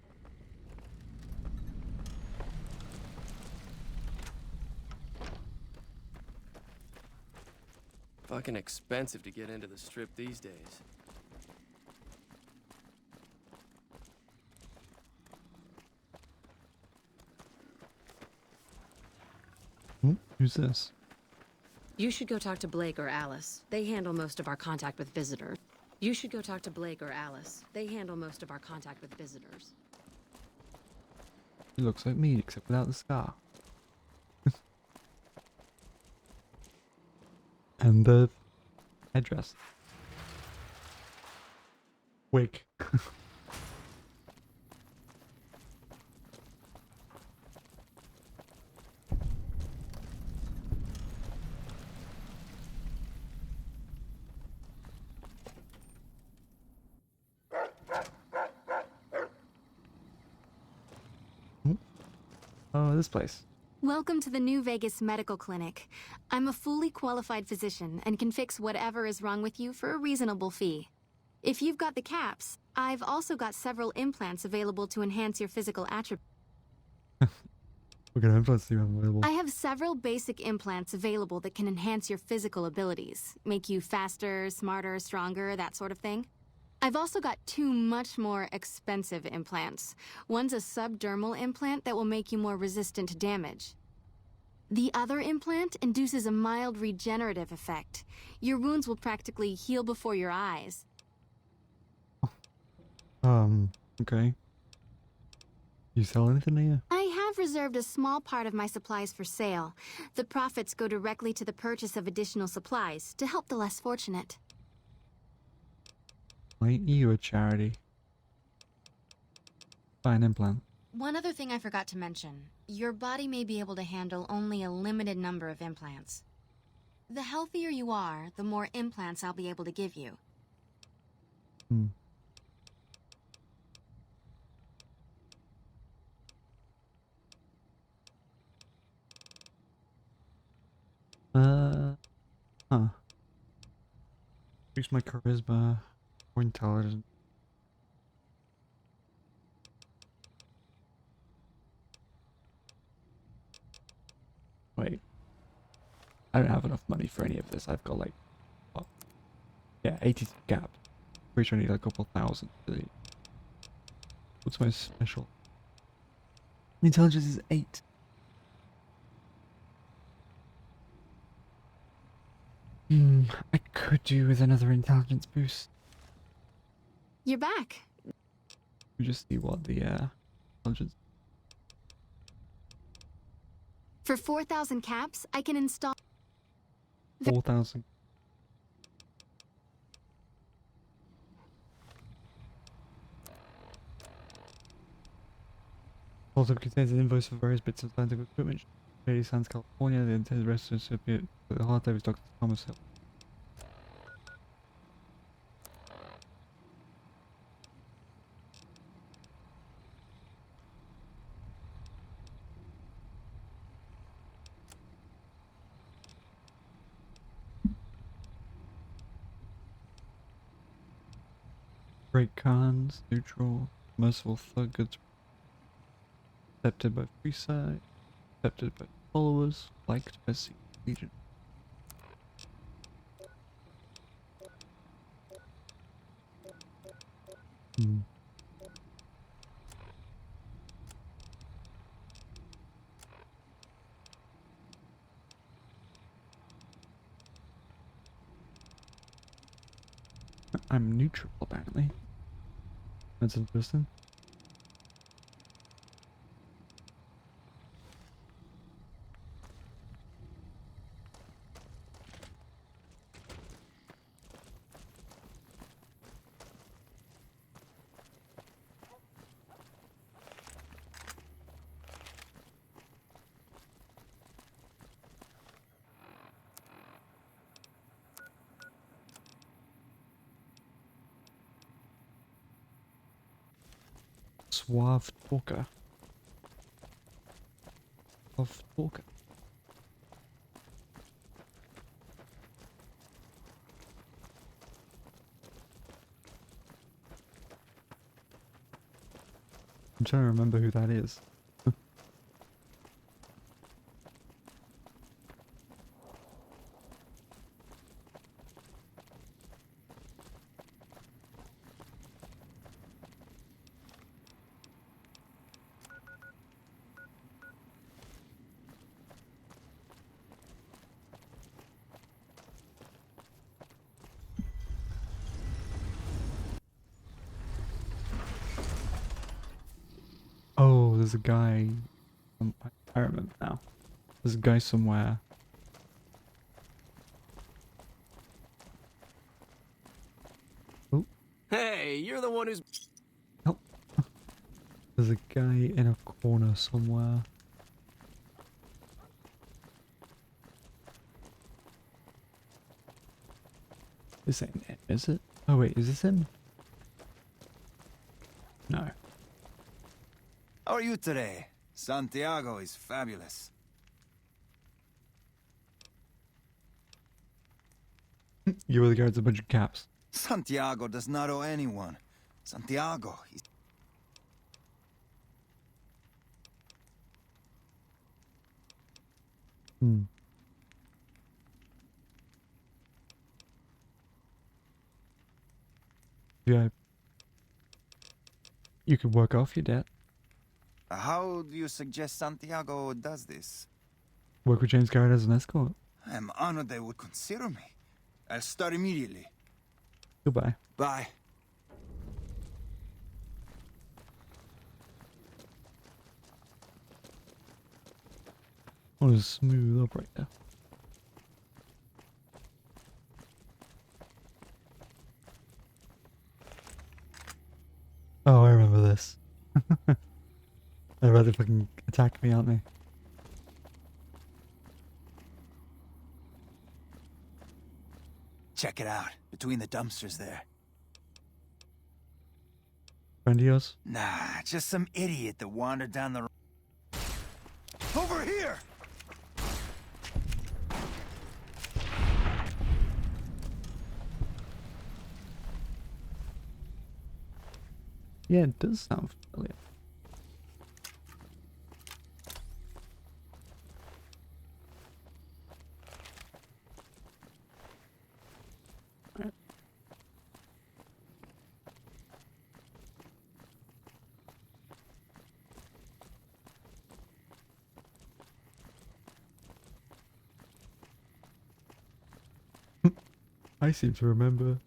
Fucking expensive to get into the strip these days. Who's this? You should go talk to Blake or Alice. They handle most of our contact with visitors. You should go talk to Blake or Alice. They handle most of our contact with visitors. He looks like me, except without the scar. And the headdress. Wig. Oh, this place. Welcome to the New Vegas Medical Clinic. I'm a fully qualified physician and can fix whatever is wrong with you for a reasonable fee. If you've got the caps, I've also got several implants available to enhance your physical attributes. What kind of implants do you have available? I have several basic implants available that can enhance your physical abilities, make you faster, smarter, stronger, that sort of thing. I've also got two much more expensive implants. One's a subdermal implant that will make you more resistant to damage. The other implant induces a mild regenerative effect. Your wounds will practically heal before your eyes. Okay. You sell anything here? I have reserved a small part of my supplies for sale. The profits go directly to the purchase of additional supplies to help the less fortunate. Ain't you a charity? Buy an implant. One other thing I forgot to mention. Your body may be able to handle only a limited number of implants. The healthier you are, the more implants I'll be able to give you. Hmm. Huh. Increase my charisma or intelligence. Wait. I don't have enough money for any of this. I've got like, what? Yeah, 80 gap. Pretty sure I need like a couple thousand for the... What's my special? Intelligence is 8. I could do with another intelligence boost. You're back. We just see what the intelligence. For 4,000 caps, I can install... 4,000. Also contains an invoice for various bits of scientific equipment. Shady Sands, California. The intended residence should be at the heart of Dr. Thomas Hill. Great Khans, neutral, merciful thug, goods. Accepted by Freeside, accepted by followers, liked by Legion. I'm neutral, apparently. That's interesting. Suave talker. Suave talker. I'm trying to remember who that is. Oh, there's a guy. I remember now. There's a guy somewhere. Oh, Hey, you're the one who's... there's a guy in a corner somewhere. This ain't it, is it? Oh wait, is this him? No. How are you today? Santiago is fabulous. You were the guy with a bunch of caps. Santiago does not owe anyone. Santiago, he's... Yeah. You could work off your debt. How do you suggest Santiago does this? Work with James Garrett as an escort. I'm honored they would consider me. I'll start immediately. Goodbye. Bye. What a smooth operator. Oh, I remember this. They're about to fucking attack me, aren't they? Check it out, between the dumpsters there. Friend of yours? Nah, just some idiot that wandered down the... Over here! Yeah, it does sound familiar. I seem to remember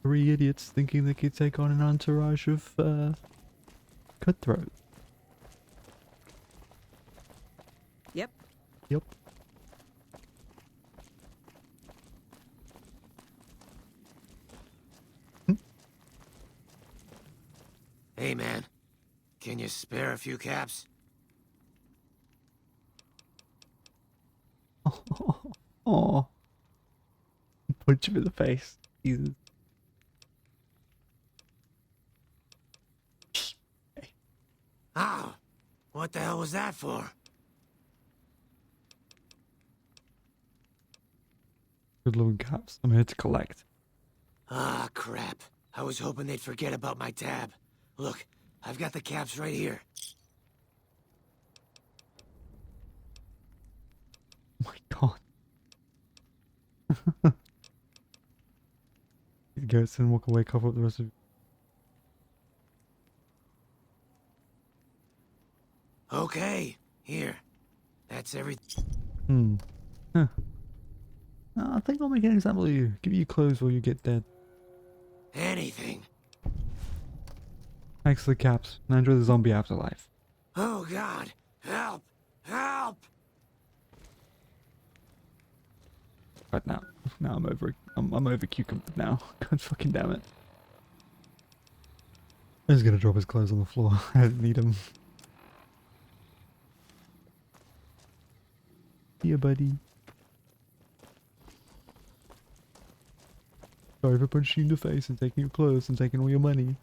3 idiots thinking they could take on an entourage of cutthroat. Yep. Yep. Hey, man. Can you spare a few caps? Oh. Punch him in the face. Jesus. Ow! What the hell was that for? Good looking caps. I'm here to collect. Ah, crap. I was hoping they'd forget about my tab. Look, I've got the caps right here. Oh my god. He goes and walk away, cover up the rest of... Okay, here. That's everything. Huh. I think I'll make an example of you. Give you clothes while you get dead. Anything. Thanks for the caps. And enjoy the zombie afterlife. Oh god, help! Help! Right now. Now I'm over cucumber now. God fucking damn it. He's gonna drop his clothes on the floor. I didn't need him. Yeah, buddy. Sorry for punching you in the face and taking your clothes and taking all your money.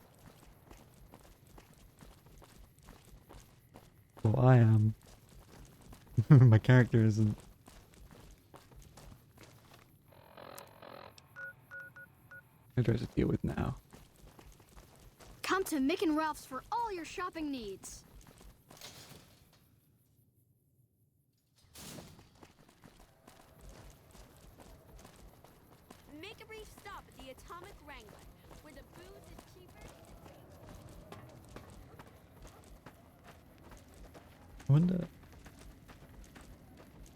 Well, I am. My character isn't. I try to deal with now. Come to Mick and Ralph's for all your shopping needs. Make a brief stop at the Atomic Wrangler, where the booze is cheaper. I wonder.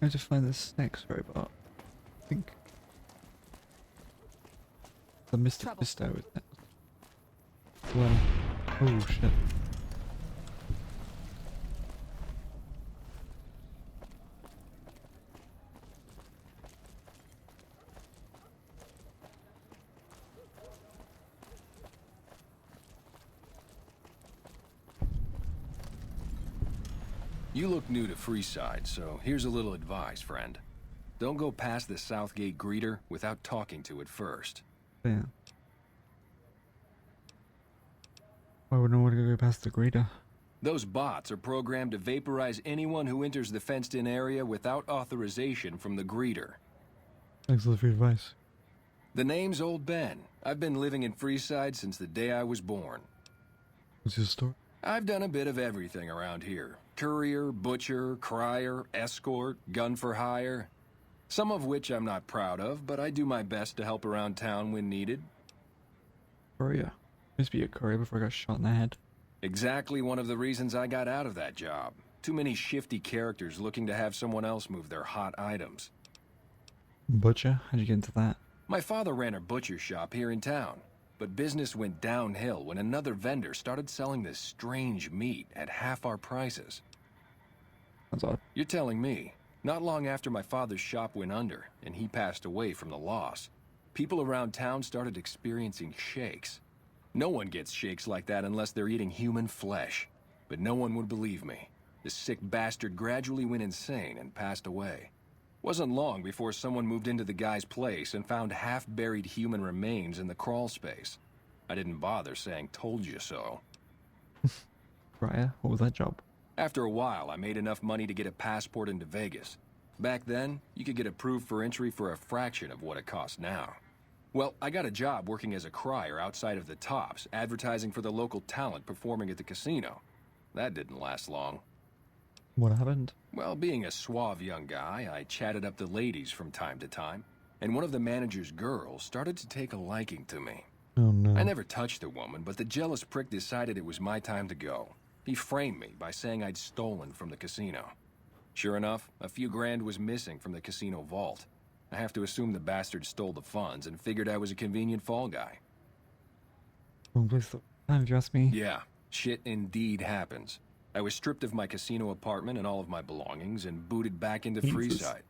I have to find the snacks robot. I think. The Mr. Fisto with that. Well. Oh shit. You look new to Freeside, so here's a little advice, friend. Don't go past the Southgate greeter without talking to it first. Yeah. Why wouldn't I want to go past the greeter? Those bots are programmed to vaporize anyone who enters the fenced-in area without authorization from the greeter. Thanks for the free advice. The name's Old Ben. I've been living in Freeside since the day I was born. What's your story? I've done a bit of everything around here. Courier, butcher, crier, escort, gun for hire. Some of which I'm not proud of, but I do my best to help around town when needed. Courier. I used to be a courier before I got shot in the head. Exactly one of the reasons I got out of that job. Too many shifty characters looking to have someone else move their hot items. Butcher? How'd you get into that? My father ran a butcher shop here in town, but business went downhill when another vendor started selling this strange meat at half our prices. That's odd. You're telling me, not long after my father's shop went under and he passed away from the loss, people around town started experiencing shakes. No one gets shakes like that unless they're eating human flesh. but no one would believe me. The sick bastard gradually went insane and passed away. Wasn't long before someone moved into the guy's place and found half-buried human remains in the crawl space. I didn't bother saying "told you so." Right, what was that job? After a while, I made enough money to get a passport into Vegas. Back then, you could get approved for entry for a fraction of what it costs now. Well, I got a job working as a crier outside of the Tops, advertising for the local talent performing at the casino. That didn't last long. What happened? Well, being a suave young guy, I chatted up the ladies from time to time, and one of the manager's girls started to take a liking to me. Oh no. I never touched a woman, but the jealous prick decided it was my time to go. He framed me by saying I'd stolen from the casino. Sure enough, a few grand was missing from the casino vault. I have to assume the bastard stole the funds and figured I was a convenient fall guy. Wrong place at the time, if you ask me. Yeah, shit indeed happens. I was stripped of my casino apartment and all of my belongings and booted back into Freeside.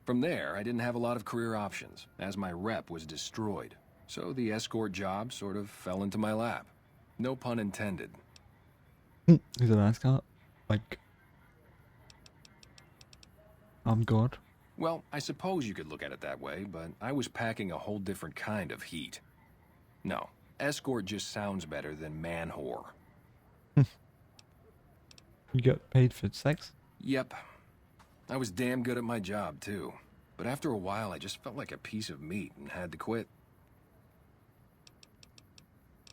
From there, I didn't have a lot of career options, as my rep was destroyed. So the escort job sort of fell into my lap. No pun intended. Is it an escort? Like, I'm God. Well, I suppose you could look at it that way, but I was packing a whole different kind of heat. No, escort just sounds better than man whore. You get paid for sex? Yep. I was damn good at my job, too. But after a while, I just felt like a piece of meat and had to quit.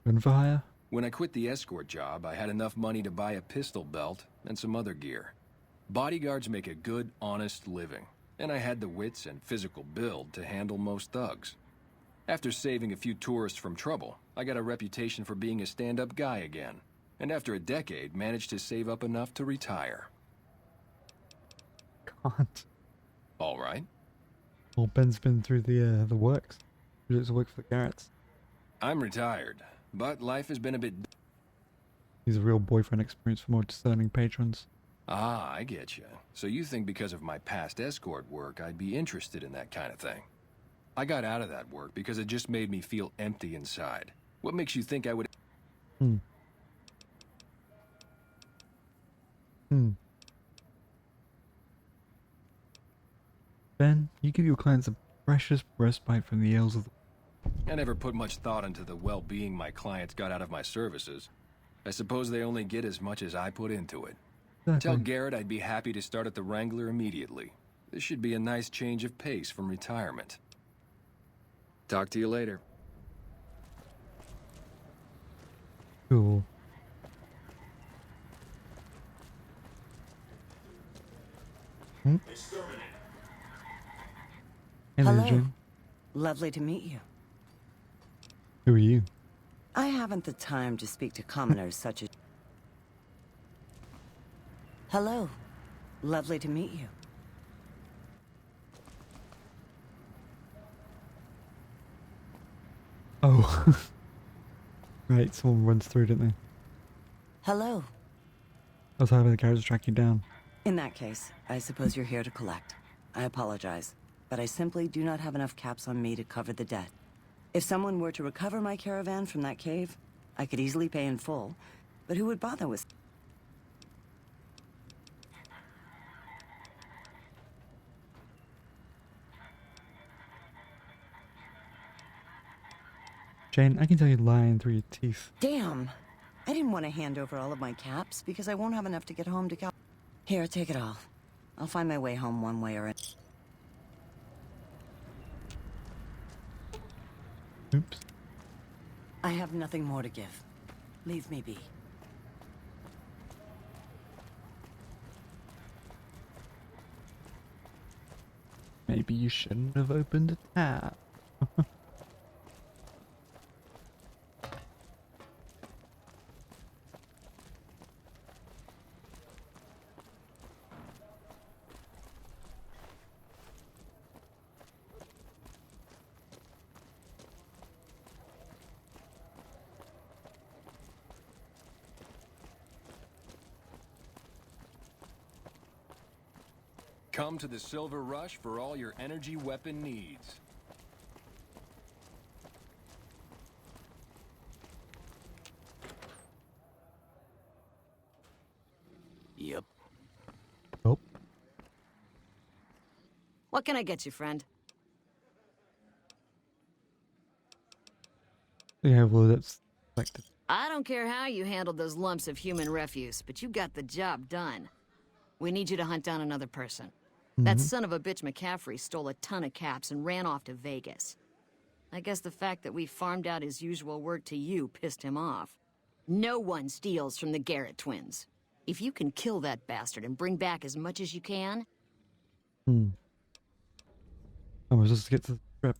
Gun for hire? When I quit the escort job, I had enough money to buy a pistol belt and some other gear. Bodyguards make a good, honest living, and I had the wits and physical build to handle most thugs. After saving a few tourists from trouble, I got a reputation for being a stand-up guy again, and after a decade, managed to save up enough to retire. Can't. All right. Well, Ben's been through the works. He does work for the Karats. I'm retired, but life has been a bit... He's a real boyfriend experience for more discerning patrons. Ah, I get you. So you think because of my past escort work, I'd be interested in that kind of thing. I got out of that work because it just made me feel empty inside. What makes you think I would... Ben, you give your clients a precious respite from the ills of the... I never put much thought into the well-being my clients got out of my services. I suppose they only get as much as I put into it. Exactly. Tell Garrett I'd be happy to start at the Wrangler immediately. This should be a nice change of pace from retirement. Talk to you later. Cool. Hello. Jim. Lovely to meet you. Who are you? I haven't the time to speak to commoners such as... Hello. Lovely to meet you. Oh. Right, someone runs through, didn't they? Hello. I was having the carriage track you down. In that case, I suppose you're here to collect. I apologize, but I simply do not have enough caps on me to cover the debt. If someone were to recover my caravan from that cave, I could easily pay in full, but who would bother with... Jane, I can tell you lying through your teeth. Damn! I didn't want to hand over all of my caps because I won't have enough to get home to Here, take it all. I'll find my way home one way or another. Oops. I have nothing more to give. Leave me be. Maybe you shouldn't have opened a tap. Come to the Silver Rush for all your energy weapon needs. What can I get you, friend? Yeah, well, that's like the... I don't care how you handled those lumps of human refuse, but you got the job done. We need you to hunt down another person. That son of a bitch McCaffrey stole a ton of caps and ran off to Vegas. I guess the fact that we farmed out his usual work to you pissed him off. No one steals from the Garrett twins. If you can kill that bastard and bring back as much as you can... I was just to get to the trip.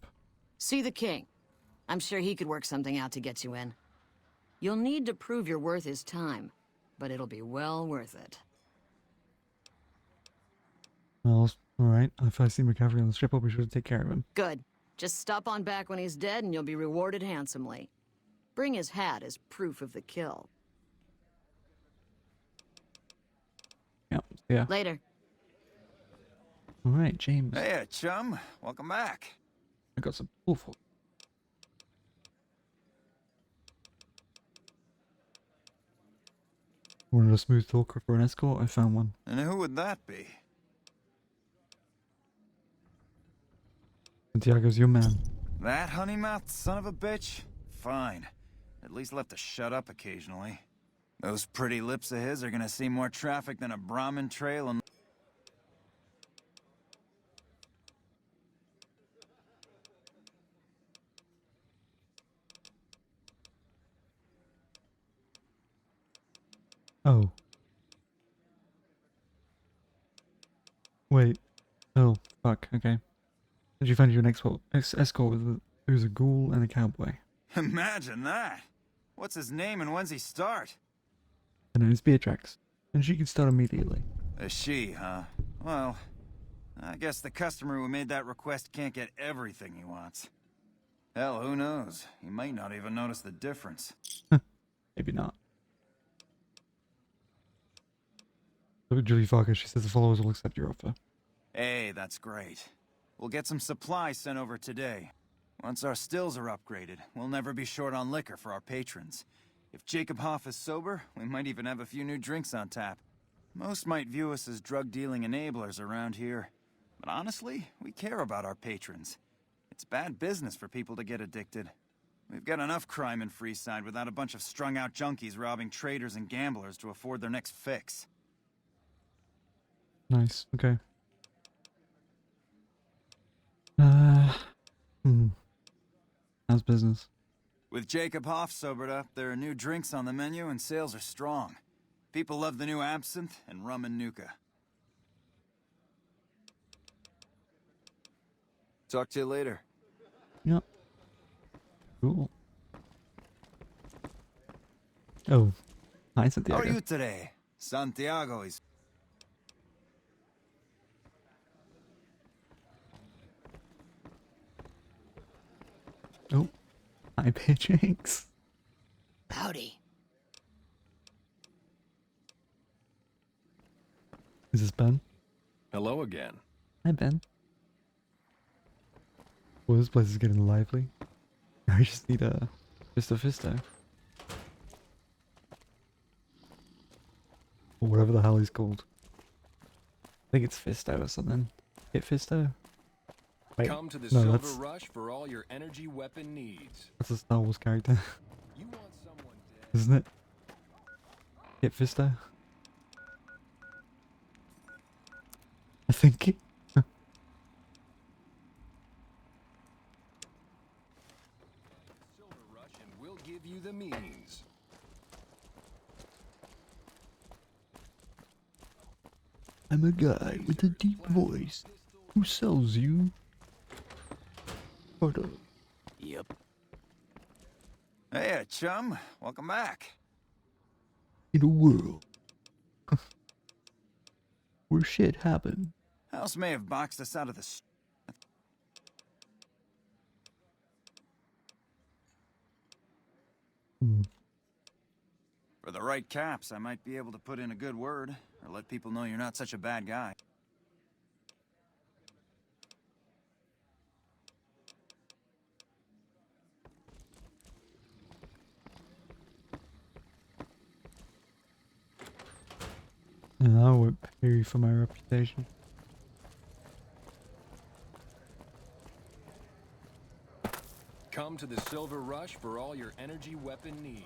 See the king. I'm sure he could work something out to get you in. You'll need to prove you're worth his time, but it'll be well worth it. Well, alright. If I see McCaffrey on the strip, I'll be sure to take care of him. Good. Just stop on back when he's dead and you'll be rewarded handsomely. Bring his hat as proof of the kill. Yeah. Later. Alright, James. Hey, chum. Welcome back. I got some awful. Wanted a smooth talker for an escort? I found one. And who would that be? Santiago's your man. That honey-mouthed son of a bitch? Fine. At least left to shut up occasionally. Those pretty lips of his are gonna see more traffic than a Brahmin trail and... Oh. Wait. Oh, fuck, okay. Did you find your next escort with who's a ghoul and a cowboy? Imagine that! What's his name and when's he start? Her name is Beatrix, and she can start immediately. A she, huh? Well, I guess the customer who made that request can't get everything he wants. Hell, who knows? He might not even notice the difference. Maybe not. Look at Julie Farkas, she says the followers will accept your offer. Hey, that's great. We'll get some supplies sent over today. Once our stills are upgraded, we'll never be short on liquor for our patrons. If Jacob Hoff is sober, we might even have a few new drinks on tap. Most might view us as drug-dealing enablers around here. But honestly, we care about our patrons. It's bad business for people to get addicted. We've got enough crime in Freeside without a bunch of strung-out junkies robbing traders and gamblers to afford their next fix. Nice, okay. How's business? With Jacob Hoff sobered up, there are new drinks on the menu and sales are strong. People love the new absinthe and rum and nuka. Talk to you later. Yep. Cool. Oh, hi, Santiago. How are you today? Santiago is... Oh, hi, Beatrix. Howdy. Is this Ben? Hello again. Hi, Ben. Well, this place is getting lively. I just need just a fisto. Or whatever the hell he's called. I think it's Fisto or something. Hit Fisto? Wait, Come to the no, Silver that's Rush for all your energy weapon needs. a Star Wars character. You want someone dead? Isn't it? Hit Fisto? I think. Silver Rush and we'll give you the means. I'm a guy with a deep voice who sells you. Photo. Yep. Hey, chum. Welcome back. In a world where shit happened. House may have boxed us out of the... For the right caps, I might be able to put in a good word, or let people know you're not such a bad guy. And I won't pay for my reputation. Come to the Silver Rush for all your energy weapon needs.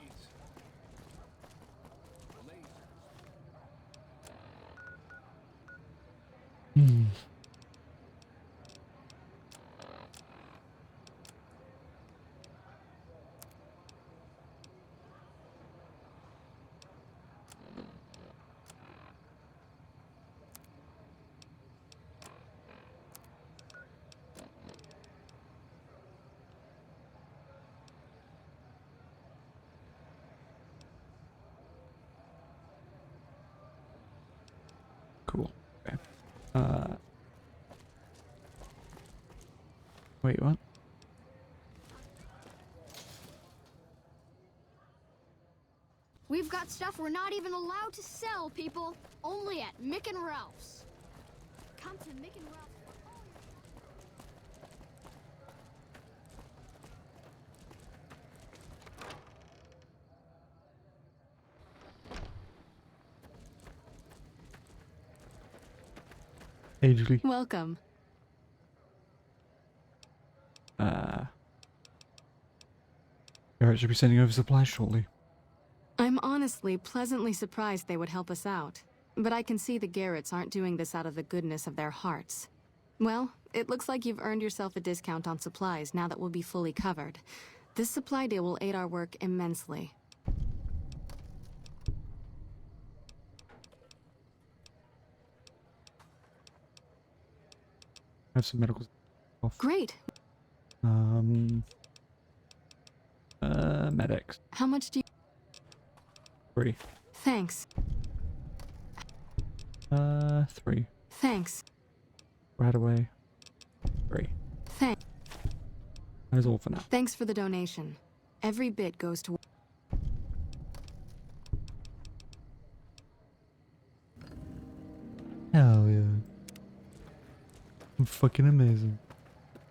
Cool. Okay. Wait, what? We've got stuff we're not even allowed to sell, people. Only at Mick and Ralph's. Come to Mick and Ralph's. Agely. Welcome. Karat should be sending over supplies shortly. I'm honestly pleasantly surprised they would help us out. But I can see the Garretts aren't doing this out of the goodness of their hearts. Well, it looks like you've earned yourself a discount on supplies now that we'll be fully covered. This supply deal will aid our work immensely. I have some medical stuff. Great. Medics. How much do you... 3. Thanks. 3. Thanks. Right away. 3. Thanks. That's all for now. Thanks for the donation. Every bit goes to... Hell yeah. I'm fucking amazing.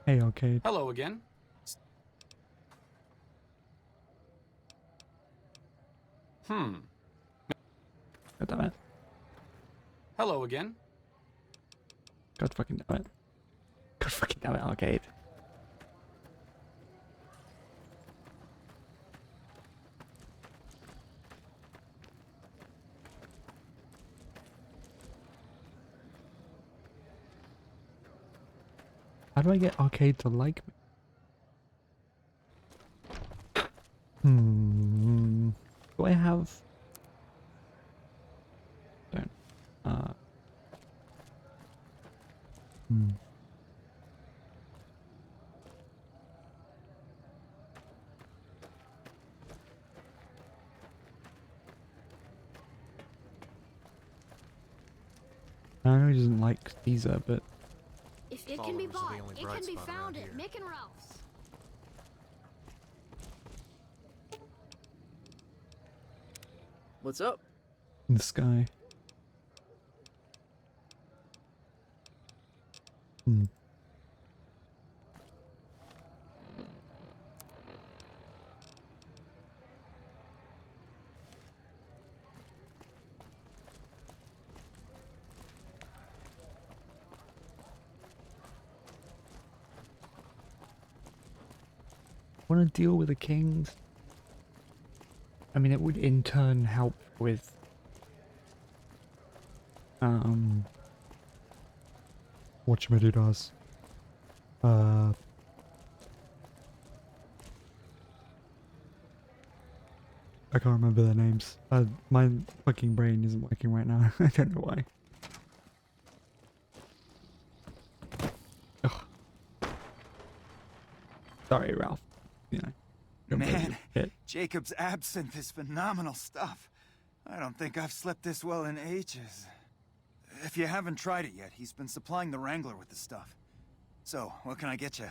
Hey, Arcade. Hello again. God damn it. Hello again. God fucking damn it. God fucking damn it, Arcade. How do I get Arcade to like me? Do I have... Don't. I know he doesn't like Caesar, but... If it can be bought, it can be found at Mick and Ralph's. What's up? In the sky. Want to deal with the kings? I mean, it would in turn help with whatchamadidas. I can't remember their names. My fucking brain isn't working right now. I don't know why. Ugh. Sorry, Ralph. You know. Man, Jacob's absinthe is phenomenal stuff. I don't think I've slept this well in ages. If you haven't tried it yet, he's been supplying the Wrangler with the stuff. So, what can I get you?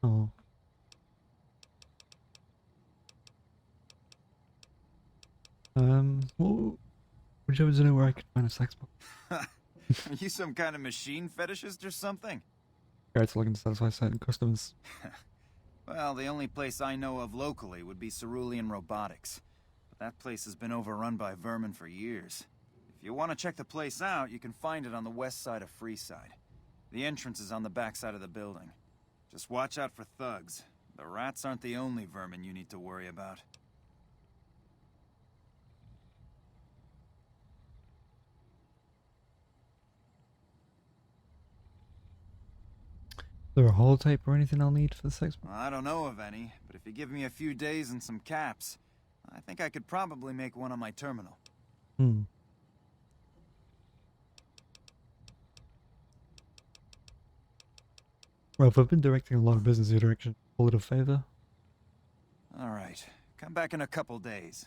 Oh. Well, would you ever know where I could find a sex box? Are you some kind of machine fetishist or something? Garrett's looking to satisfy certain customers. Well, the only place I know of locally would be Cerulean Robotics. But that place has been overrun by vermin for years. If you want to check the place out, you can find it on the west side of Freeside. The entrance is on the back side of the building. Just watch out for thugs. The rats aren't the only vermin you need to worry about. Is there a holotape or anything I'll need for the sex? Well, I don't know of any, but if you give me a few days and some caps, I think I could probably make one on my terminal. Hmm. Well, if I've been directing a lot of business in your direction, pull it a favor. All right. Come back in a couple days.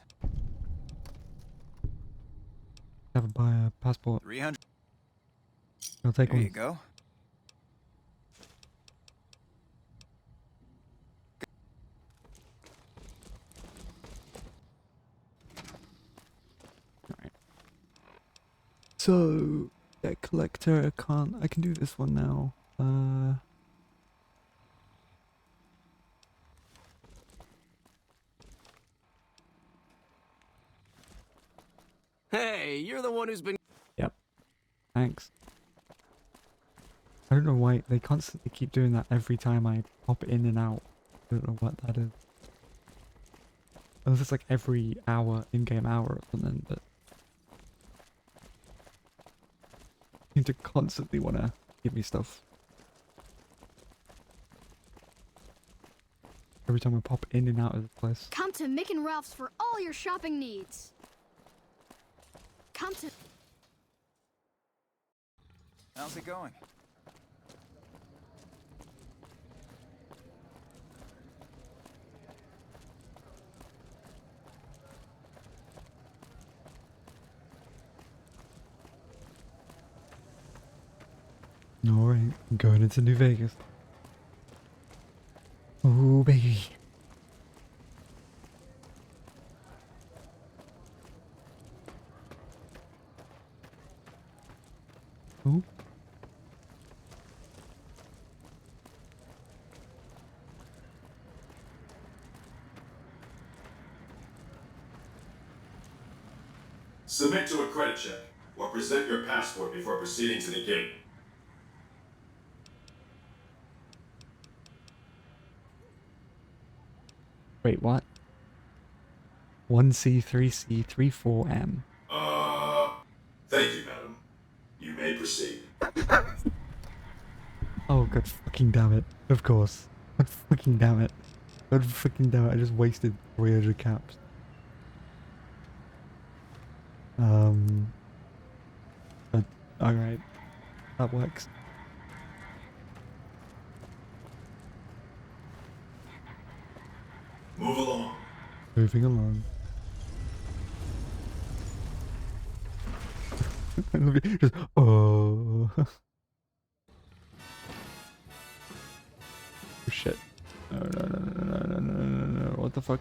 Have to buy a passport. 300. I'll take There one. you go. Alright. So, debt collector, I can do this one now. Hey, you're the one who's been... Yep. Thanks. I don't know why they constantly keep doing that every time I pop in and out. I don't know what that is. Unless it's like every hour, in-game hour or something, but... I seem to constantly want to give me stuff. Every time I pop in and out of the place. Come to Mick and Ralph's for all your shopping needs. Come to... How's it going? Alright, I'm going into New Vegas. Oh, baby. Oh. Submit to a credit check, or present your passport before proceeding to the gate. Wait, what? 1C, 3C, 34M. Thank you, madam. You may proceed. Oh, god fucking damn it. Of course. God fucking damn it. God fucking damn it. I just wasted 300 caps. But, alright. That works. Move along. Moving along. I love it. Just, oh. Oh shit. No, no, no, no, no, no, no, no, no, no. What the fuck?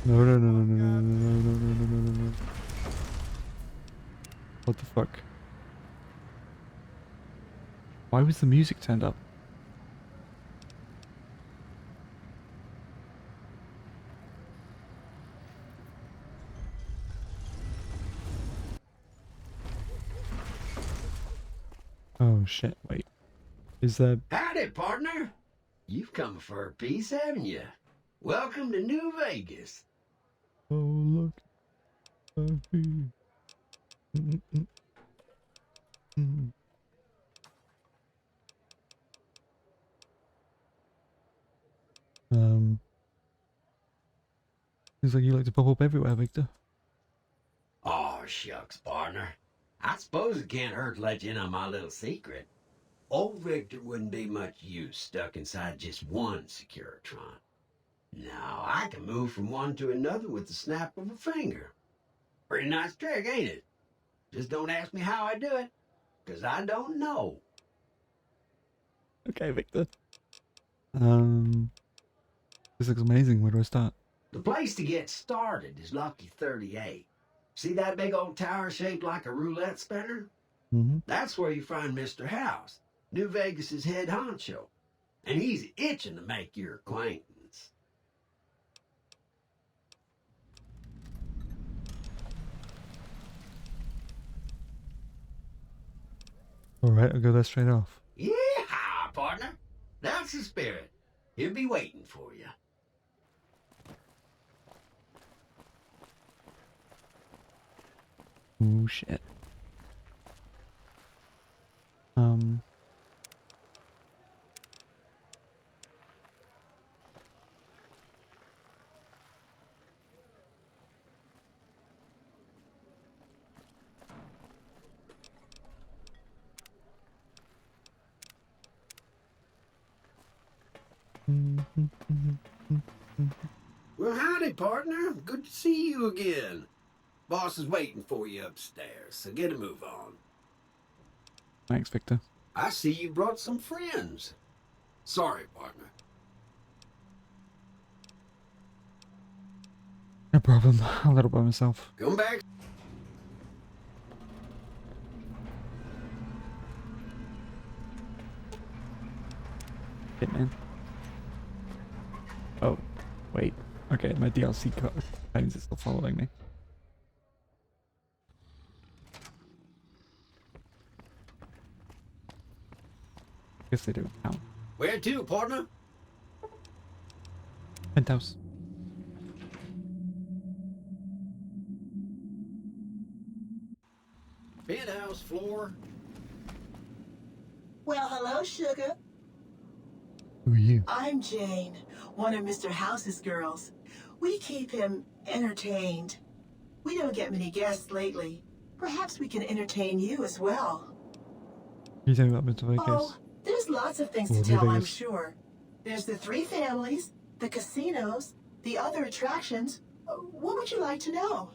No, no, no, no, no, no, no, no, no, no, no, no, no. What the fuck? Why was the music turned up? Oh shit, wait. Is there... Howdy, partner. You've come for a piece, haven't you? Welcome to New Vegas. Oh, look. Akii. Seems like you like to pop up everywhere, Victor. Oh, shucks, partner. I suppose it can't hurt to let you in on my little secret. Old Victor wouldn't be much use stuck inside just one Securitron. Now, I can move from one to another with the snap of a finger. Pretty nice trick, ain't it? Just don't ask me how I do it, 'cause I don't know. Okay, Victor. This looks amazing. Where do I start? The place to get started is Lucky 38. See that big old tower shaped like a roulette spinner? Mm-hmm. That's where you find Mr. House, New Vegas's head honcho. And he's itching to make your acquaintance. Alright, I'll go there straight off. Yeah, partner. That's the spirit. He'll be waiting for you. Oh shit. Well, howdy, partner. Good to see you again. Boss is waiting for you upstairs, so get a move on. Thanks, Victor. I see you brought some friends. Sorry, partner. No problem. I'll let it by myself. Come back. Hitman. Oh, wait. Okay, my DLC claims it's still following me. Guess they don't count. Where to, partner? Penthouse. Penthouse floor. Well, hello, sugar. Who are you? I'm Jane, one of Mr. House's girls. We keep him entertained. We don't get many guests lately. Perhaps we can entertain you as well. You talking about Mr. Vegas? Oh, there's lots of things to tell, I'm sure. There's the 3 families, the casinos, the other attractions. What would you like to know?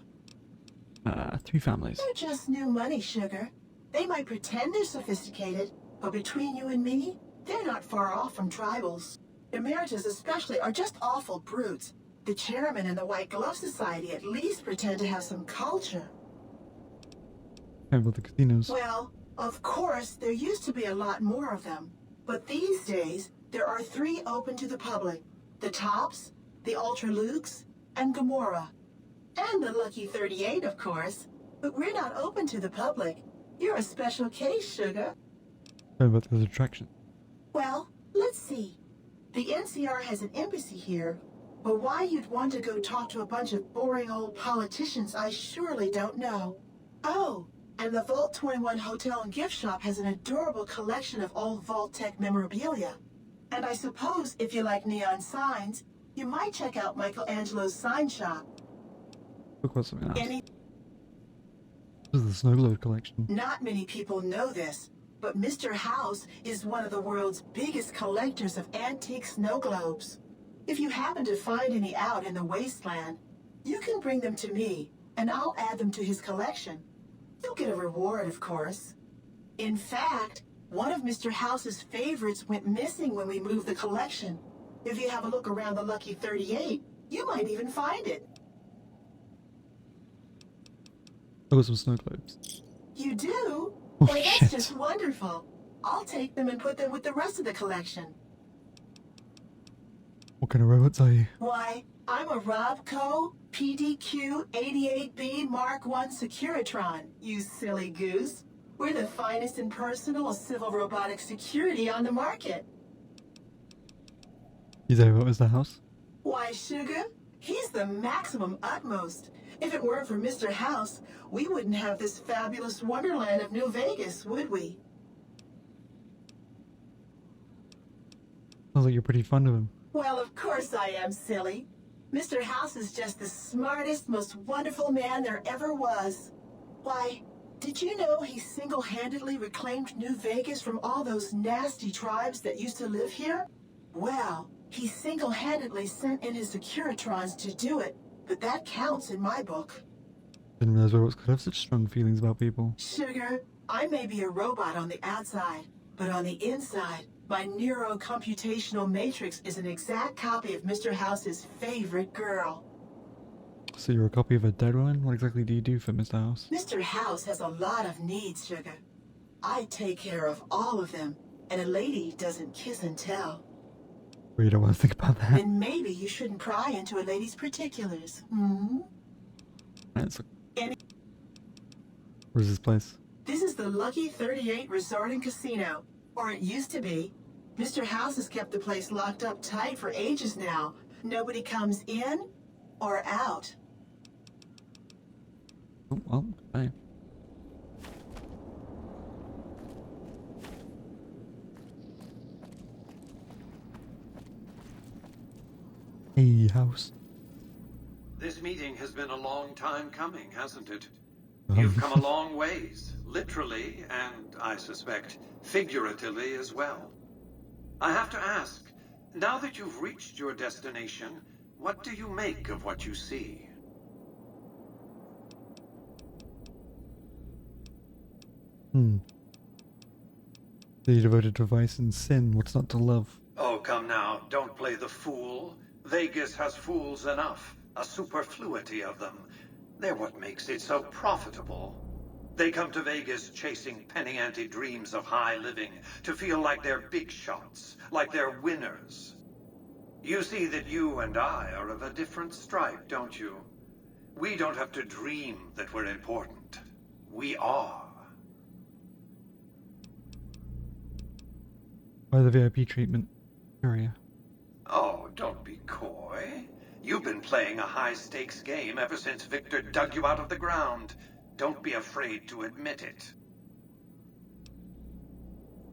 3 families. They're just new money, sugar. They might pretend they're sophisticated, but between you and me, they're not far off from tribals. Emeritus especially are just awful brutes. The chairman and the White Glove Society at least pretend to have some culture. How about the casinos? Well, of course, there used to be a lot more of them. But these days, there are 3 open to the public. The Tops, the Ultra Lukes, and Gamora. And the Lucky 38, of course. But we're not open to the public. You're a special case, sugar. How about those attractions? Well, let's see. The NCR has an embassy here, but why you'd want to go talk to a bunch of boring old politicians, I surely don't know. Oh, and the Vault 21 Hotel and Gift Shop has an adorable collection of old Vault-Tec memorabilia. And I suppose if you like neon signs, you might check out Michelangelo's sign shop. Look what's something else. This is the Snow Globe collection. Not many people know this, but Mr. House is one of the world's biggest collectors of antique snow globes. If you happen to find any out in the wasteland, you can bring them to me, and I'll add them to his collection. You'll get a reward, of course. In fact, one of Mr. House's favorites went missing when we moved the collection. If you have a look around the Lucky 38, you might even find it. I got some snow globes. You do? Oh, Why, shit. that's just wonderful. I'll take them and put them with the rest of the collection. What kind of robots are you? Why, I'm a Robco PDQ 88B Mark I Securitron, you silly goose. We're the finest in personal civil robotic security on the market. You say what was the house? Why, sugar, he's the maximum utmost. If it weren't for Mr. House, we wouldn't have this fabulous wonderland of New Vegas, would we? Sounds like you're pretty fond of him. Well, of course I am, silly. Mr. House is just the smartest, most wonderful man there ever was. Why, did you know he single-handedly reclaimed New Vegas from all those nasty tribes that used to live here? Well, he single-handedly sent in his Securitrons to do it, but that counts in my book. Didn't realize robots could have such strong feelings about people. Sugar, I may be a robot on the outside, but on the inside, my neurocomputational matrix is an exact copy of Mr. House's favorite girl. So you're a copy of a dead woman? What exactly do you do for Mr. House? Mr. House has a lot of needs, sugar. I take care of all of them, and a lady doesn't kiss and tell. Well, you don't want to think about that. Then maybe you shouldn't pry into a lady's particulars, hmm? Where's this place? This is the Lucky 38 Resort and Casino, or it used to be. Mr. House has kept the place locked up tight for ages now. Nobody comes in or out. Oh, well, hey. Hey, House. This meeting has been a long time coming, hasn't it? You've come a long ways, literally, and I suspect figuratively as well. I have to ask, now that you've reached your destination, what do you make of what you see? They devoted to vice and sin. What's not to love? Oh, come now, don't play the fool. Vegas has fools enough, a superfluity of them. They're what makes it so profitable. They come to Vegas chasing penny-ante dreams of high living, to feel like they're big shots, like they're winners. You see that you and I are of a different stripe, don't you? We don't have to dream that we're important. We are. By the VIP treatment area. Oh, don't be coy. You've been playing a high-stakes game ever since Victor dug you out of the ground. Don't be afraid to admit it.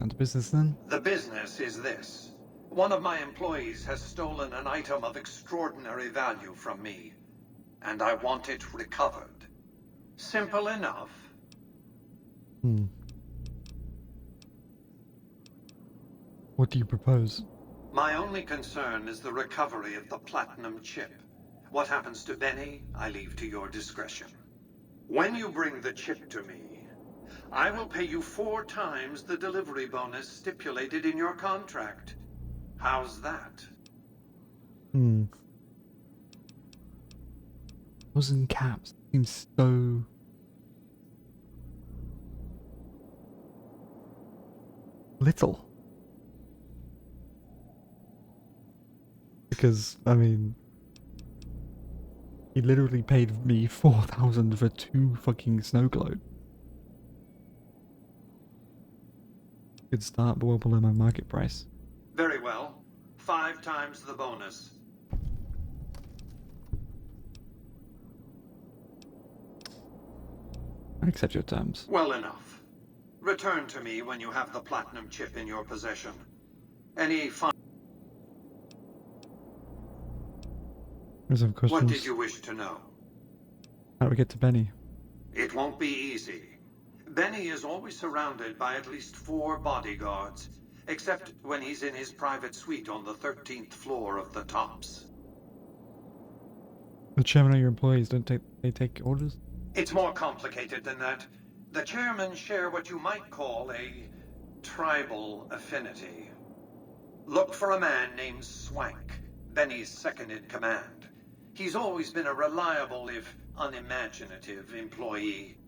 And the business then? The business is this. One of my employees has stolen an item of extraordinary value from me, and I want it recovered. Simple enough. What do you propose? My only concern is the recovery of the platinum chip. What happens to Benny, I leave to your discretion. When you bring the chip to me, I will pay you 4 times the delivery bonus stipulated in your contract. How's that? Was in caps. Seems so little. Because, I mean, he literally paid me 4,000 for 2 fucking snow globes. Good start, but well below my market price. Very well. 5 times the bonus. I accept your terms. Well enough. Return to me when you have the platinum chip in your possession. Any fun? What did you wish to know? How do we get to Benny? It won't be easy. Benny is always surrounded by at least 4 bodyguards, except when he's in his private suite on the 13th floor of the Tops. The chairman or your employees, don't they take orders? It's more complicated than that. The chairmen share what you might call a tribal affinity. Look for a man named Swank, Benny's second-in-command. He's always been a reliable, if unimaginative, employee.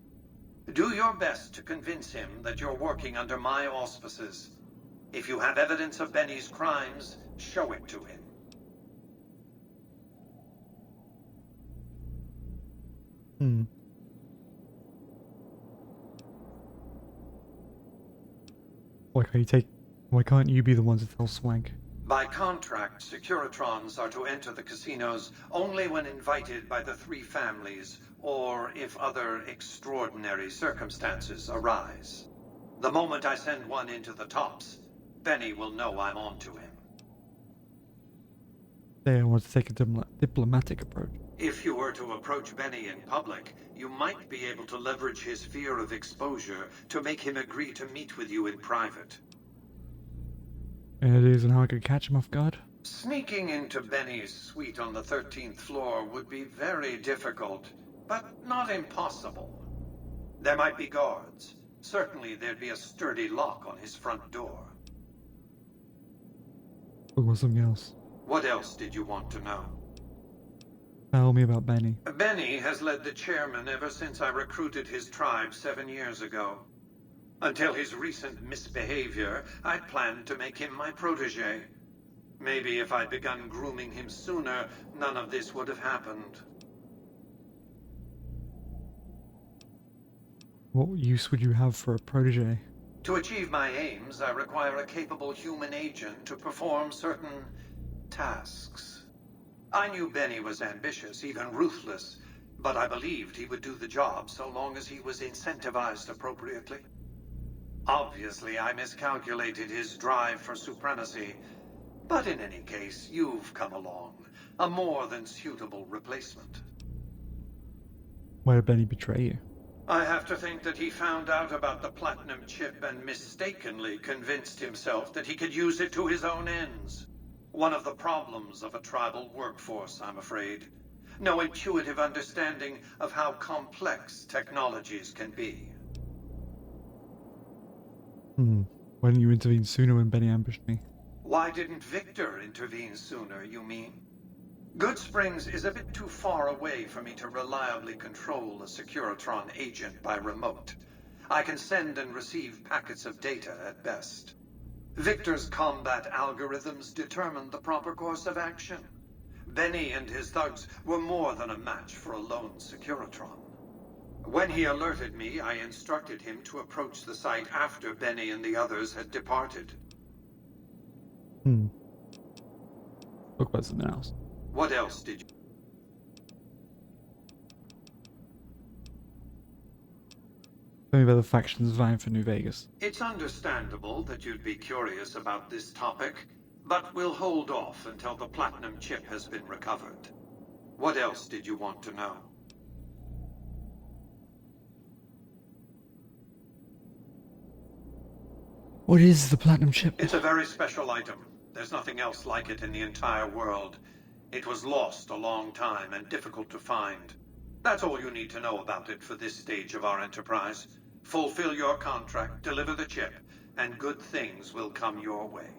Do your best to convince him that you're working under my auspices. If you have evidence of Benny's crimes, show it to him. Why can't you be the ones to tell Swank? By contract, Securitrons are to enter the casinos only when invited by the 3 families, or if other extraordinary circumstances arise. The moment I send one into the Tops, Benny will know I'm on to him. They want to take a diplomatic approach. If you were to approach Benny in public, you might be able to leverage his fear of exposure to make him agree to meet with you in private. Any ideas on how I could catch him off guard? Sneaking into Benny's suite on the 13th floor would be very difficult, but not impossible. There might be guards. Certainly there'd be a sturdy lock on his front door. Or was something else? What else did you want to know? Tell me about Benny. Benny has led the chairman ever since I recruited his tribe 7 years ago. Until his recent misbehavior, I'd planned to make him my protege. Maybe if I'd begun grooming him sooner, none of this would have happened. What use would you have for a protege? To achieve my aims, I require a capable human agent to perform certain tasks. I knew Benny was ambitious, even ruthless, but I believed he would do the job so long as he was incentivized appropriately. Obviously, I miscalculated his drive for supremacy, but in any case, you've come along. A more than suitable replacement. Why did Benny betray you? I have to think that he found out about the platinum chip and mistakenly convinced himself that he could use it to his own ends. One of the problems of a tribal workforce, I'm afraid. No intuitive understanding of how complex technologies can be. Why didn't you intervene sooner when Benny ambushed me? Why didn't Victor intervene sooner, you mean? Good Springs is a bit too far away for me to reliably control a Securitron agent by remote. I can send and receive packets of data at best. Victor's combat algorithms determine the proper course of action. Benny and his thugs were more than a match for a lone Securitron. When he alerted me, I instructed him to approach the site after Benny and the others had departed. Talk about something else. What else did you... Tell me about the factions vying for New Vegas. It's understandable that you'd be curious about this topic, but we'll hold off until the platinum chip has been recovered. What else did you want to know? What is the platinum chip? It's a very special item. There's nothing else like it in the entire world. It was lost a long time and difficult to find. That's all you need to know about it for this stage of our enterprise. Fulfill your contract, deliver the chip, and good things will come your way.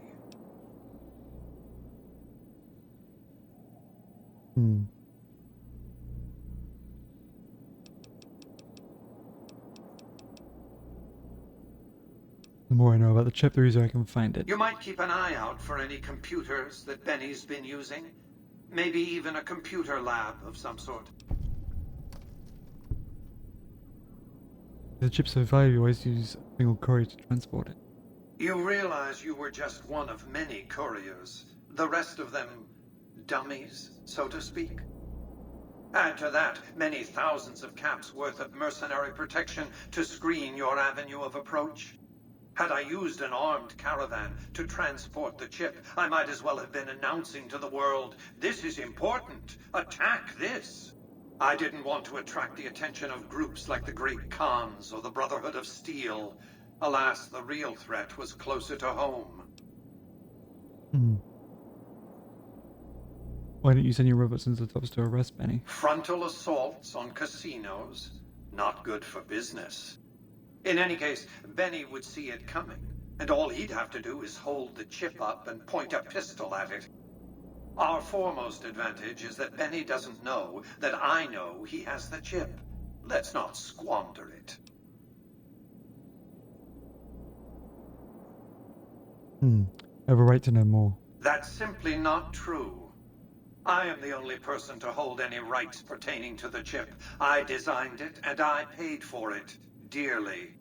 The more I know about the chip, the easier I can find it. You might keep an eye out for any computers that Benny's been using. Maybe even a computer lab of some sort. The chip's so valuable, you always use a single courier to transport it. You realize you were just one of many couriers. The rest of them, dummies, so to speak. Add to that many thousands of caps worth of mercenary protection to screen your avenue of approach. Had I used an armed caravan to transport the chip, I might as well have been announcing to the world, "This is important. Attack this." I didn't want to attract the attention of groups like the Great Khans or the Brotherhood of Steel. Alas, the real threat was closer to home. Why didn't you send your robots into the tops to arrest Benny? Frontal assaults on casinos? Not good for business. In any case, Benny would see it coming, and all he'd have to do is hold the chip up and point a pistol at it. Our foremost advantage is that Benny doesn't know that I know he has the chip. Let's not squander it. I have a right to know more. That's simply not true. I am the only person to hold any rights pertaining to the chip. I designed it, and I paid for it, dearly.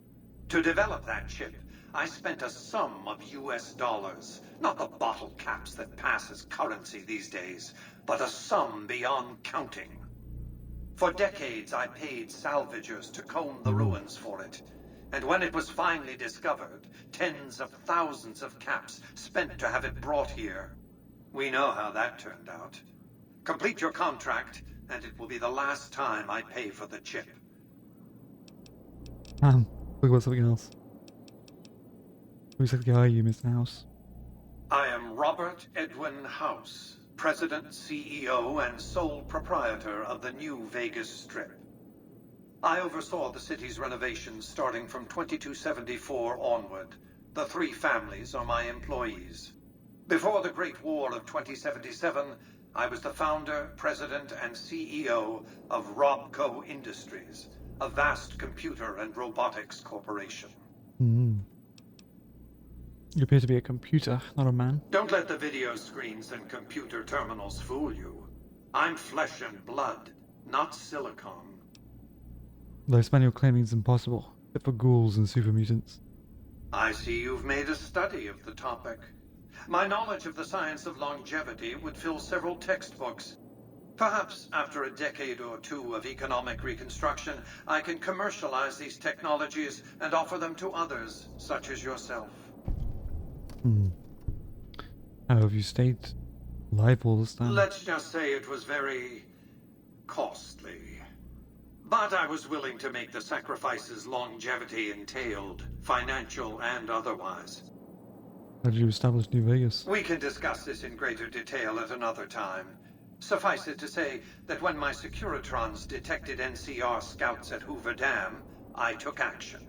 To develop that chip, I spent a sum of US dollars. Not the bottle caps that pass as currency these days, but a sum beyond counting. For decades, I paid salvagers to comb the ruins for it. And when it was finally discovered, tens of thousands of caps spent to have it brought here. We know how that turned out. Complete your contract, and it will be the last time I pay for the chip. Talk about something else. Who's the guy you missed, House? I am Robert Edwin House, President, CEO, and sole proprietor of the New Vegas Strip. I oversaw the city's renovations starting from 2274 onward. The three families are my employees. Before the Great War of 2077, I was the founder, president, and CEO of Robco Industries, a vast computer and robotics corporation. You appear to be a computer, not a man. Don't let the video screens and computer terminals fool you. I'm flesh and blood, not silicon. Though span you're claiming is impossible, except for ghouls and super mutants. I see you've made a study of the topic. My knowledge of the science of longevity would fill several textbooks. Perhaps after a decade or two of economic reconstruction, I can commercialize these technologies and offer them to others, such as yourself. How have you stayed alive all this time? Let's just say it was very costly. But I was willing to make the sacrifices longevity entailed, financial and otherwise. How did you establish New Vegas? We can discuss this in greater detail at another time. Suffice it to say that when my Securitrons detected NCR scouts at Hoover Dam, I took action.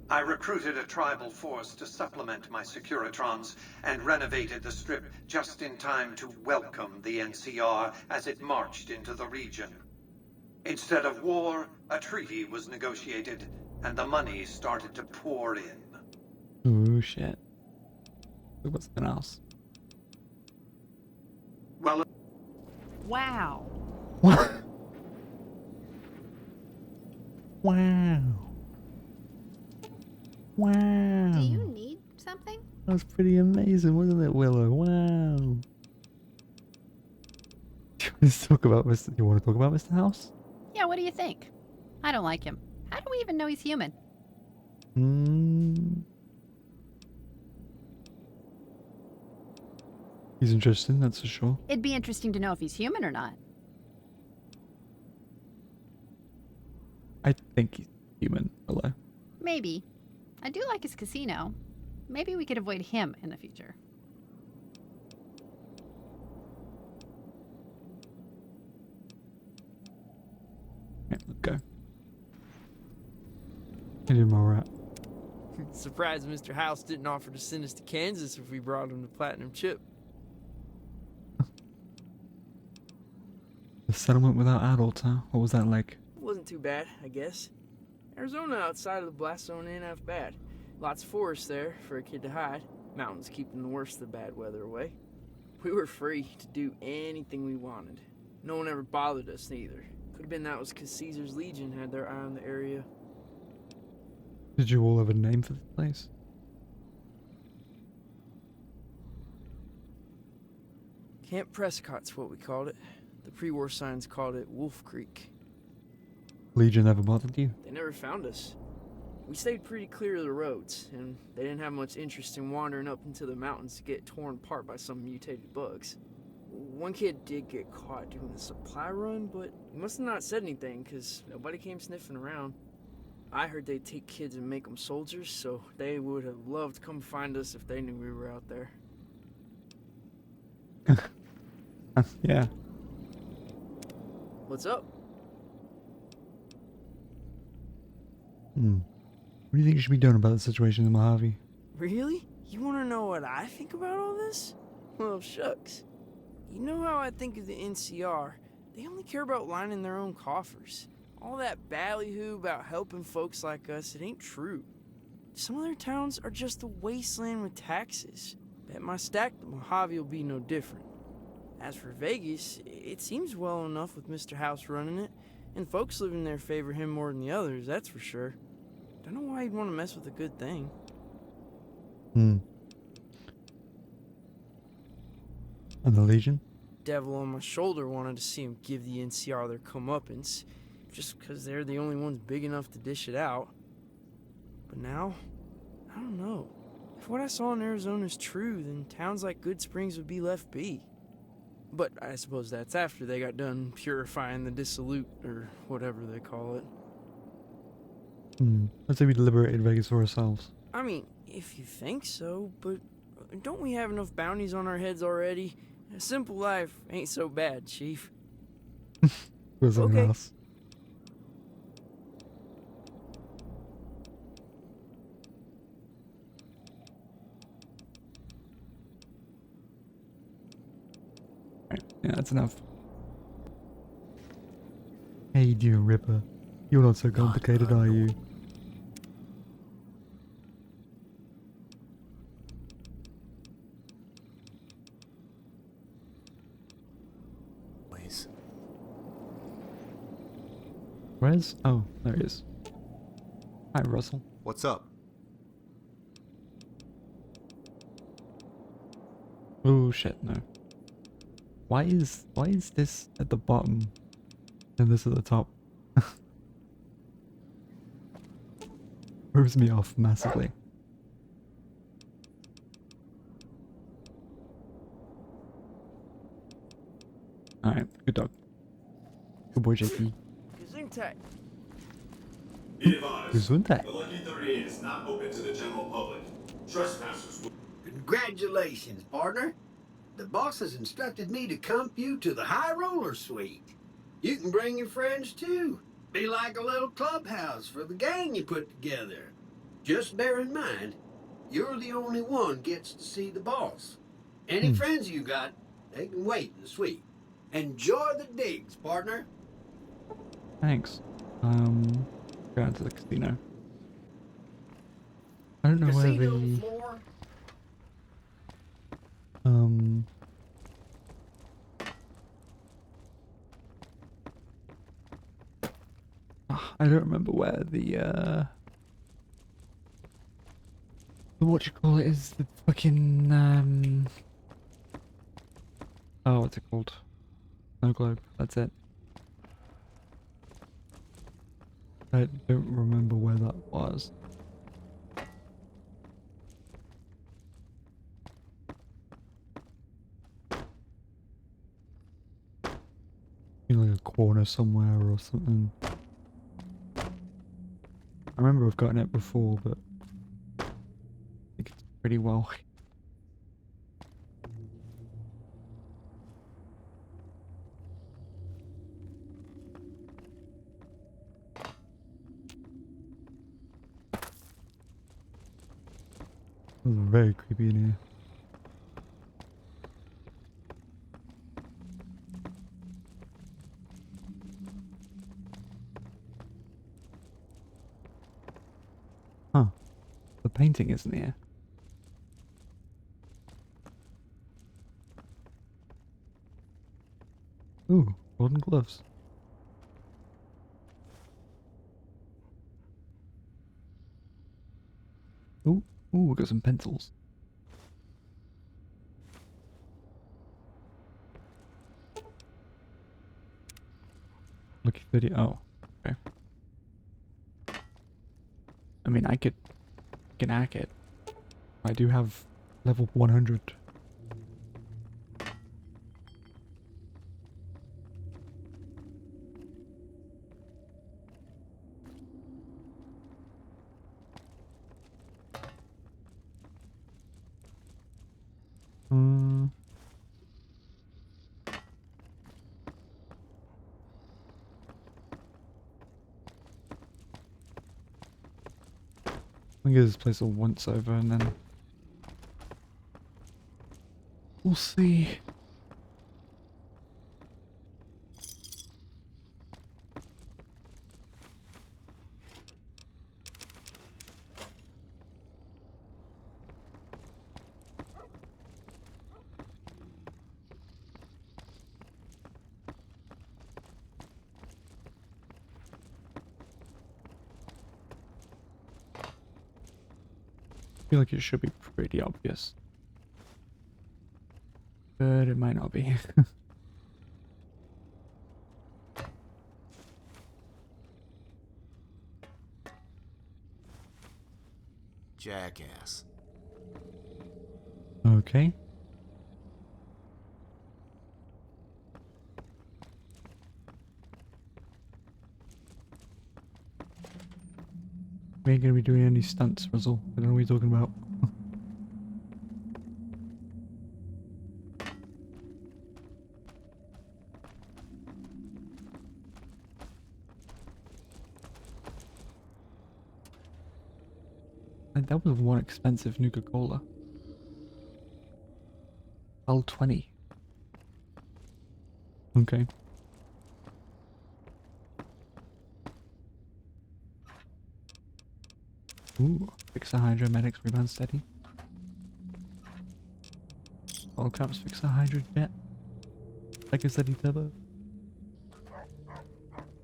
I recruited a tribal force to supplement my Securitrons and renovated the Strip just in time to welcome the NCR as it marched into the region. Instead of war, a treaty was negotiated, and the money started to pour in. Oh shit. What's something else? Well, wow. Wow. Wow. Do you need something? That was pretty amazing, wasn't it, Willow? Wow. Do you want to talk about Mr. House? Yeah, what do you think? I don't like him. How do we even know he's human? He's interesting, that's for sure. It'd be interesting to know if he's human or not. I think he's human, Willow. Maybe. I do like his casino. Maybe we could avoid him in the future. Yeah, let's go. I do my rap. Surprised Mr. House didn't offer to send us to Kansas if we brought him the platinum chip. The settlement without adults, huh? What was that like? Wasn't too bad, I guess. Arizona outside of the blast zone ain't half bad. Lots of forest there for a kid to hide. Mountains keeping the worst of the bad weather away. We were free to do anything we wanted. No one ever bothered us neither. Could have been that was because Caesar's Legion had their eye on the area. Did you all have a name for the place? Camp Prescott's what we called it. The pre-war signs called it Wolf Creek. Legion never bothered you? They never found us. We stayed pretty clear of the roads, and they didn't have much interest in wandering up into the mountains to get torn apart by some mutated bugs. One kid did get caught doing a supply run, but he must have not said anything, because nobody came sniffing around. I heard they'd take kids and make them soldiers, so they would have loved to come find us if they knew we were out there. Yeah. What's up? What do you think you should be doing about the situation in Mojave? Really? You want to know what I think about all this? Well, shucks. You know how I think of the NCR? They only care about lining their own coffers. All that ballyhoo about helping folks like us, it ain't true. Some of their towns are just a wasteland with taxes. Bet my stack the Mojave will be no different. As for Vegas, it seems well enough with Mr. House running it, and folks living there favor him more than the others, that's for sure. Don't know why he'd want to mess with a good thing. And the Legion? Devil on my shoulder wanted to see him give the NCR their comeuppance, just because they're the only ones big enough to dish it out. But now, I don't know. If what I saw in Arizona is true, then towns like Good Springs would be left be. But I suppose that's after they got done purifying the dissolute, or whatever they call it. Let's say we liberated Vegas for ourselves. I mean, if you think so, but don't we have enough bounties on our heads already? A simple life ain't so bad, Chief. Was something Okay. else. Right, yeah, that's enough. Hey, dear Ripper. You're not so complicated, are you? Please. Where's? Oh, there he is. Hi, Russell. What's up? Oh shit, no. Why is this at the bottom and this at the top? Throws me off massively. Alright, good dog. Good boy, JP. Gesundheit. Be advised, Gesundheit. the Lucky 38 is not open to the general public. Trespassers will... Congratulations, partner. The boss has instructed me to comp you to the High Roller Suite. You can bring your friends too. Be like a little clubhouse for the gang you put together. Just bear in mind, you're the only one gets to see the boss. Any friends you got, they can wait in the suite. Enjoy the digs, partner. Thanks. Going to the casino. I don't know where Casino the floor. I don't remember where the what you call it is, the fucking oh, what's it called? Snow globe. That's it. I don't remember where that was. In like a corner somewhere or something. I remember I've gotten it before, but I think it's pretty well. It was very creepy in here. Huh. The painting isn't here. Ooh, golden gloves. Ooh, we got some pencils. Lucky 30. Oh, okay. I mean, I can hack it. I do have level 100. I'll give this place a once over and then we'll see. I feel like it should be pretty obvious. But it might not be. Jackass. Okay. We ain't gonna be doing any stunts, Russell. I don't know what you're talking about. And that was one expensive Nuka-Cola. L20. Okay. Ooh, fix the Hydra, medics rebound steady. All caps fix the Hydra jet. Like a steady turbo.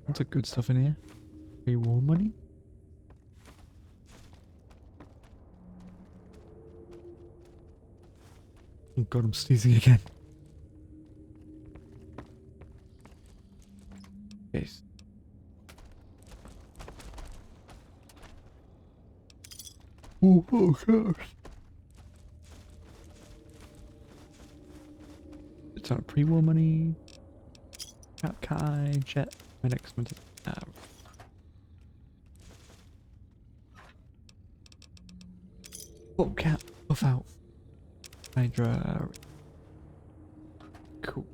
Lots of good stuff in here. Pay war money. Oh god, I'm sneezing again. Yes. Oh gosh. It's on pre-war money. Akii, jet, my next one. Oh cat, buff out. Hydra. Cool.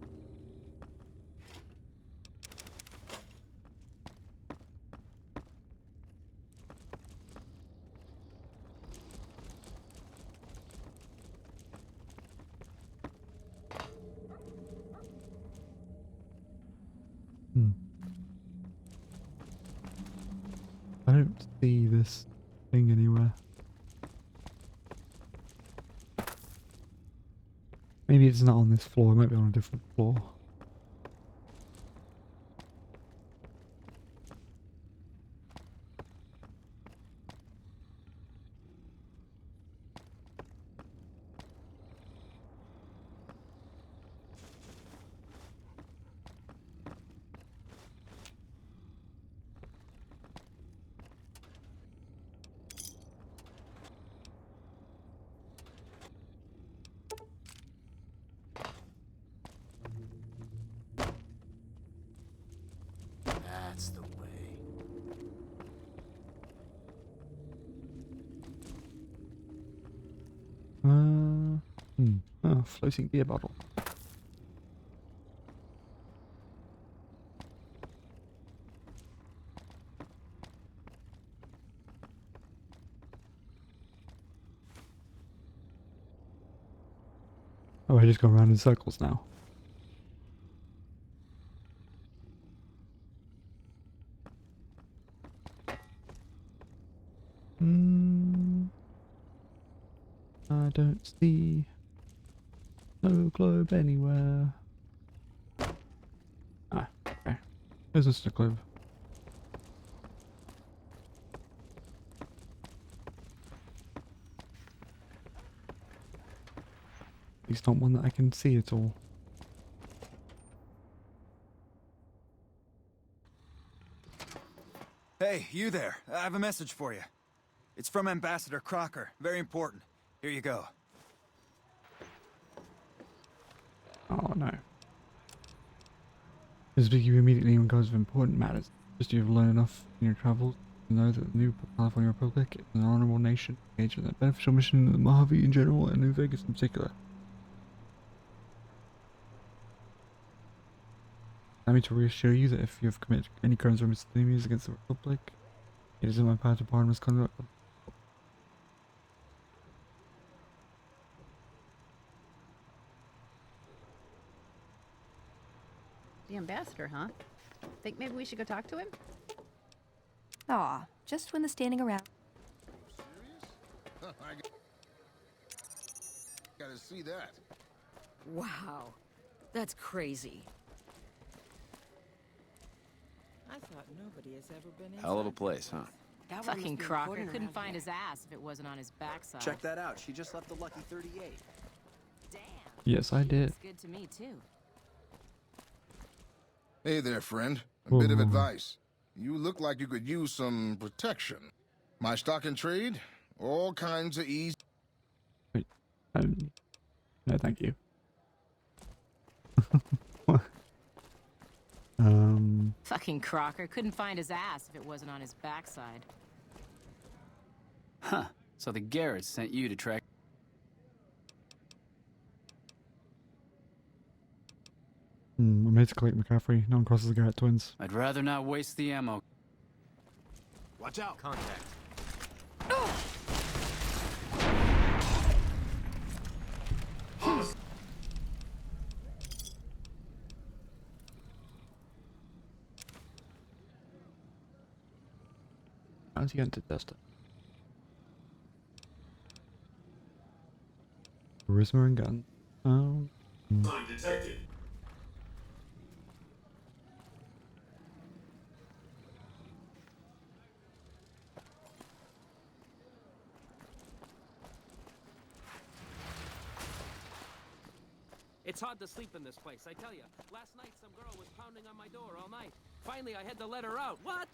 I don't see this thing anywhere. Maybe it's not on this floor, it might be on a different floor. That's the way. Oh, floating beer bottle. Oh, I just go around in circles now. I don't see no globe anywhere. Ah, okay. There's just a globe. At least not one that I can see at all. Hey, you there. I have a message for you. It's from Ambassador Crocker. Very important. Here you go. Oh no. This will you immediately in regards of important matters. Just you've learned enough in your travels to know that the new California Republic is an honorable nation engaged in a beneficial mission in the Mojave in general and New Vegas in particular. Allow me to reassure you that if you have committed any crimes or misdemeanors against the Republic, it is in my power to pardon misconduct. The ambassador, huh? Think maybe we should go talk to him? Aw, just when the standing around. I gotta see that. Wow, that's crazy. I thought nobody has ever been in. Hell of a place, huh? That Fucking Crocker couldn't find his ass if it wasn't on his backside. Check that out. She just left the Lucky 38. Damn. Yes, I did. Looks good to me too. Hey there, friend. A bit of advice. You look like you could use some protection. My stock and trade, all kinds of easy. Wait, no, thank you. Fucking Crocker couldn't find his ass if it wasn't on his backside. Huh. So the Garretts sent you to track. I'm here to collect McCaffrey. No one crosses the Garrett twins. I'd rather not waste the ammo. Watch out. Contact. How's he going to test it? Charisma and gun. Oh. Sign detected. It's hard to sleep in this place, I tell you. Last night, some girl was pounding on my door all night. Finally, I had to let her out. What?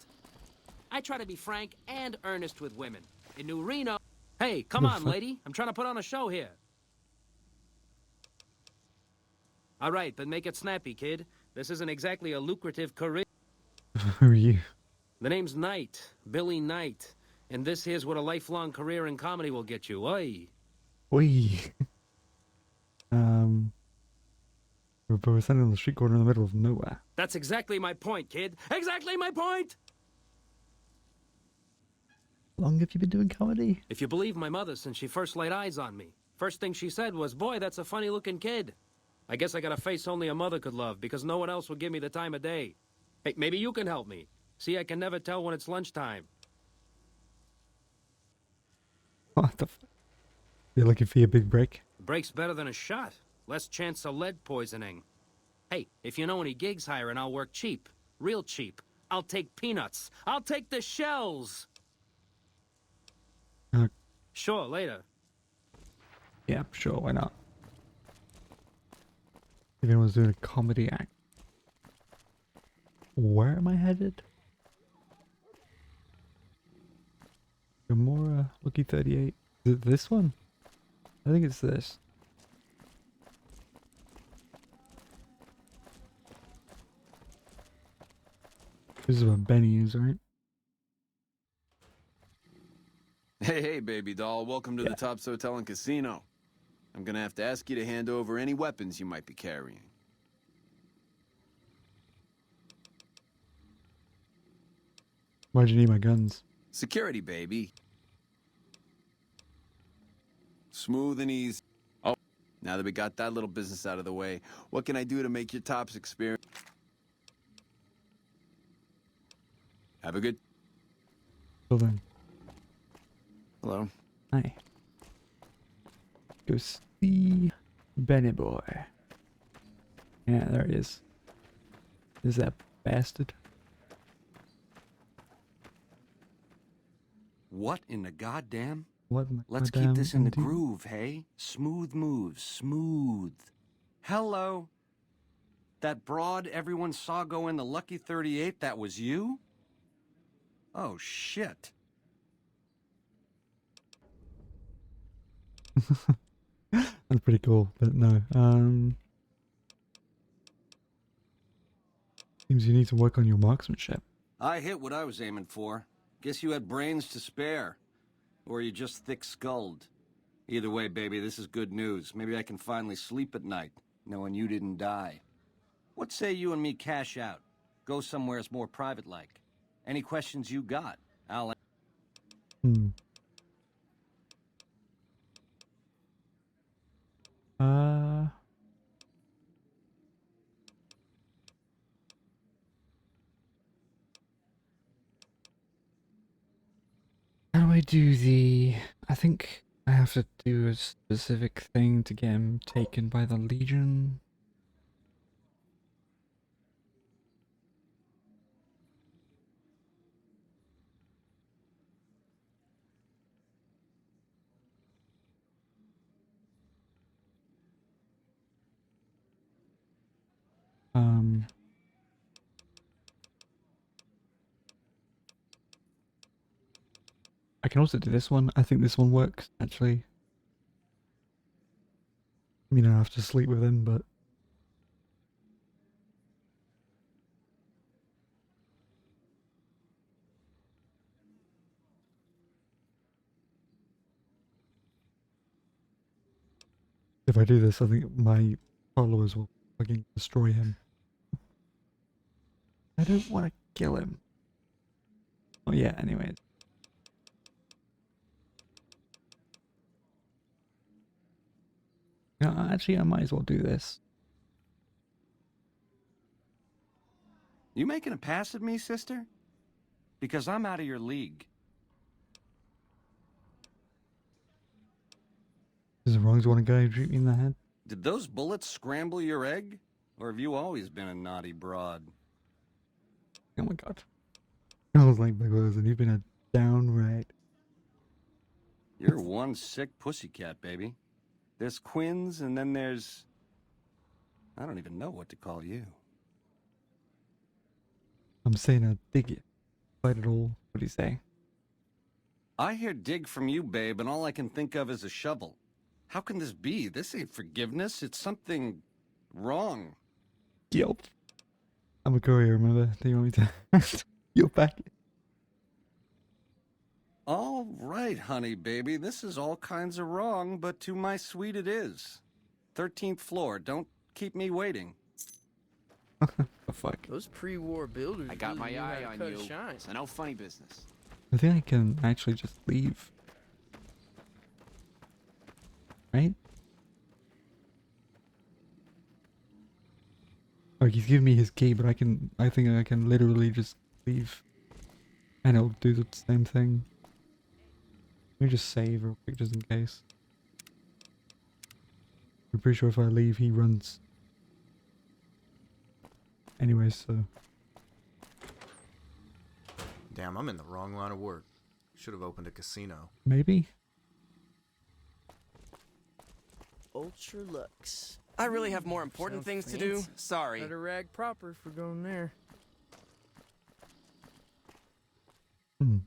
I try to be frank and earnest with women. In New Reno... Hey, come on, lady. I'm trying to put on a show here. All right, then make it snappy, kid. This isn't exactly a lucrative career. Who are you? The name's Knight. Billy Knight. And this here's what a lifelong career in comedy will get you. Oi. Oi. We're standing on the street corner in the middle of nowhere. That's exactly my point, kid. Exactly my point! How long have you been doing comedy? If you believe my mother since she first laid eyes on me, first thing she said was, boy, that's a funny-looking kid. I guess I got a face only a mother could love, because no one else would give me the time of day. Hey, maybe you can help me. See, I can never tell when it's lunchtime. What the f... You're looking for your big break? Break's better than a shot. Less chance of lead poisoning. Hey, if you know any gigs hiring, I'll work cheap. Real cheap. I'll take peanuts. I'll take the shells. Sure, later. Yeah, sure, why not? If anyone's doing a comedy act. Where am I headed? Gamora, Lucky 38. Is it this one? I think it's this. This is what Benny is, right? Hey, baby doll. Welcome to the Tops Hotel and Casino. I'm gonna have to ask you to hand over any weapons you might be carrying. Why'd you need my guns? Security, baby. Smooth and easy. Oh, now that we got that little business out of the way, what can I do to make your Tops experience? Have a good... Well then. Hello. Hi. Go see Benny boy. Yeah, there he is. Is that bastard? What in the goddamn? What in the Let's goddamn keep this in the indeed? groove, hey? Smooth moves, smooth. Hello? That broad everyone saw go in the Lucky 38, that was you? Oh, shit. That's pretty cool, but no. Seems you need to work on your marksmanship. I hit what I was aiming for. Guess you had brains to spare. Or you just thick-skulled. Either way, baby, this is good news. Maybe I can finally sleep at night, knowing you didn't die. What say you and me cash out? Go somewheres more private-like. Any questions you got, I'll... How do I do the... I think I have to do a specific thing to get him taken by the Legion. I can also do this one. I think this one works, actually. I mean, I have to sleep with him, but... if I do this, I think my followers will fucking destroy him. I don't want to kill him. Oh yeah, anyway. No, actually, I might as well do this. You making a pass at me, sister? Because I'm out of your league. Is it wrong to want a guy who shoot me in the head? Did those bullets scramble your egg? Or have you always been a naughty broad? Oh my god. I was like, and you've been a downright... You're one sick pussycat, baby. There's Quinn's, and then there's... I don't even know what to call you. I'm saying I dig it. Fight it all. What do you say? I hear dig from you, babe, and all I can think of is a shovel. How can this be? This ain't forgiveness. It's something wrong. Yup. I'm a courier, remember? Do you want me to... You're back. All right, honey, baby. This is all kinds of wrong, but to my sweet it is. 13th floor. Don't keep me waiting. Oh, fuck. Those pre-war builders. I got really my knew how eye to on cut you. shine. So no funny business. I think I can actually just leave. Right? Like, he's giving me his key, but I think I can literally just leave. And it'll do the same thing. Let me just save real quick just in case. I'm pretty sure if I leave, he runs. Anyway, so... Damn, I'm in the wrong line of work. Should have opened a casino. Maybe? Ultra Lux. I really have more important Sounds things to do. fancy. Sorry. Got a rag proper if we're going there.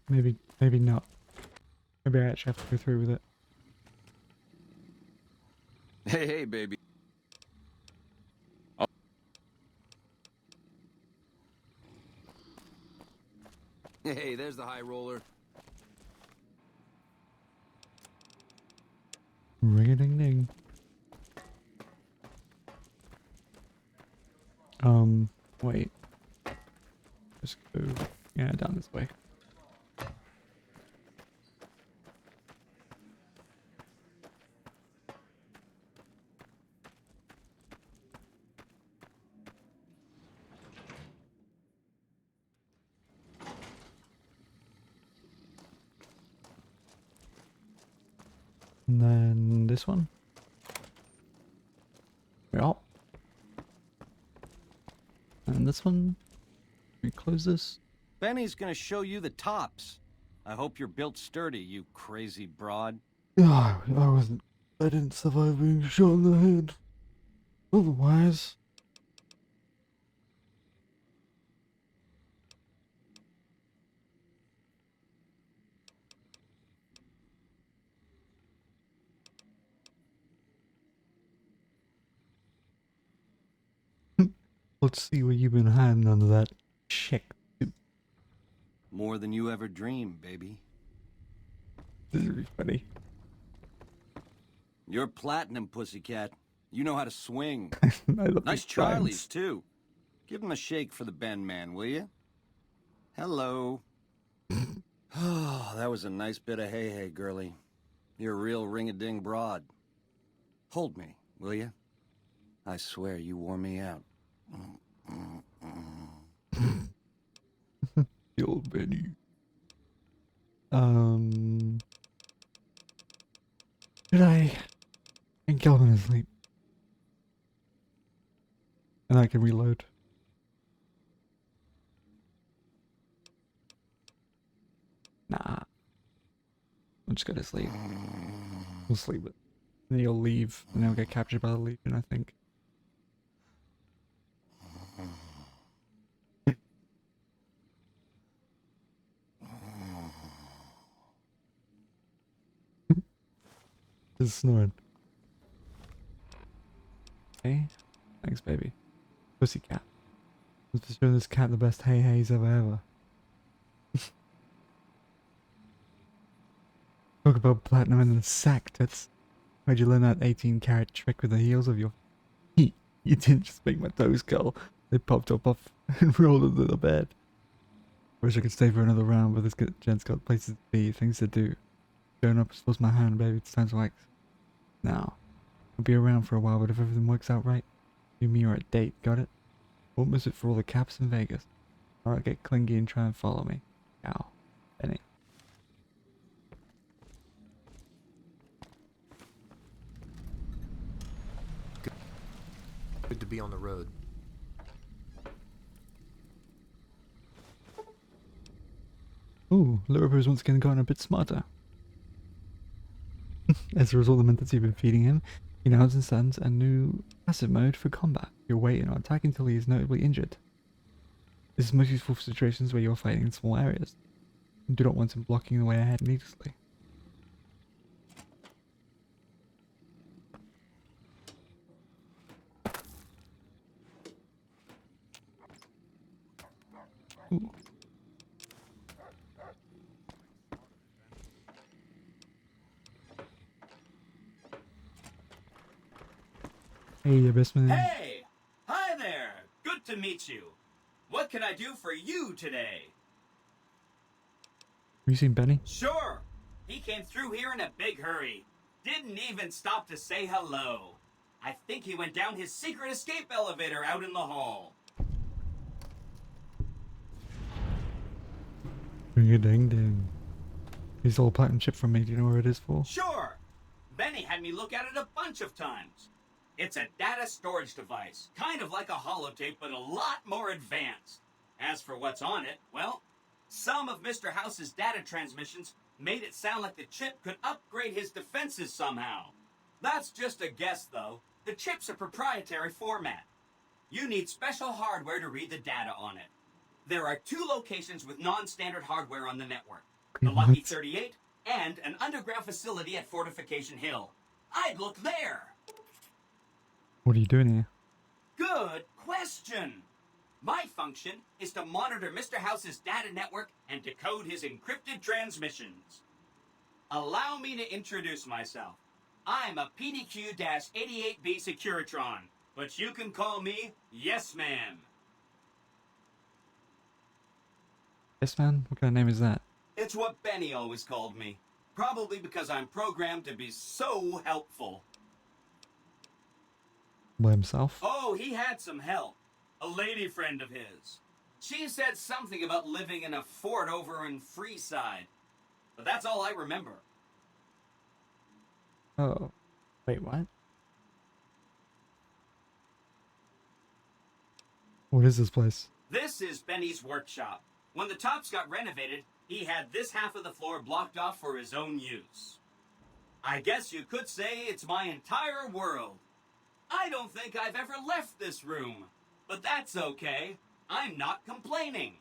Maybe not. Maybe I actually have to go through with it. Hey, baby. Oh. Hey, there's the high roller. Ring-a-ding-ding. Wait. Just go, yeah, down this way. And then this one. Yep. And this one. We close this. Benny's gonna show you the tops. I hope you're built sturdy, you crazy broad. Yeah, I didn't survive being shot in the head. Otherwise. Let's see what you've been hiding under that check. More than you ever dreamed, baby. This is really funny. You're platinum, pussycat. You know how to swing. I love Nice these Charlies, lines. too. Give him a shake for the Ben man, will you? Hello. Oh, that was a nice bit of hey-hey, girlie. You're a real ring-a-ding broad. Hold me, will you? I swear you wore me out. Yo, Benny. Should I kill him in his sleep? And I can reload. Nah. I'm just gonna sleep. We'll sleep it. And then he'll leave, and then he'll get captured by the Legion, I think. Just snoring. Hey, thanks, baby. Pussycat. I'm just showing this cat the best hey-heys ever. Talk about platinum in the sack, tits. Where'd you learn that 18-carat trick with the heels of your feet? You didn't just make my toes curl. They popped up off and rolled into the bed. Wish I could stay for another round, but this gent's got places to be, things to do. Going up, force my hand, baby. It's time to wax. Now, I'll be around for a while, but if everything works out right, you and me are at date, got it? Won't miss it for all the caps in Vegas. Alright, get clingy and try and follow me. Ow. Benny. Good to be on the road. Ooh, Little has once again gotten a bit smarter. As a result of the methods you've been feeding him, He now understands a new passive mode for combat. You're waiting or attacking until he is notably injured. This is most useful for situations where you're fighting in small areas. You do not want him blocking the way ahead needlessly. Ooh. Hey, Abyssman. Hey! Hi there! Good to meet you. What can I do for you today? Have you seen Benny? Sure! He came through here in a big hurry. Didn't even stop to say hello. I think he went down his secret escape elevator out in the hall. Ring-a-ding-ding. He's all platinum chip from me. Do you know where it is for? Sure! Benny had me look at it a bunch of times. It's a data storage device, kind of like a holotape, but a lot more advanced. As for what's on it, well, some of Mr. House's data transmissions made it sound like the chip could upgrade his defenses somehow. That's just a guess, though. The chip's a proprietary format. You need special hardware to read the data on it. There are 2 locations with non-standard hardware on the network. The Lucky 38 and an underground facility at Fortification Hill. I'd look there. What are you doing here? Good question. My function is to monitor Mr. House's data network and decode his encrypted transmissions. Allow me to introduce myself. I'm a PDQ-88B Securitron, but you can call me Yes Man. Yes, man? What kind of name is that? It's what Benny always called me. Probably because I'm programmed to be so helpful. By himself? Oh, he had some help. A lady friend of his. She said something about living in a fort over in Freeside. But that's all I remember. Oh. Wait, what? What is this place? This is Benny's workshop. When the tops got renovated, he had this half of the floor blocked off for his own use. I guess you could say it's my entire world. I don't think I've ever left this room. But that's okay. I'm not complaining.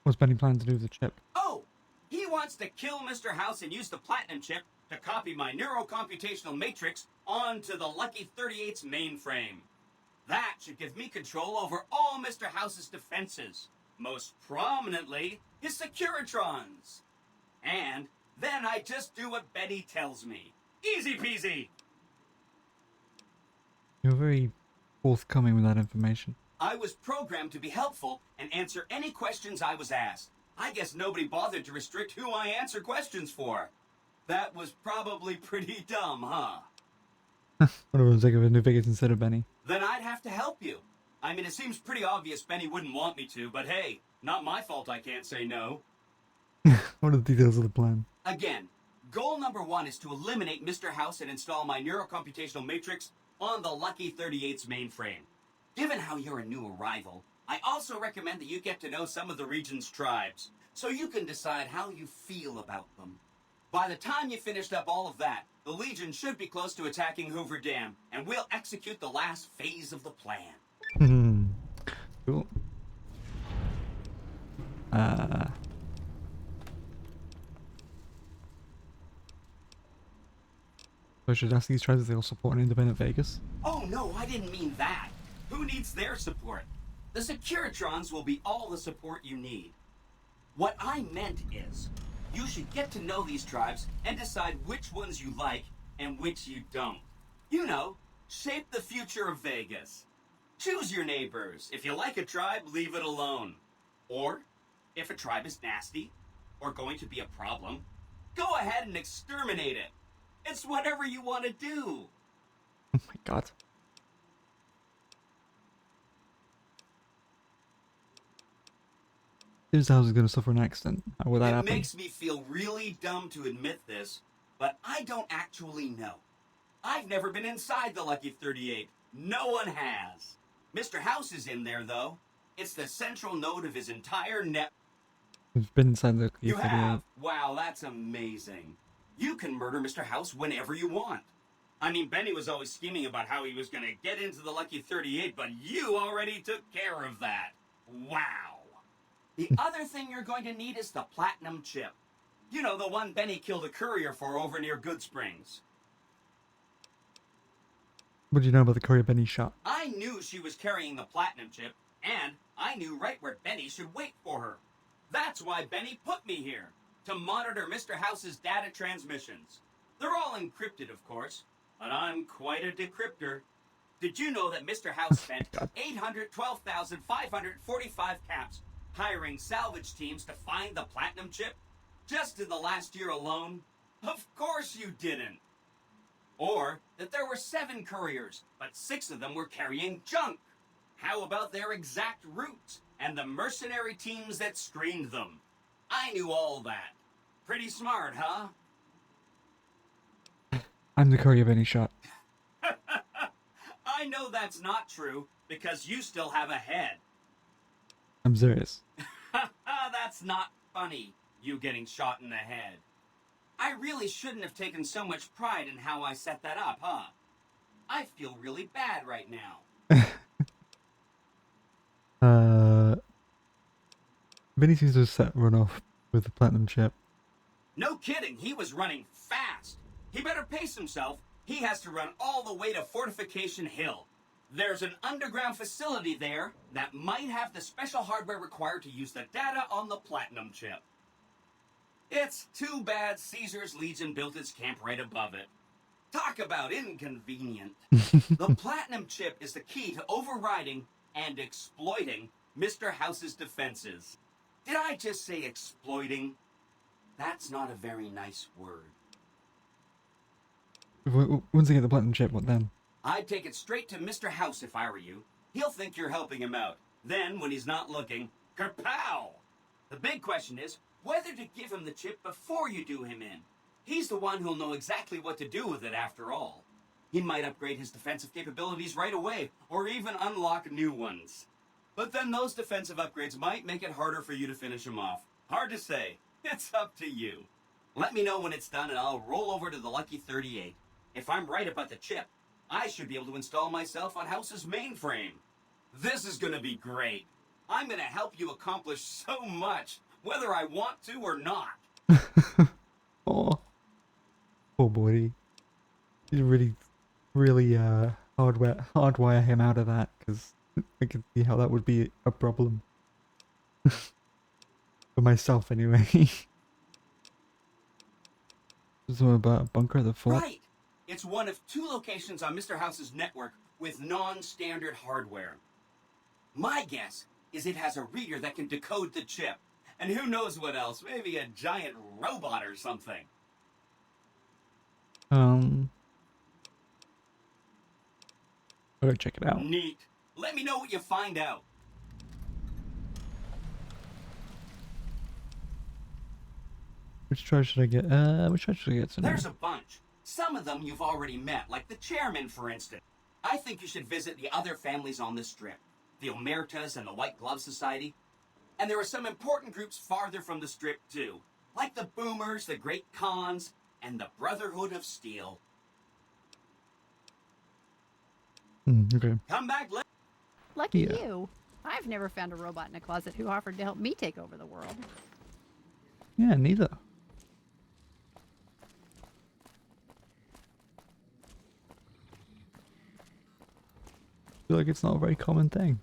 What's Benny planning to do with the chip? Oh! He wants to kill Mr. House and use the platinum chip to copy my neurocomputational matrix onto the Lucky 38's mainframe. That should give me control over all Mr. House's defenses. Most prominently, his Securitrons. And then I just do what Benny tells me. Easy peasy! You're very forthcoming with that information. I was programmed to be helpful and answer any questions I was asked. I guess nobody bothered to restrict who I answer questions for. That was probably pretty dumb, huh? What if I was like a New Vegas instead of Benny? Then I'd have to help you. I mean, it seems pretty obvious Benny wouldn't want me to, but hey, not my fault I can't say no. What are the details of the plan? Again, goal number 1 is to eliminate Mr. House and install my neurocomputational matrix on the Lucky 38's mainframe. Given how you're a new arrival, I also recommend that you get to know some of the region's tribes, so you can decide how you feel about them. By the time you finished up all of that, the Legion should be close to attacking Hoover Dam, and we'll execute the last phase of the plan. Cool. So I should ask these tribes if they'll support an independent Vegas? Oh no, I didn't mean that. Who needs their support? The Securitrons will be all the support you need. What I meant is, you should get to know these tribes and decide which ones you like and which you don't. You know, shape the future of Vegas. Choose your neighbors. If you like a tribe, leave it alone. Or, if a tribe is nasty, or going to be a problem, go ahead and exterminate it. It's whatever you want to do. Oh my god. This house is going to suffer an accident. How will that happen? It makes me feel really dumb to admit this, but I don't actually know. I've never been inside the Lucky 38. No one has. Mr. House is in there, though. It's the central node of his entire net. We've been inside the You 38. have? Wow, that's amazing. You can murder Mr. House whenever you want. I mean, Benny was always scheming about how he was going to get into the Lucky 38, but you already took care of that. Wow. The other thing you're going to need is the platinum chip. You know, the one Benny killed a courier for over near Good Springs. What do you know about the courier Benny shot? I knew she was carrying the platinum chip, and I knew right where Benny should wait for her. That's why Benny put me here, to monitor Mr. House's data transmissions. They're all encrypted, of course, but I'm quite a decryptor. Did you know that Mr. House spent 812,545 caps hiring salvage teams to find the platinum chip? Just in the last year alone? Of course you didn't. Or that there were 7 couriers, but 6 of them were carrying junk. How about their exact routes and the mercenary teams that screened them? I knew all that. Pretty smart, huh? I'm the courier Benny shot. I know that's not true, because you still have a head. I'm serious. That's not funny, you getting shot in the head. I really shouldn't have taken so much pride in how I set that up, huh? I feel really bad right now. Benny seems to have set run off with the platinum chip. No kidding, he was running fast. He better pace himself. He has to run all the way to Fortification Hill. There's an underground facility there that might have the special hardware required to use the data on the platinum chip. It's too bad Caesar's Legion built its camp right above it. Talk about inconvenient. The platinum chip is the key to overriding and exploiting Mr. House's defenses. Did I just say exploiting? That's not a very nice word. Once I get the platinum chip, what then? I'd take it straight to Mr. House if I were you. He'll think you're helping him out. Then, when he's not looking, kerpow! The big question is whether to give him the chip before you do him in. He's the one who'll know exactly what to do with it after all. He might upgrade his defensive capabilities right away, or even unlock new ones. But then those defensive upgrades might make it harder for you to finish him off. Hard to say. It's up to you. Let me know when it's done and I'll roll over to the Lucky 38. If I'm right about the chip, I should be able to install myself on House's mainframe. This is gonna be great. I'm gonna help you accomplish so much, whether I want to or not. Oh, poor boy. He's really hardwire him out of that, because I can see how that would be a problem. For myself, anyway. There's one about a bunker at the fort. Right! It's one of 2 locations on Mr. House's network with non-standard hardware. My guess is it has a reader that can decode the chip. And who knows what else, maybe a giant robot or something. I'll go check it out. Neat. Let me know what you find out. Which try should I get? Which try should I get tonight? There's a bunch. Some of them you've already met, like the chairman, for instance. I think you should visit the other families on this strip. The Omertas and the White Glove Society. And there are some important groups farther from the strip, too. Like the Boomers, the Great Khans, and the Brotherhood of Steel. Okay. Come back later. Lucky you. I've never found a robot in a closet who offered to help me take over the world. Yeah, neither. I feel like it's not a very common thing.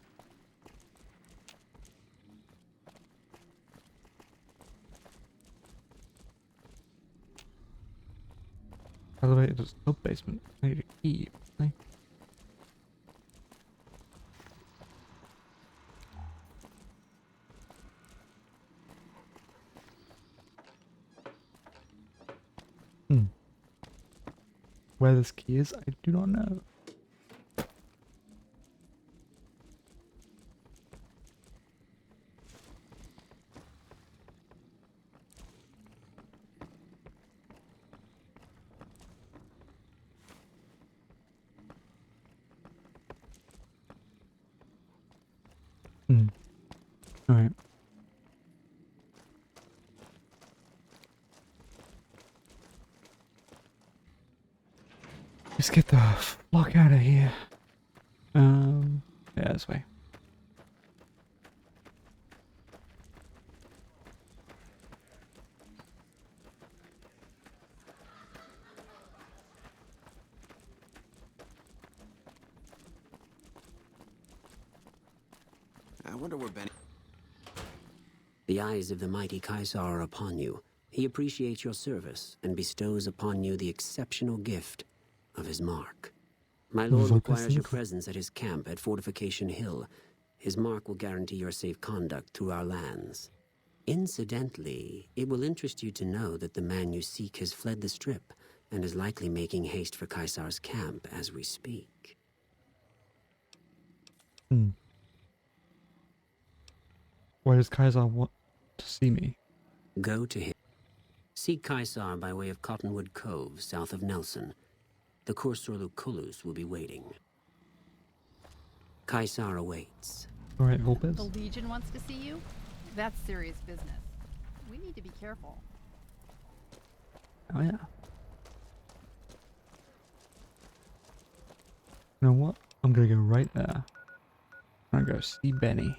Elevator to sub basement. I need a key. Okay. Where this key is, I do not know. Alright. Let's get the fuck out of here. Yeah, this way. I wonder where Benny... The eyes of the mighty Kaisar are upon you. He appreciates your service and bestows upon you the exceptional gift of his mark. My lord requires your presence at his camp at Fortification Hill. His mark will guarantee your safe conduct through our lands. Incidentally, it will interest you to know that the man you seek has fled the Strip and is likely making haste for Kaisar's camp as we speak. Why does Kaisar want to see me? Go to him. Seek Kaisar by way of Cottonwood Cove, south of Nelson. The Kursorlu Kulus will be waiting. Kaisar awaits. Alright, Volpez. The Legion wants to see you? That's serious business. We need to be careful. Oh yeah. You know what? I'm gonna go right there. I'm gonna go see Benny.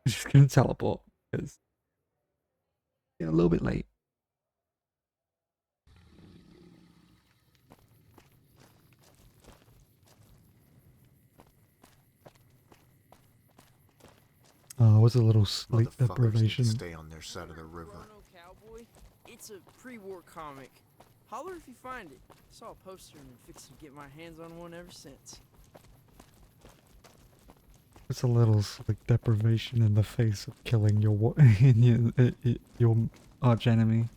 I'm just gonna teleport because getting a little bit late. Oh, it was a little sleep deprivation. Stay on their side of the river. Cowboy? It's a pre-war comic. Holler if you find it. Saw a poster and fixed to get my hands on one ever since. It's a little sleep deprivation in the face of killing your your arch enemy.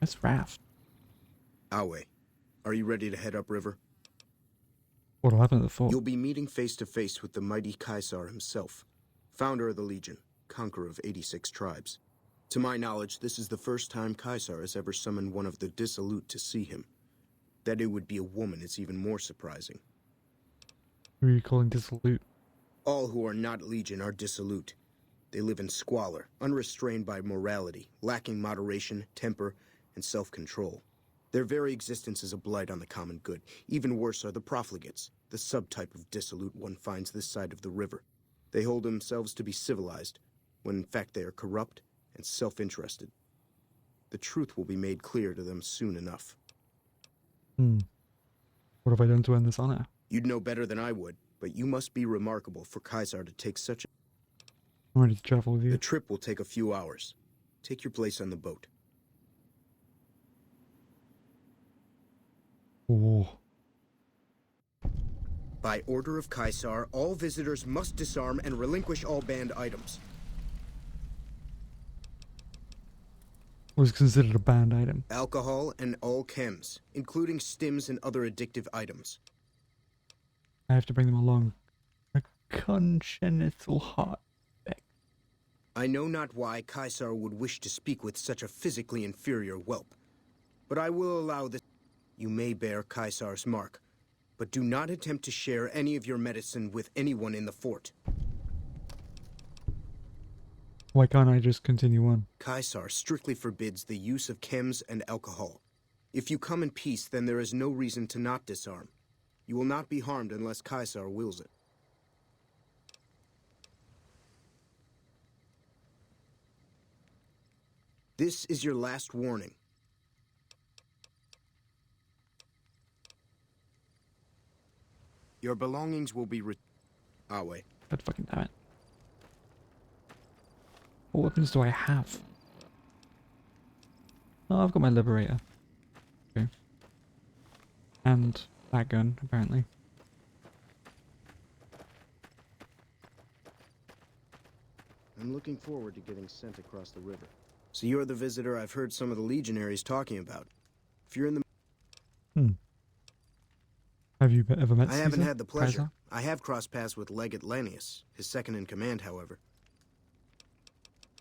That's raft. Awe, are you ready to head upriver? What'll happen to the fort? You'll be meeting face to face with the mighty Kaisar himself, founder of the Legion, conqueror of 86 tribes. To my knowledge, this is the first time Kaisar has ever summoned one of the dissolute to see him. That it would be a woman is even more surprising. Who are you calling dissolute? All who are not Legion are dissolute. They live in squalor, unrestrained by morality, lacking moderation, temper, and self-control. Their very existence is a blight on the common good. Even worse are the profligates, the subtype of dissolute one finds this side of the river. They hold themselves to be civilized, when in fact they are corrupt and self-interested. The truth will be made clear to them soon enough. What have I done to earn this honor? You'd know better than I would, but you must be remarkable for Kaisar to take such a... I'm ready to travel with you. The trip will take a few hours. Take your place on the boat. Oh. By order of Kaisar, all visitors must disarm and relinquish all banned items. Was considered a banned item. Alcohol and all chems, including stims and other addictive items. I have to bring them along. A congenital heart. I know not why Kaisar would wish to speak with such a physically inferior whelp, but I will allow this. You may bear Kaisar's mark, but do not attempt to share any of your medicine with anyone in the fort. Why can't I just continue on? Kaisar strictly forbids the use of chems and alcohol. If you come in peace, then there is no reason to not disarm. You will not be harmed unless Kaisar wills it. This is your last warning. Your belongings will be Awe. God fucking damn it. What weapons do I have? Oh, I've got my Liberator. Okay. And that gun, apparently. I'm looking forward to getting sent across the river. So you're the visitor I've heard some of the legionaries talking about. If you're in the... Have you ever met I Caesar? haven't had the pleasure. Kaiser? I have crossed paths with Legate Lanius, his second in command, however.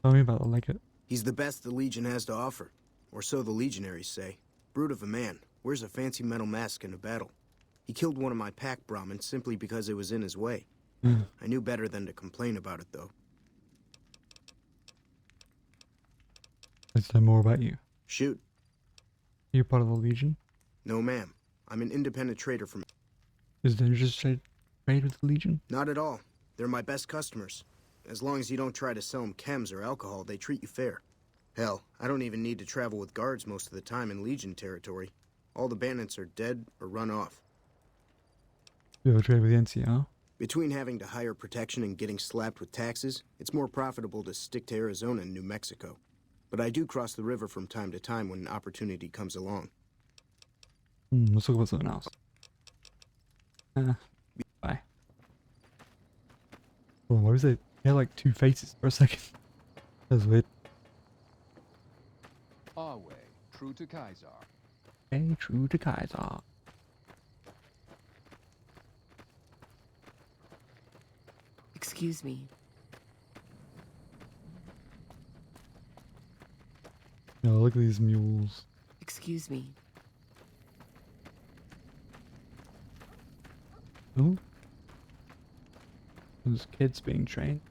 Tell me about the Legate. He's the best the Legion has to offer, or so the legionaries say. Brute of a man, wears a fancy metal mask in a battle. He killed one of my pack Brahmins simply because it was in his way. I knew better than to complain about it, though. Let's know more about you. Shoot. You're part of the Legion? No, ma'am. I'm an independent trader from... Is it dangerous to trade with the Legion? Not at all. They're my best customers. As long as you don't try to sell them chems or alcohol, they treat you fair. Hell, I don't even need to travel with guards most of the time in Legion territory. All the bandits are dead or run off. You ever trade with the NCR? Between having to hire protection and getting slapped with taxes, it's more profitable to stick to Arizona and New Mexico. But I do cross the river from time to time when an opportunity comes along. Let's talk about something else. Bye. Oh, what was it? He had like two faces for a second. That was weird. Our way, true to Kaiser. Hey, true to Kaiser. Excuse me. Oh, look at these mules. Excuse me. Oh. Those kids being trained.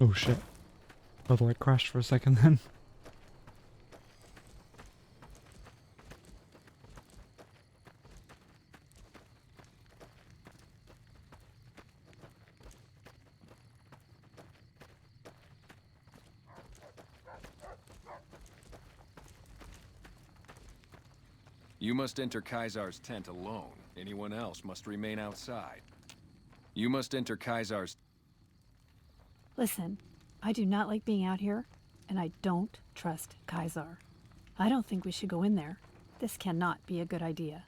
Oh shit. I thought I crashed for a second then. You must enter Kaiser's tent alone. Anyone else must remain outside. You must enter Kaiser's... Listen, I do not like being out here, and I don't trust Kaiser. I don't think we should go in there. This cannot be a good idea.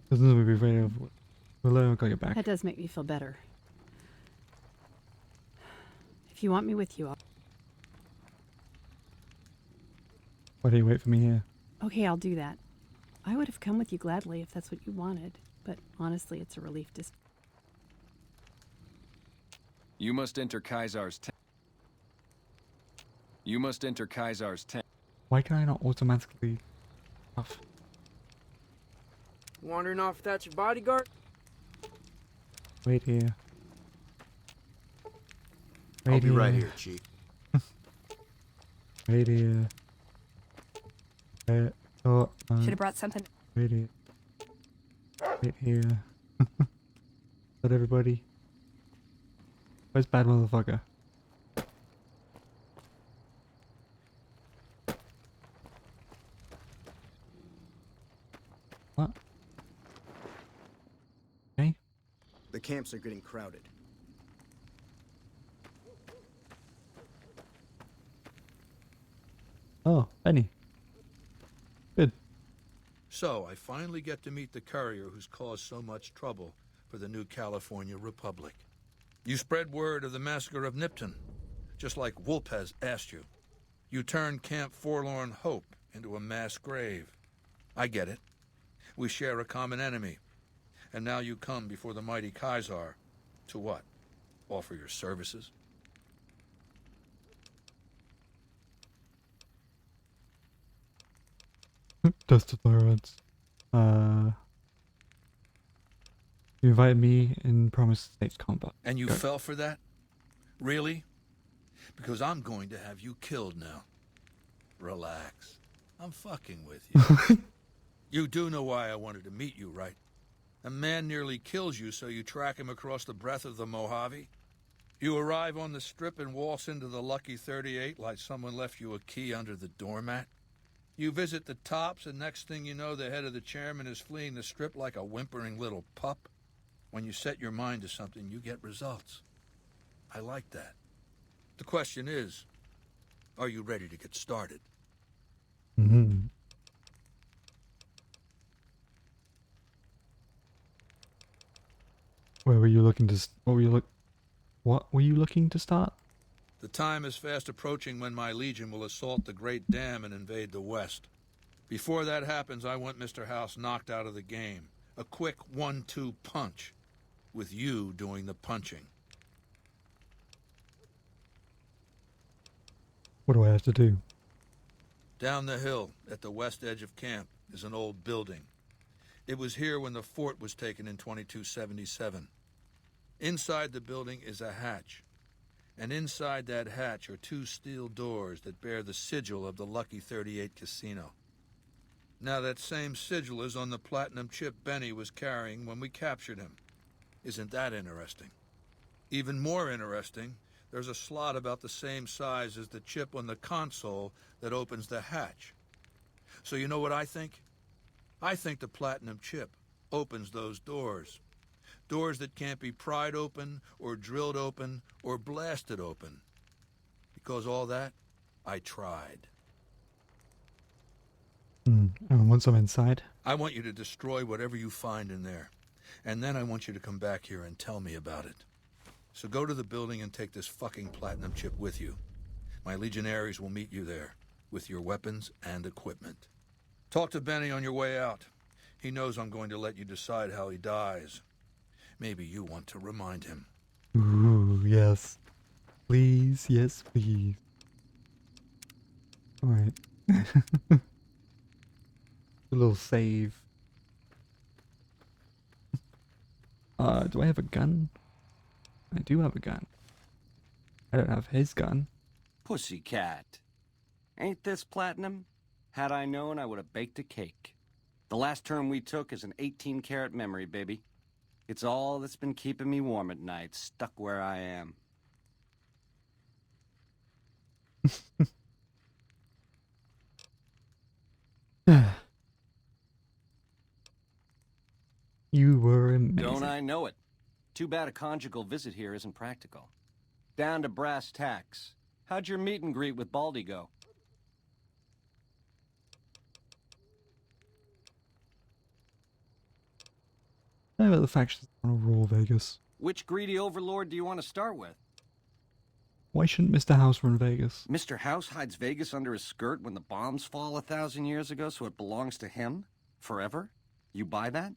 Doesn't be very of Hello, I got your back. That does make me feel better. If you want me with you, Why do you wait for me here? okay, I'll do that. I would have come with you gladly if that's what you wanted, but honestly, it's a relief to... You must enter Kaiser's tent. You must enter Kaiser's tent. Why can I not automatically off? Wondering off if that's your bodyguard? Wait here. I'll be right here, Chief. Wait here. Should have brought something. Wait here. Wait here. Is that everybody? Where's bad motherfucker? What? Okay. The camps are getting crowded. Oh, Benny. Good. So, I finally get to meet the courier who's caused so much trouble for the new California Republic. You spread word of the massacre of Nipton, just like Wolpez asked you. You turned Camp Forlorn Hope into a mass grave. I get it. We share a common enemy. And now you come before the mighty Kaiser to what? Offer your services? Dusted Lawrence. You invited me and promised to take combat. And you Go. fell for that? Really? Because I'm going to have you killed now. Relax. I'm fucking with you. You do know why I wanted to meet you, right? A man nearly kills you, so you track him across the breadth of the Mojave. You arrive on the strip and waltz into the Lucky 38 like someone left you a key under the doormat. You visit the tops, and next thing you know, the head of the chairman is fleeing the strip like a whimpering little pup. When you set your mind to something, you get results. I like that. The question is, are you ready to get started? Mm-hmm. Where were you looking to? What were you looking to start? The time is fast approaching when my legion will assault the Great Dam and invade the West. Before that happens, I want Mr. House knocked out of the game. A quick 1-2 punch, with you doing the punching. What do I have to do? Down the hill, at the west edge of camp, is an old building. It was here when the fort was taken in 2277. Inside the building is a hatch. And inside that hatch are 2 steel doors that bear the sigil of the Lucky 38 casino. Now that same sigil is on the platinum chip Benny was carrying when we captured him. Isn't that interesting? Even more interesting, there's a slot about the same size as the chip on the console that opens the hatch. So you know what I think? I think the platinum chip opens those doors. Doors that can't be pried open, or drilled open, or blasted open. Because all that, I tried. And once I'm inside? I want you to destroy whatever you find in there. And then I want you to come back here and tell me about it. So go to the building and take this fucking platinum chip with you. My legionaries will meet you there, with your weapons and equipment. Talk to Benny on your way out. He knows I'm going to let you decide how he dies. Maybe you want to remind him. Ooh, yes. Please, yes, please. Alright. A little save. Do I have a gun? I do have a gun. I don't have his gun. Pussycat. Ain't this platinum? Had I known, I would have baked a cake. The last term we took is an 18-karat memory, baby. It's all that's been keeping me warm at night, stuck where I am. You were amazing. Don't I know it? Too bad a conjugal visit here isn't practical. Down to brass tacks. How'd your meet and greet with Baldy go? How about the factions want to rule Vegas? Which greedy overlord do you want to start with? Why shouldn't Mr. House run Vegas? Mr. House hides Vegas under his skirt when the bombs fall 1,000 years ago, so it belongs to him? Forever? You buy that?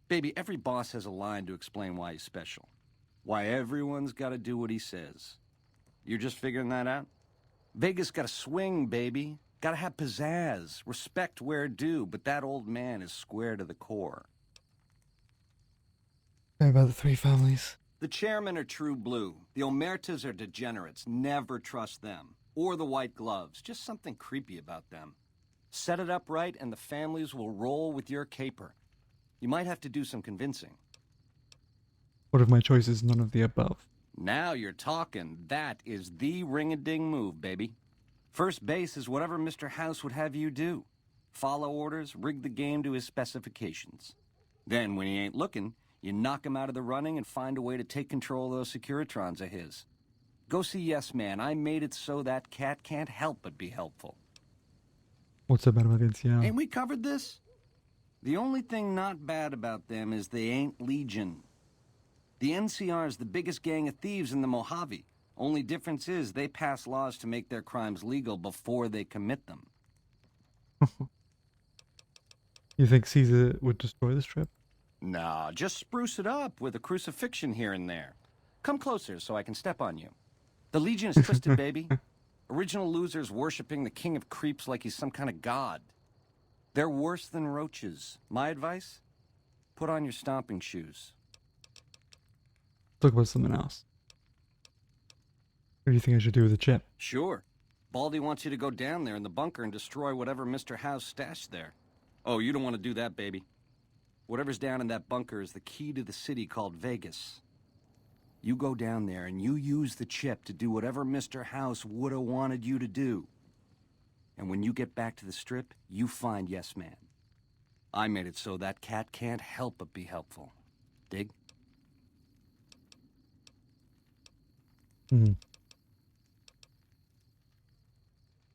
Baby, every boss has a line to explain why he's special. Why everyone's got to do what he says. You're just figuring that out? Vegas got to swing, baby. Got to have pizzazz. Respect where due, but that old man is square to the core. How about the 3 families? The chairmen are true blue. The Omertas are degenerates. Never trust them. Or the White Gloves. Just something creepy about them. Set it up right and the families will roll with your caper. You might have to do some convincing. What if my choice is none of the above? Now you're talking. That is the ring-a-ding move, baby. First base is whatever Mr. House would have you do. Follow orders, rig the game to his specifications. Then, when he ain't looking, you knock him out of the running and find a way to take control of those Securitrons of his. Go see Yes Man. I made it so that cat can't help but be helpful. What's so bad about the NCR? Ain't we covered this? The only thing not bad about them is they ain't Legion. The NCR is the biggest gang of thieves in the Mojave. Only difference is they pass laws to make their crimes legal before they commit them. You think Caesar would destroy this trip? Nah, just spruce it up with a crucifixion here and there. Come closer so I can step on you. The Legion is twisted, baby. Original losers worshipping the king of creeps like he's some kind of god. They're worse than roaches. My advice? Put on your stomping shoes. Talk about something else. What do you think I should do with the chip? Sure. Baldy wants you to go down there in the bunker and destroy whatever Mr. House stashed there. Oh, you don't want to do that, baby. Whatever's down in that bunker is the key to the city called Vegas. You go down there and you use the chip to do whatever Mr. House would have wanted you to do. And when you get back to the Strip, you find Yes Man. I made it so that cat can't help but be helpful. Dig?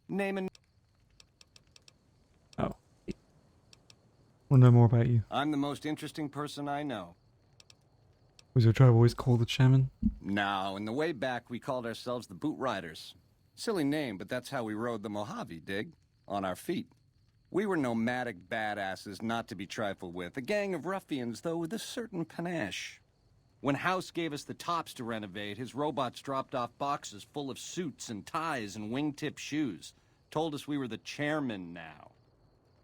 Name and... Oh. Want to know more about you? I'm the most interesting person I know. Was your tribe always called the chairman? No, in the way back, we called ourselves the Boot Riders. Silly name, but that's how we rode the Mojave, dig? On our feet. We were nomadic badasses not to be trifled with, a gang of ruffians, though with a certain panache. When House gave us the tops to renovate, his robots dropped off boxes full of suits and ties and wingtip shoes. Told us we were the chairman now.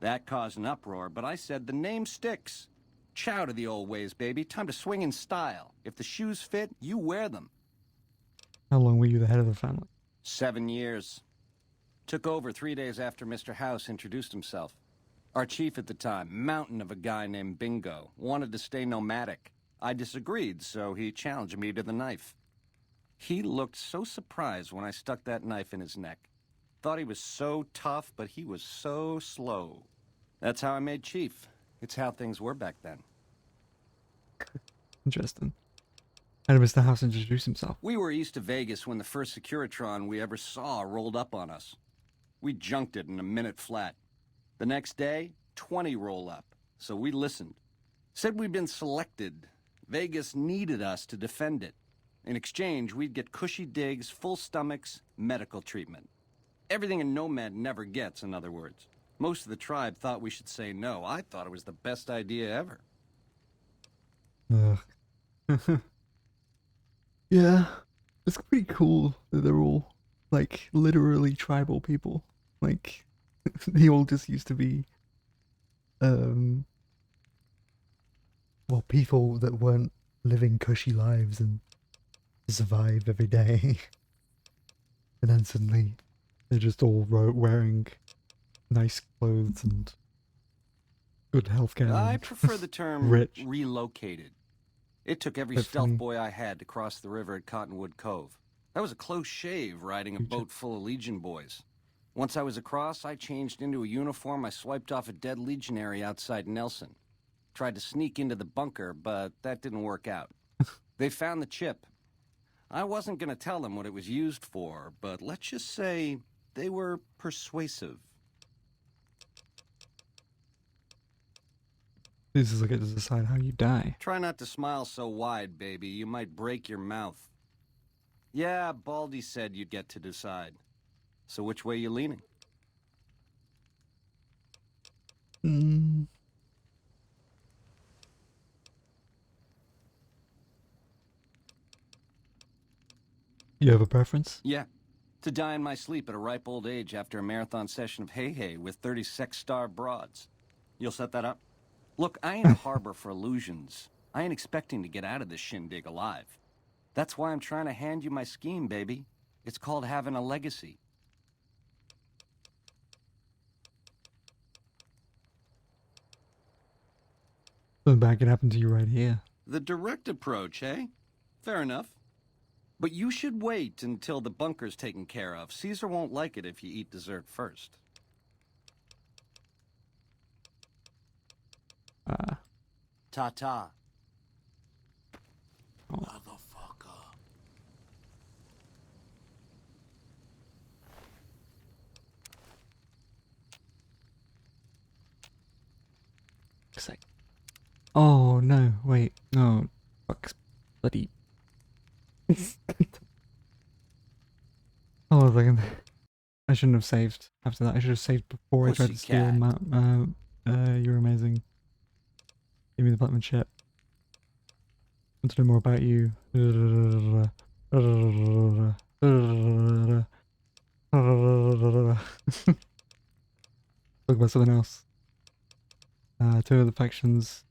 That caused an uproar, but I said the name sticks. Chow to the old ways, baby. Time to swing in style. If the shoes fit, you wear them. How long were you the head of the family? 7 years. Took over 3 days after Mr. House introduced himself. Our chief at the time, mountain of a guy named Bingo, wanted to stay nomadic. I disagreed, so he challenged me to the knife. He looked so surprised when I stuck that knife in his neck. Thought he was so tough, but he was so slow. That's how I made chief. It's how things were back then. Interesting. How did Mr. House introduce himself? We were east of Vegas when the first Securitron we ever saw rolled up on us. We junked it in a minute flat. The next day, 20 roll up, so we listened. Said we'd been selected. Vegas needed us to defend it. In exchange, we'd get cushy digs, full stomachs, medical treatment. Everything a nomad never gets, in other words. Most of the tribe thought we should say no. I thought it was the best idea ever. Ugh. Yeah, it's pretty cool that they're all, like, literally tribal people. Like, they all just used to be, well, people that weren't living cushy lives and survive every day. And then suddenly, they're just all wearing nice clothes and good healthcare. I prefer the term rich. Relocated. It took every That's stealth funny. boy I had to cross the river at Cottonwood Cove. That was a close shave riding a boat full of Legion boys. Once I was across, I changed into a uniform I swiped off a dead legionary outside Nelson. Tried to sneak into the bunker, but that didn't work out. They found the chip. I wasn't going to tell them what it was used for, but let's just say they were persuasive. This is like to decide how you die. Try not to smile so wide, baby. You might break your mouth. Yeah, Baldy said you'd get to decide. So which way you leaning? You have a preference? Yeah. To die in my sleep at a ripe old age after a marathon session of hey-hey with 30 sex-starved broads. You'll set that up? Look, I ain't a harbor for illusions. I ain't expecting to get out of this shindig alive. That's why I'm trying to hand you my scheme, baby. It's called having a legacy. Something bad could happen to you right here. The direct approach, eh? Fair enough. But you should wait until the bunker's taken care of. Caesar won't like it if you eat dessert first. Ta-ta. Motherfucker. It's like, oh no, wait, no, fuck, bloody. Hold on a second. I shouldn't have saved after that. I should have saved before I tried to steal Pussycat. You're amazing. Give me the platinum chip. Want to know more about you. Talk about something else. Two of the factions.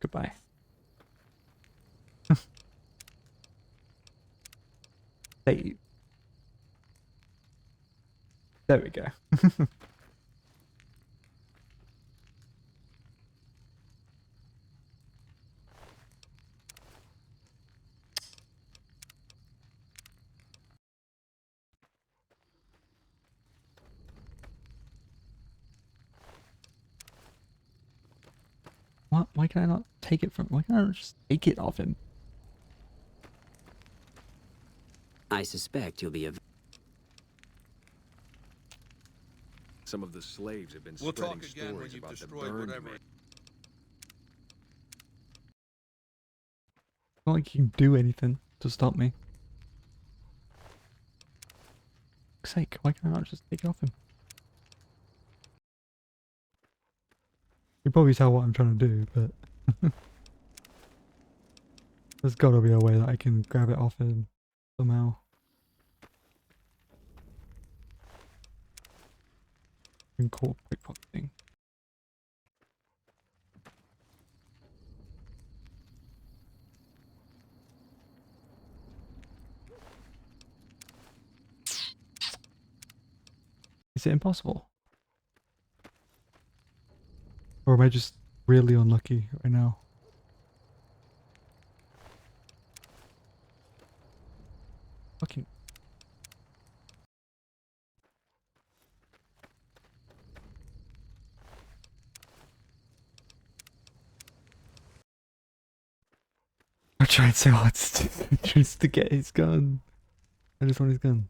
Goodbye. Save. There we go. What? Why can I not take it from? Why can't I just take it off him? I suspect you'll be a... Some of the slaves have been We'll spreading talk again when stories you've about the destroyed burned whatever. men. Not like you can do anything to stop me. For fuck's sake, why can I not just take it off him? You probably tell what I'm trying to do, but there's gotta be a way that I can grab it off him somehow. Cool pickpocketing. Is it impossible? Or am I just really unlucky right now? Fucking... I'm trying so hard just to get his gun. I just want his gun.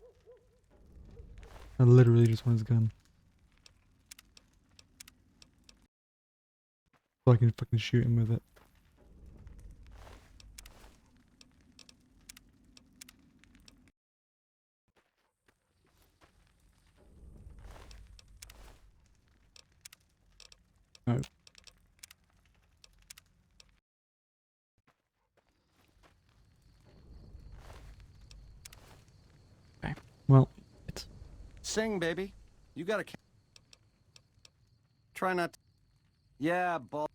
I literally just want his gun. So I can fucking shoot him with it. No. Okay. Well, it's... Sing, baby. You gotta... Try not to... Yeah, ball...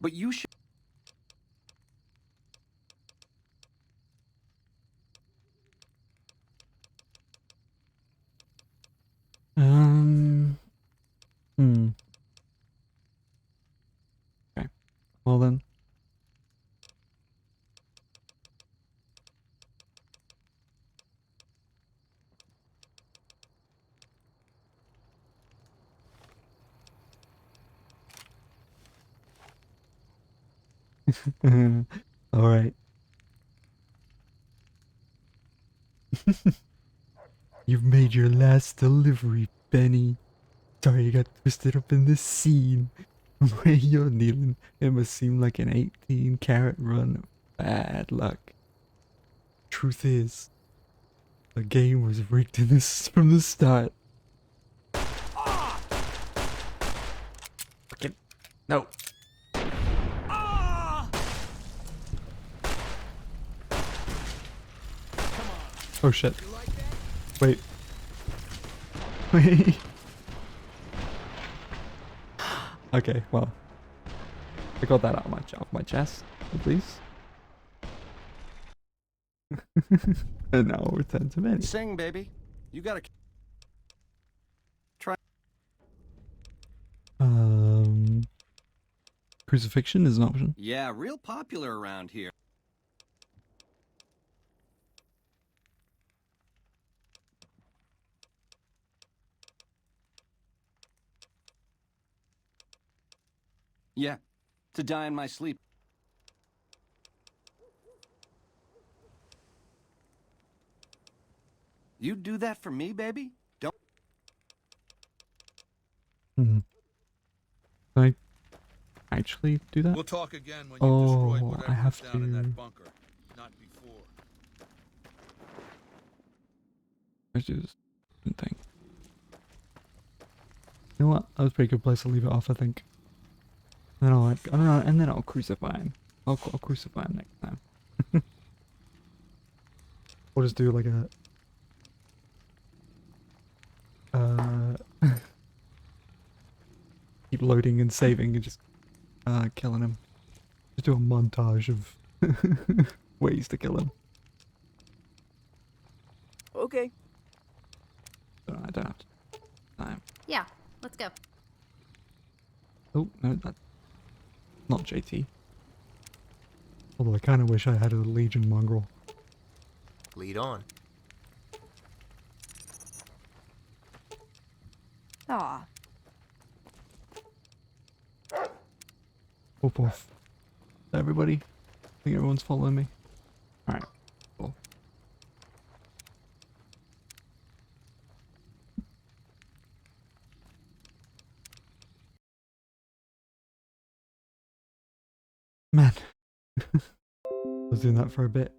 But you should... Okay. Well then. Alright. You've made your last delivery, Benny. Sorry you got twisted up in this scene. Where you're kneeling, it must seem like an 18-carat run of bad luck. Truth is, the game was rigged in this from the start. Fucking... No. Oh shit. Wait. Wait. Okay, well. I got that out of my chest, at least. And now I'll return to Benny. Sing, baby. You gotta... Try... Crucifixion is an option. Yeah, real popular around here. Yeah, to die in my sleep. You do that for me, baby? Don't... Can I actually do that? We'll talk again when you've destroyed whatever I have down in to... that bunker. Not before. Let's do this thing. You know what? That was a pretty good place to leave it off, I think. And then I'll like, I don't know, and then I'll crucify him. I'll crucify him next time. We'll just do like a... keep loading and saving and just killing him. Just do a montage of ways to kill him. Okay. I don't have to. Time. Yeah, let's go. Oh, no, that's not JT. Although I kind of wish I had a Legion mongrel. Lead on. Aw. Pop off. Everybody? I think everyone's following me. Alright, cool. Man. I was doing that for a bit.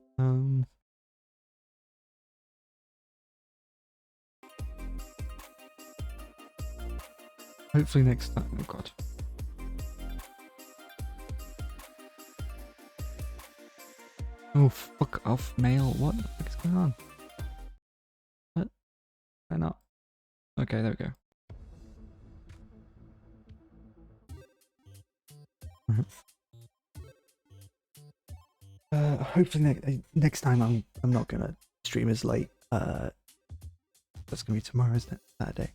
Hopefully next time. Oh god. Oh, fuck off, mail. What the fuck is going on? What? Why not? Okay, there we go. Hopefully next time I'm not gonna stream as late. That's gonna be tomorrow, isn't it? Saturday.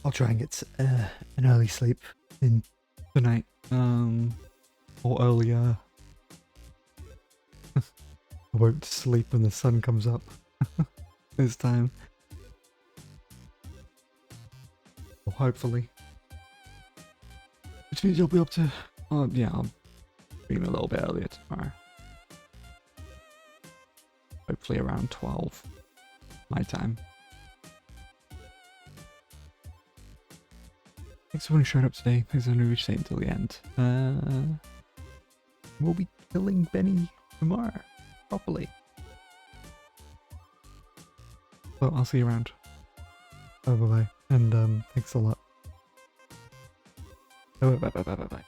I'll try and get an early sleep in tonight, or earlier. I won't sleep when the sun comes up this time. Well, hopefully. Which means you'll be up to, yeah, I'll stream a little bit earlier tomorrow. Hopefully around 12 my time. Thanks for showing up today. Thanks for everyone who stayed until the end. We'll be killing Benny tomorrow, properly. So I'll see you around. Bye bye, and thanks a lot. Bye bye bye bye bye bye.